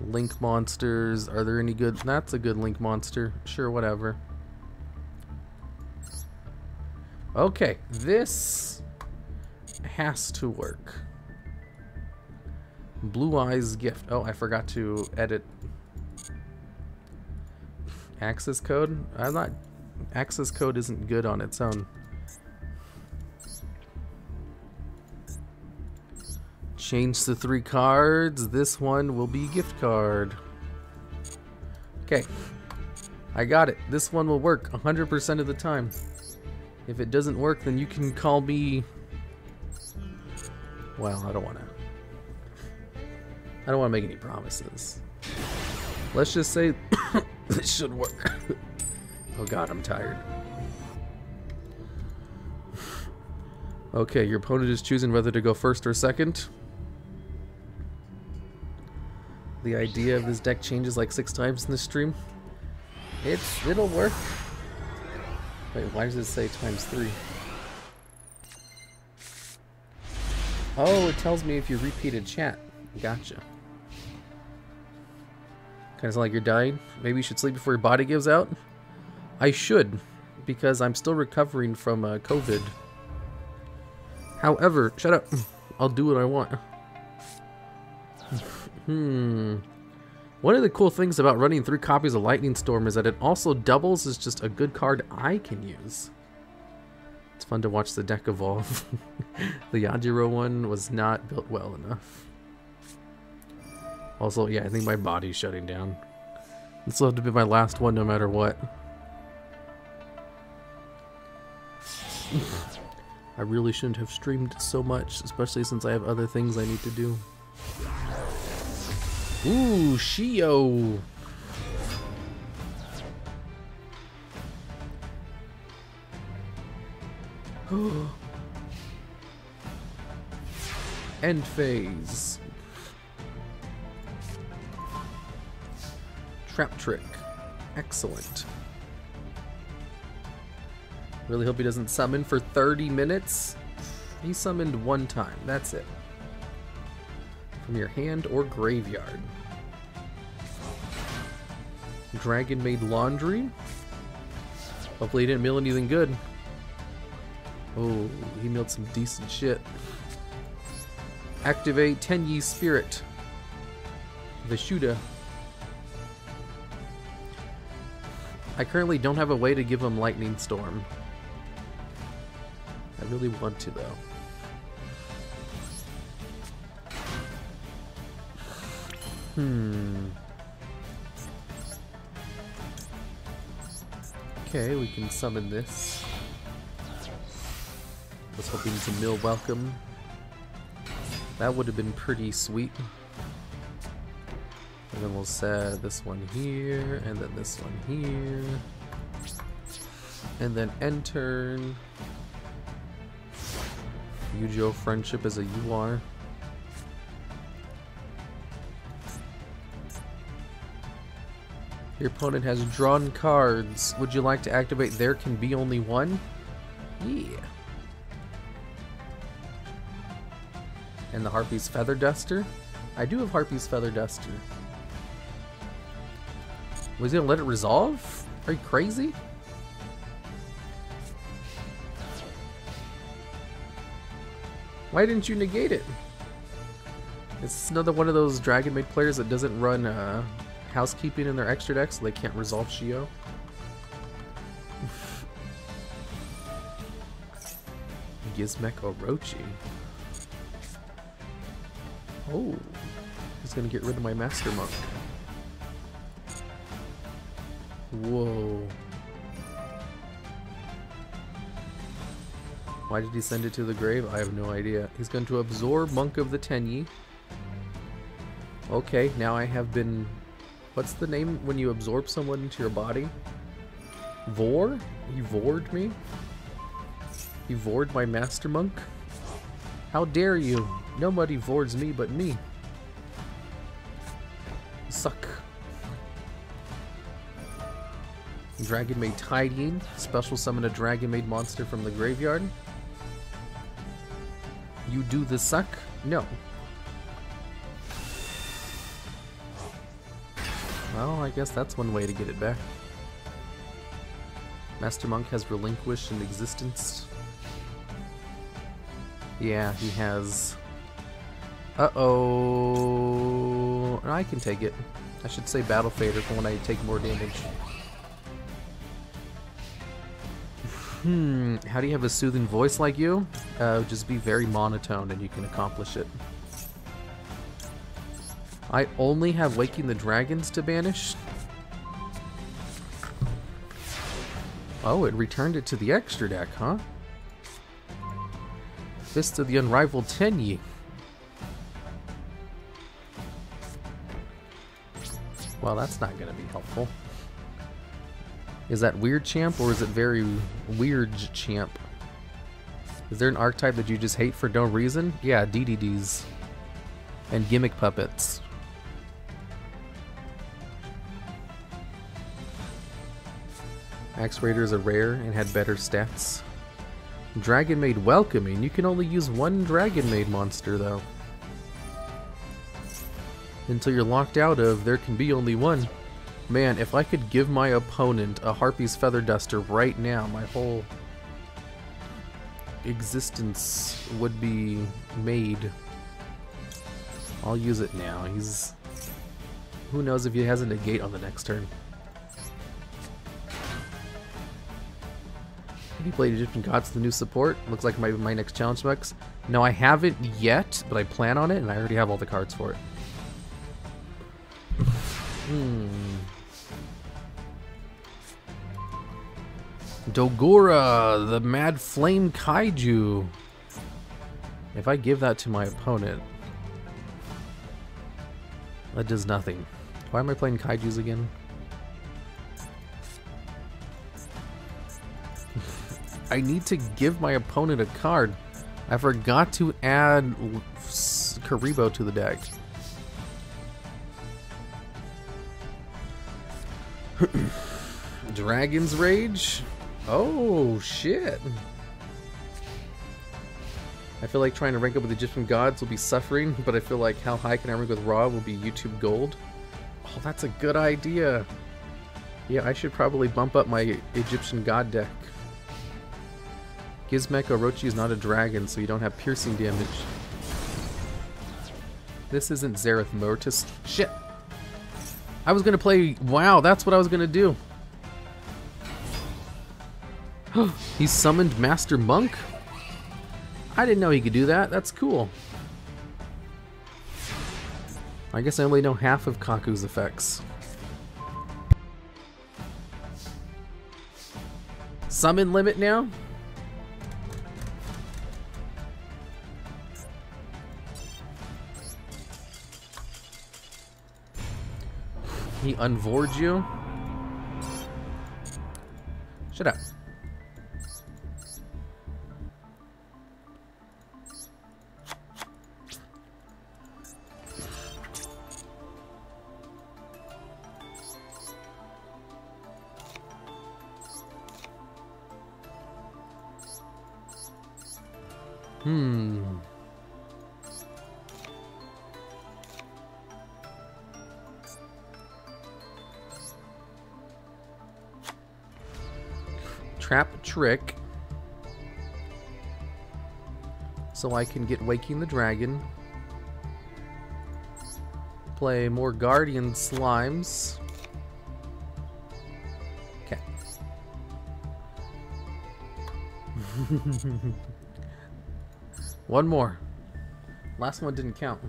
A: Link monsters. Are there any good? That's a good Link monster. Sure, whatever. Okay, this has to work. Blue Eyes gift. Oh, I forgot to edit access code. I'm not. Access code isn't good on its own. Change the 3 cards. This one will be gift card. Okay. I got it. This one will work 100% of the time. If it doesn't work, then you can call me... Well, I don't want to make any promises. Let's just say this should work. Oh god, I'm tired. Okay, your opponent is choosing whether to go first or second. The idea of this deck changes like 6 times in this stream. It'll work. Wait, why does it say ×3? Oh, it tells me if you repeated chat. Gotcha. Kinda sound like you're dying. Maybe you should sleep before your body gives out? I should, because I'm still recovering from COVID. However, shut up. I'll do what I want. One of the cool things about running 3 copies of Lightning Storm is that it also doubles as just a good card I can use. It's fun to watch the deck evolve. The Yugioh one was not built well enough. Also, yeah, I think my body's shutting down. This will have to be my last one no matter what. I really shouldn't have streamed so much, especially since I have other things I need to do. Ooh, Yugioh! End phase. Trap trick. Excellent. Really hope he doesn't summon for 30 minutes. He summoned 1 time. That's it. From your hand or graveyard. Dragon made laundry. Hopefully he didn't mill anything good. Oh, he milled some decent shit. Activate Tenyi Spirit. Vishuda. I currently don't have a way to give him Lightning Storm. I really want to, though. Okay, we can summon this. Was hoping to mill welcome. That would have been pretty sweet. And then we'll set this one here, and then this one here. And then end turn. Yugioh friendship as a UR. Your opponent has drawn cards. Would you like to activate There Can Be Only One? Yeah. And the Harpy's Feather Duster? I do have Harpy's Feather Duster. Was he gonna let it resolve? Are you crazy? Why didn't you negate it? It's another one of those Dragon Maid players that doesn't run housekeeping in their extra deck, so they can't resolve Yugioh. Gizmek Orochi. Oh, he's gonna get rid of my Master Monk. Whoa. Why did he send it to the grave? I have no idea. He's going to absorb Monk of the Tenyi. Okay, now I have been... What's the name when you absorb someone into your body? Vor? You vored me? You vored my Master Monk? How dare you? Nobody voards me but me. Suck. Dragon Maid Tidying. Special summon a Dragon Maid monster from the graveyard. You do the suck? No. Well, I guess that's one way to get it back. Master Monk has relinquished an existence. Yeah, he has. Uh-oh. I can take it. I should say Battle Fader for when I take more damage. How do you have a soothing voice like you? Just be very monotone and you can accomplish it. I only have Waking the Dragons to banish. Oh, it returned it to the extra deck, huh? Fist of the Unrivaled Tenyi. Well, that's not going to be helpful. Is that Weird Champ or is it very Weird Champ? Is there an archetype that you just hate for no reason? Yeah, DDDs. And Gimmick Puppets. Axe Raider is a rare and had better stats. Dragon Maid Welcoming. You can only use one Dragon Maid monster though. until you're locked out of there can be only one. Man, if I could give my opponent a Harpy's Feather Duster right now, my whole existence would be made. I'll use it now. He's... Who knows if he has a negate on the next turn. Have you played Egyptian Gods, the new support? Looks like my next challenge specs. No, I haven't yet, but I plan on it, and I already have all the cards for it. Dogura, the Mad Flame Kaiju. If I give that to my opponent, that does nothing. Why am I playing Kaijus again? I need to give my opponent a card. I forgot to add Karibo to the deck. Dragon's Rage? Oh, shit. I feel like trying to rank up with Egyptian Gods will be suffering, but I feel like how high can I rank with Raw will be YouTube Gold. Oh, that's a good idea. Yeah, I should probably bump up my Egyptian God deck. Gizmek Orochi is not a dragon, so you don't have piercing damage. This isn't Zereth Mortis. Shit! I was gonna play... Wow, that's what I was gonna do. He summoned Master Monk? I didn't know he could do that. That's cool. I guess I only know half of Kaku's effects. Summon limit now? He unvored you? Shut up. Trap Trick, so I can get Waking the Dragon. Play more Guardian Slimes. Okay. One more. Last one didn't count.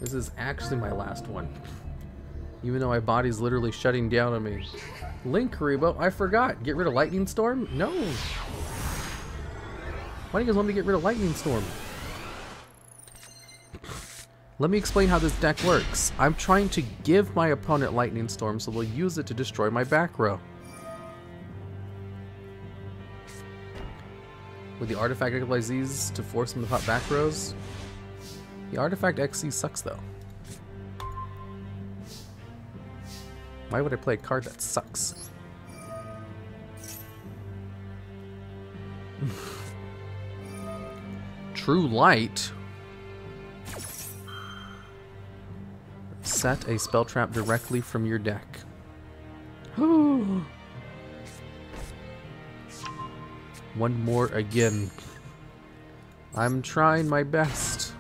A: This is actually my last one. Even though my body's literally shutting down on me. Link Karibo, I forgot. Get rid of Lightning Storm? No. Why do you guys want me to get rid of Lightning Storm? Let me explain how this deck works. I'm trying to give my opponent Lightning Storm so they'll use it to destroy my back row. Would the artifact utilize these to force them to pop back rows? The artifact XC sucks though. Why would I play a card that sucks? True Light. Set a spell trap directly from your deck. One more again. I'm trying my best.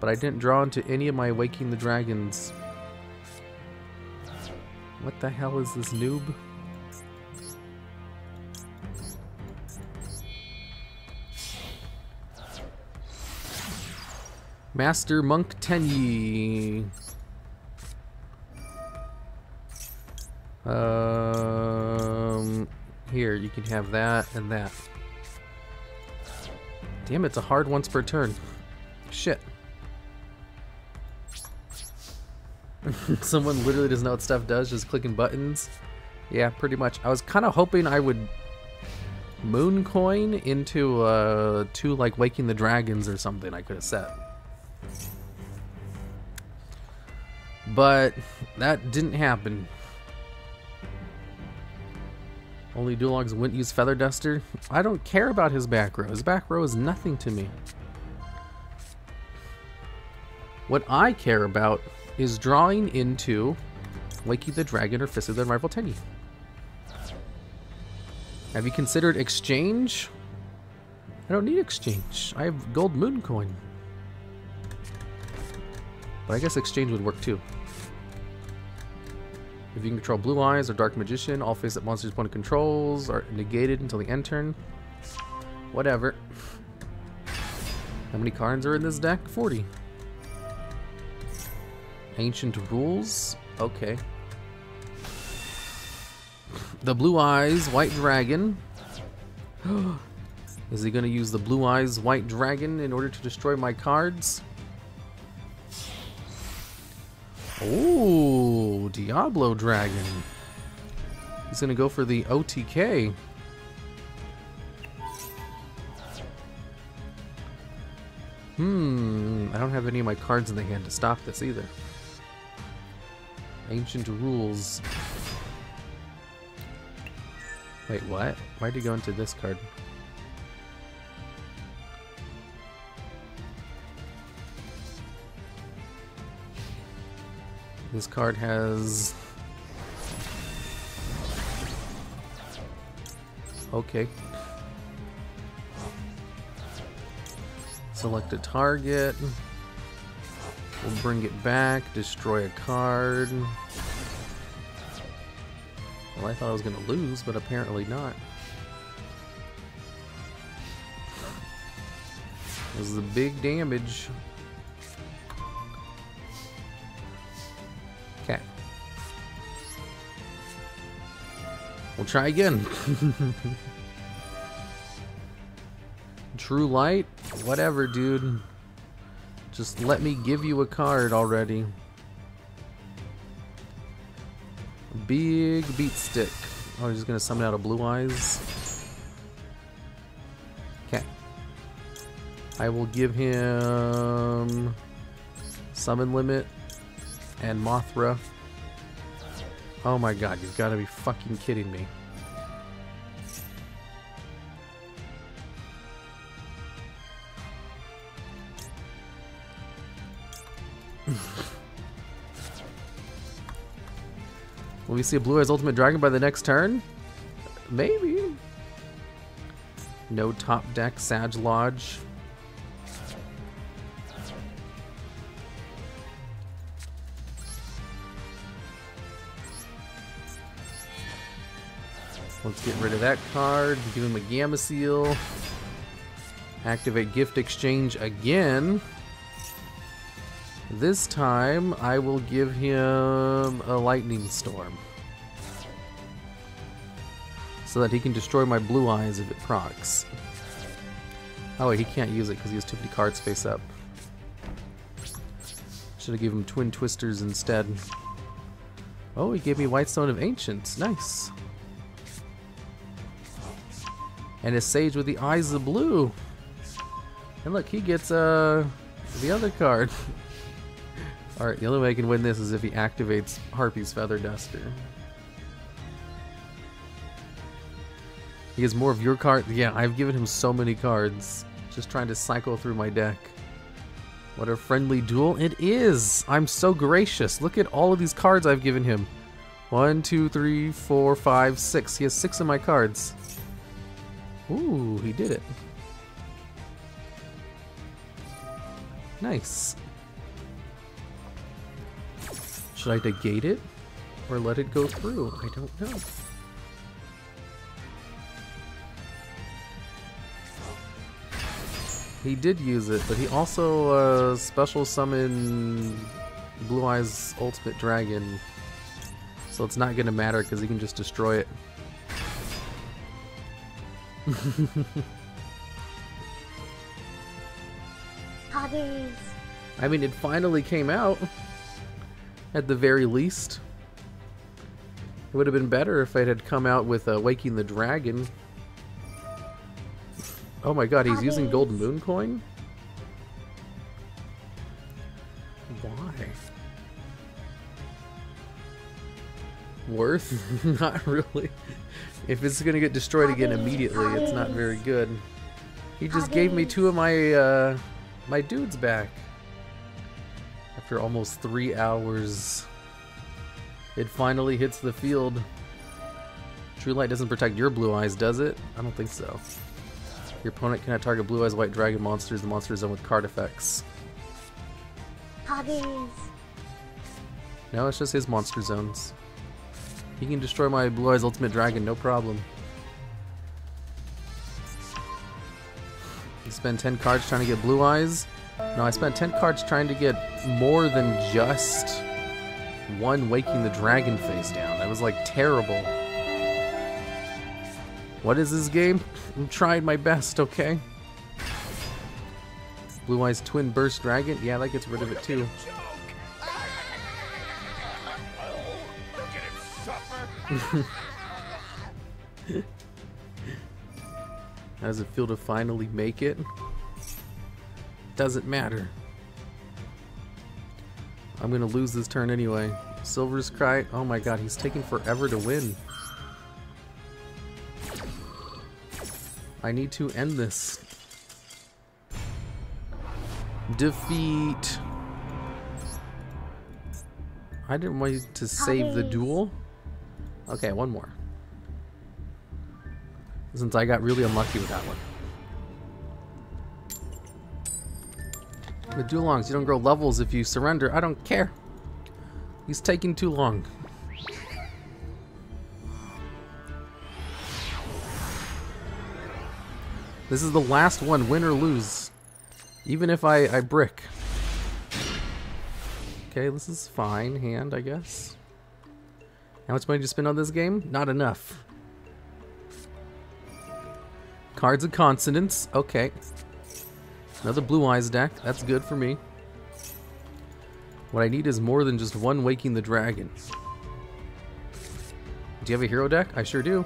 A: But I didn't draw into any of my Waking the Dragons. What the hell is this noob? Master Monk Tenyi. Here, you can have that and that. Damn, it's a hard once per turn. Shit. Someone literally doesn't know what stuff does, just clicking buttons. Yeah, pretty much. I was kind of hoping I would moon coin into two like Waking the Dragons or something I could have set. But that didn't happen. Only DuelLogs wouldn't use Feather Duster. I don't care about his back row. His back row is nothing to me. What I care about is drawing into Wakey the Dragon or Fist of the Rival Tenny. Have you considered exchange? I don't need exchange. I have gold moon coin. But I guess exchange would work too. If you can control Blue Eyes or Dark Magician, all face-up monsters' opponent controls are negated until the end turn. Whatever. How many cards are in this deck? 40. Ancient Rules. Okay. The Blue Eyes White Dragon. Is he going to use the Blue Eyes White Dragon in order to destroy my cards? Oh, Diablo Dragon. He's going to go for the OTK. I don't have any of my cards in the hand to stop this either. Ancient Rules. Wait, what? Why'd he go into this card? This card has... Okay. Select a target. We'll bring it back, destroy a card. Well, I thought I was going to lose, but apparently not. This is a big damage. Okay. We'll try again. True Light? Whatever, dude. Just let me give you a card already. Big Beat Stick. Oh, he's just gonna summon out a Blue Eyes. Okay. I will give him Summon Limit and Mothra. Oh my god, you've gotta be fucking kidding me. Will we see a Blue Eyes Ultimate Dragon by the next turn? Maybe. No top deck, Sag Lodge. Let's get rid of that card. Give him a Gamma Seal. Activate Gift Exchange again. This time, I will give him a Lightning Storm. So that he can destroy my Blue Eyes if it procs. Oh wait, he can't use it because he has too many cards face up. Should have given him Twin Twisters instead. Oh, he gave me White Stone of Ancients. Nice. And a Sage with the Eyes of Blue. And look, he gets the other card. Alright, the only way I can win this is if he activates Harpy's Feather Duster. He has more of your card. Yeah, I've given him so many cards. Just trying to cycle through my deck. What a friendly duel it is! I'm so gracious. Look at all of these cards I've given him. 1, 2, 3, 4, 5, 6. He has 6 of my cards. Ooh, he did it. Nice. Should I negate it? Or let it go through? I don't know. He did use it, but he also special summoned Blue Eyes Ultimate Dragon. So it's not gonna matter because he can just destroy it.
B: Poggers.
A: I mean, it finally came out. At the very least. It would have been better if it had come out with Waking the Dragon. Oh my god, he's using Gold Moon Coin? Why? Worth? Not really. If it's gonna get destroyed again immediately, it's not very good. He just gave me 2 of my my dudes back. After almost 3 hours. It finally hits the field. True Light doesn't protect your blue eyes, does it? I don't think so. Your opponent cannot target blue eyes white dragon monsters. The monster is zone with card effects.
B: Huggies.
A: No, it's just his monster zones. He can destroy my blue eyes ultimate dragon, no problem. You spend 10 cards trying to get blue eyes? No, I spent 10 cards trying to get more than just one Waking the Dragon face down. That was like terrible. What is this game? I'm trying my best, okay? Blue Eyes Twin Burst Dragon? Yeah, that gets rid of it too. How does it feel to finally make it? Doesn't matter. I'm gonna lose this turn anyway. Silver's Cry. Oh my god, he's taking forever to win. I need to end this. Defeat. I didn't want to save the duel. Okay, one more. Since I got really unlucky with that one. The TheDuelLogs, you don't grow levels if you surrender. I don't care. He's taking too long. This is the last one, win or lose. Even if I brick. Okay, this is fine hand, I guess. How much money did you spend on this game? Not enough. Cards of Consonants. Okay. Another Blue Eyes deck. That's good for me. What I need is more than just one Waking the Dragon. Do you have a hero deck? I sure do.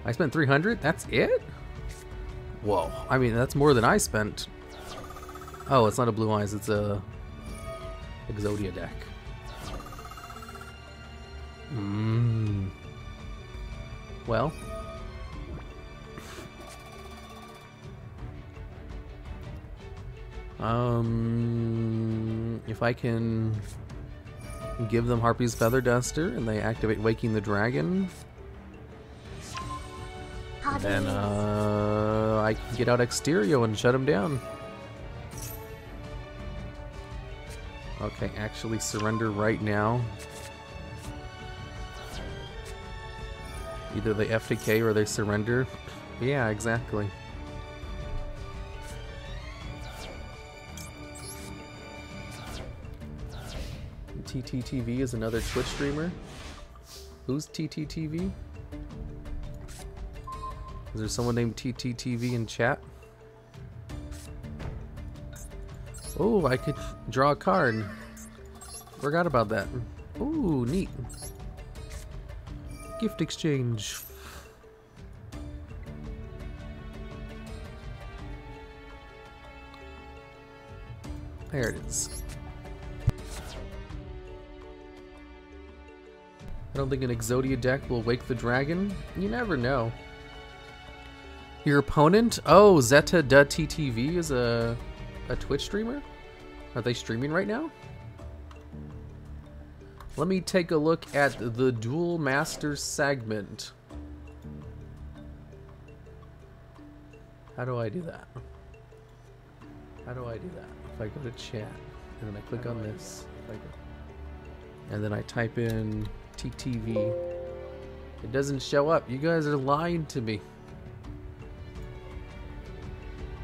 A: I spent 300? That's it? Whoa. I mean, that's more than I spent. Oh, it's not a Blue Eyes. It's a Exodia deck. Well. If I can give them Harpy's Feather Duster and they activate Waking the Dragon, then I can get out Exterio and shut him down. Okay, actually surrender right now. Either they FTK or they surrender. Yeah, exactly. TTTV is another Twitch streamer. Who's TTTV? Is there someone named TTTV in chat? Oh, I could draw a card. Forgot about that. Ooh, neat. Gift exchange. There it is. I don't think an Exodia deck will wake the dragon. You never know. Your opponent? Oh, Zeta.TTV is a Twitch streamer? Are they streaming right now? Let me take a look at the Duel Master segment. How do I do that? How do I do that? If I go to chat, and then I click on this, and then I type in TTV, it doesn't show up. You guys are lying to me.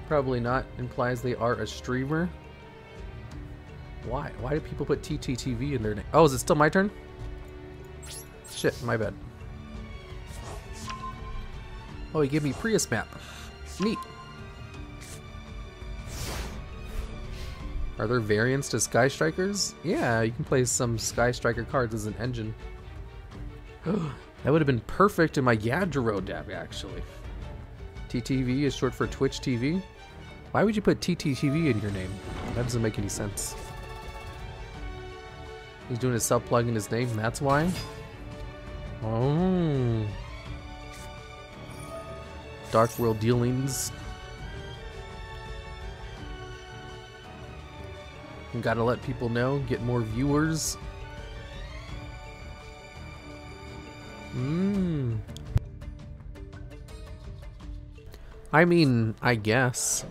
A: Probably not. Implies they are a streamer. Why? Why do people put TTTV in their name? Oh, is it still my turn? Shit, my bad. Oh, he gave me Prius map. Neat. Are there variants to Sky Strikers? Yeah, you can play some Sky Striker cards as an engine. That would have been perfect in my Yugioh deck, actually. TTV is short for Twitch TV. Why would you put TTTV in your name? That doesn't make any sense. He's doing a sub plug in his name, that's why. Oh. Dark World dealings. You gotta let people know, get more viewers. I mean, I guess.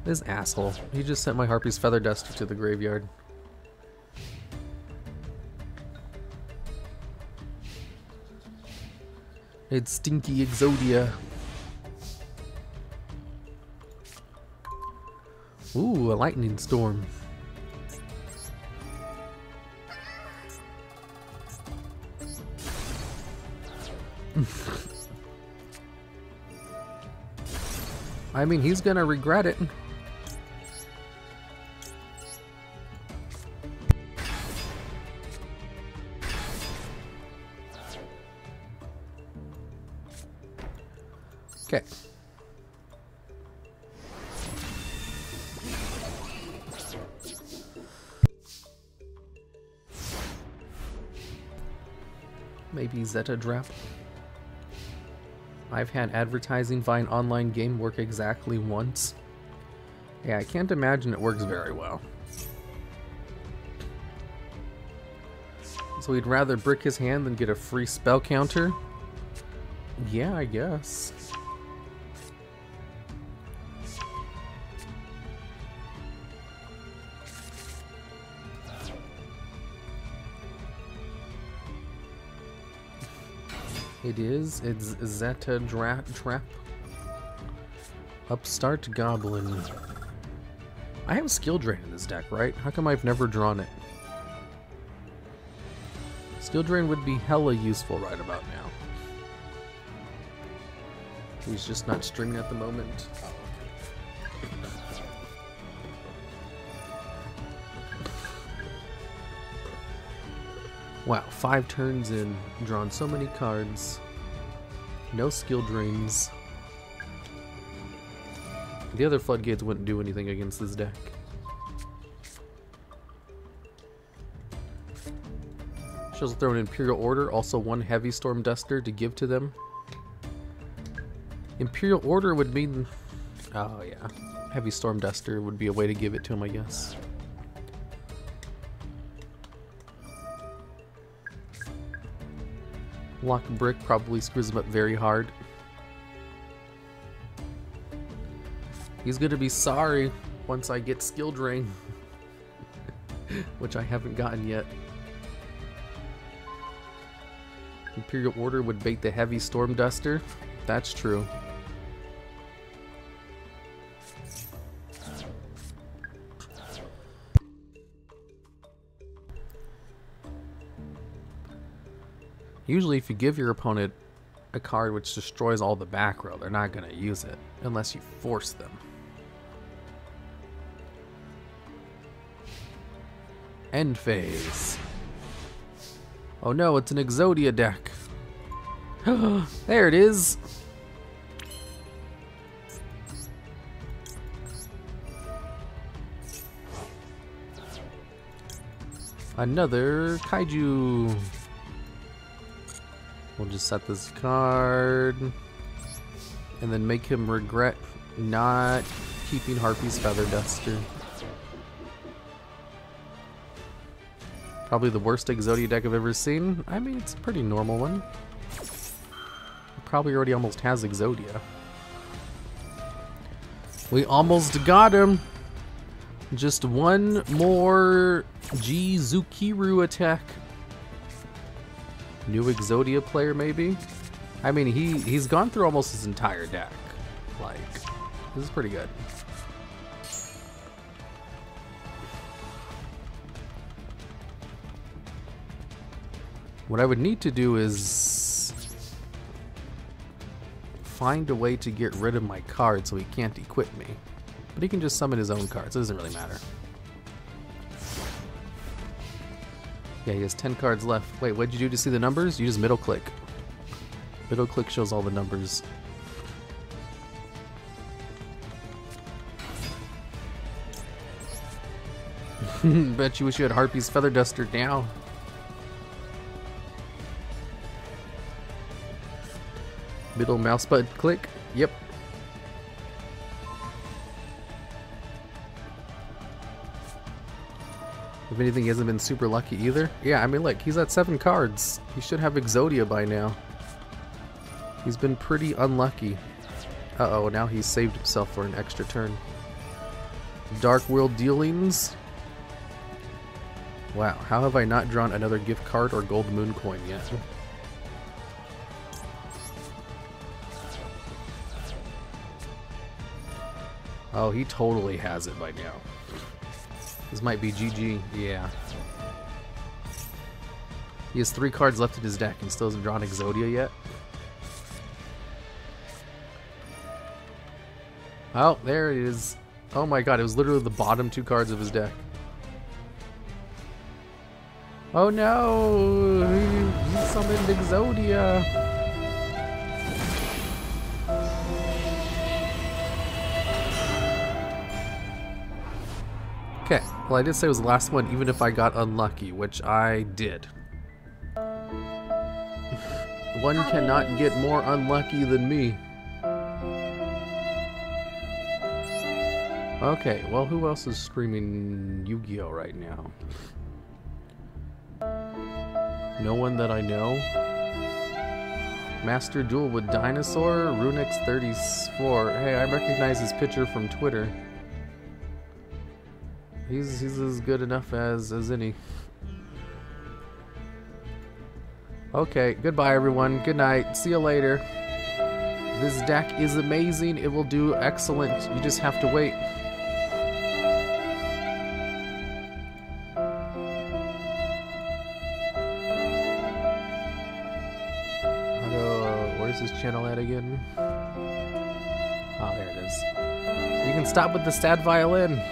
A: This asshole. He just sent my Harpy's Feather Duster to the graveyard. It's Stinky Exodia. Ooh, a lightning storm. I mean, he's gonna regret it. Okay. Maybe Zeta Drap. I've had advertising via an online game work exactly once. Yeah, I can't imagine it works very well. So he'd rather brick his hand than get a free spell counter? Yeah, I guess. It is. It's Zeta Trap. Upstart Goblin. I have Skill Drain in this deck, right? How come I've never drawn it? Skill Drain would be hella useful right about now. He's just not streaming at the moment. Wow, 5 turns in, drawn so many cards, no skill drains. The other floodgates wouldn't do anything against this deck. She'll throw an Imperial Order, also 1 Heavy Storm Duster to give to them. Imperial Order would mean... oh yeah, Heavy Storm Duster would be a way to give it to him, I guess. Lock Brick probably screws him up very hard. He's gonna be sorry once I get Skill Drain. Which I haven't gotten yet. Imperial Order would bait the Heavy Storm Duster. That's true. Usually if you give your opponent a card which destroys all the back row, they're not going to use it unless you force them. End phase. Oh no, it's an Exodia deck. There it is. Another Kaiju. We'll just set this card and then make him regret not keeping Harpy's Feather Duster. Probably the worst Exodia deck I've ever seen. I mean, it's a pretty normal one. It probably already almost has Exodia. We almost got him. Just one more G-Zukiru attack. New Exodia player, maybe? I mean, he's gone through almost his entire deck. Like, this is pretty good. What I would need to do is find a way to get rid of my card so he can't equip me. But he can just summon his own cards, so it doesn't really matter. Yeah, he has 10 cards left. Wait, what'd you do to see the numbers? You just middle click. Middle click shows all the numbers. Bet you wish you had Harpy's Feather Duster now. Middle mouse button click. Yep. If anything, he hasn't been super lucky either. Yeah, I mean, look, he's at 7 cards. He should have Exodia by now. He's been pretty unlucky. Uh-oh, now he's saved himself for an extra turn. Dark World Dealings. Wow, how have I not drawn another gift card or gold moon coin yet? Oh, he totally has it by now. This might be GG, yeah. He has 3 cards left in his deck and still hasn't drawn Exodia yet. Oh, there it is. Oh my god, it was literally the bottom 2 cards of his deck. Oh no! He summoned Exodia! Okay, well I did say it was the last one even if I got unlucky, which I did. One cannot get more unlucky than me. Okay, well who else is streaming Yu-Gi-Oh right now? No one that I know. Master Duel with Dinosaur, Runix34. Hey, I recognize his picture from Twitter. He's as good enough as any. Okay, goodbye everyone. Good night. See you later. This deck is amazing. It will do excellent. You just have to wait. Where's his channel at again? Oh, there it is. You can stop with the sad violin.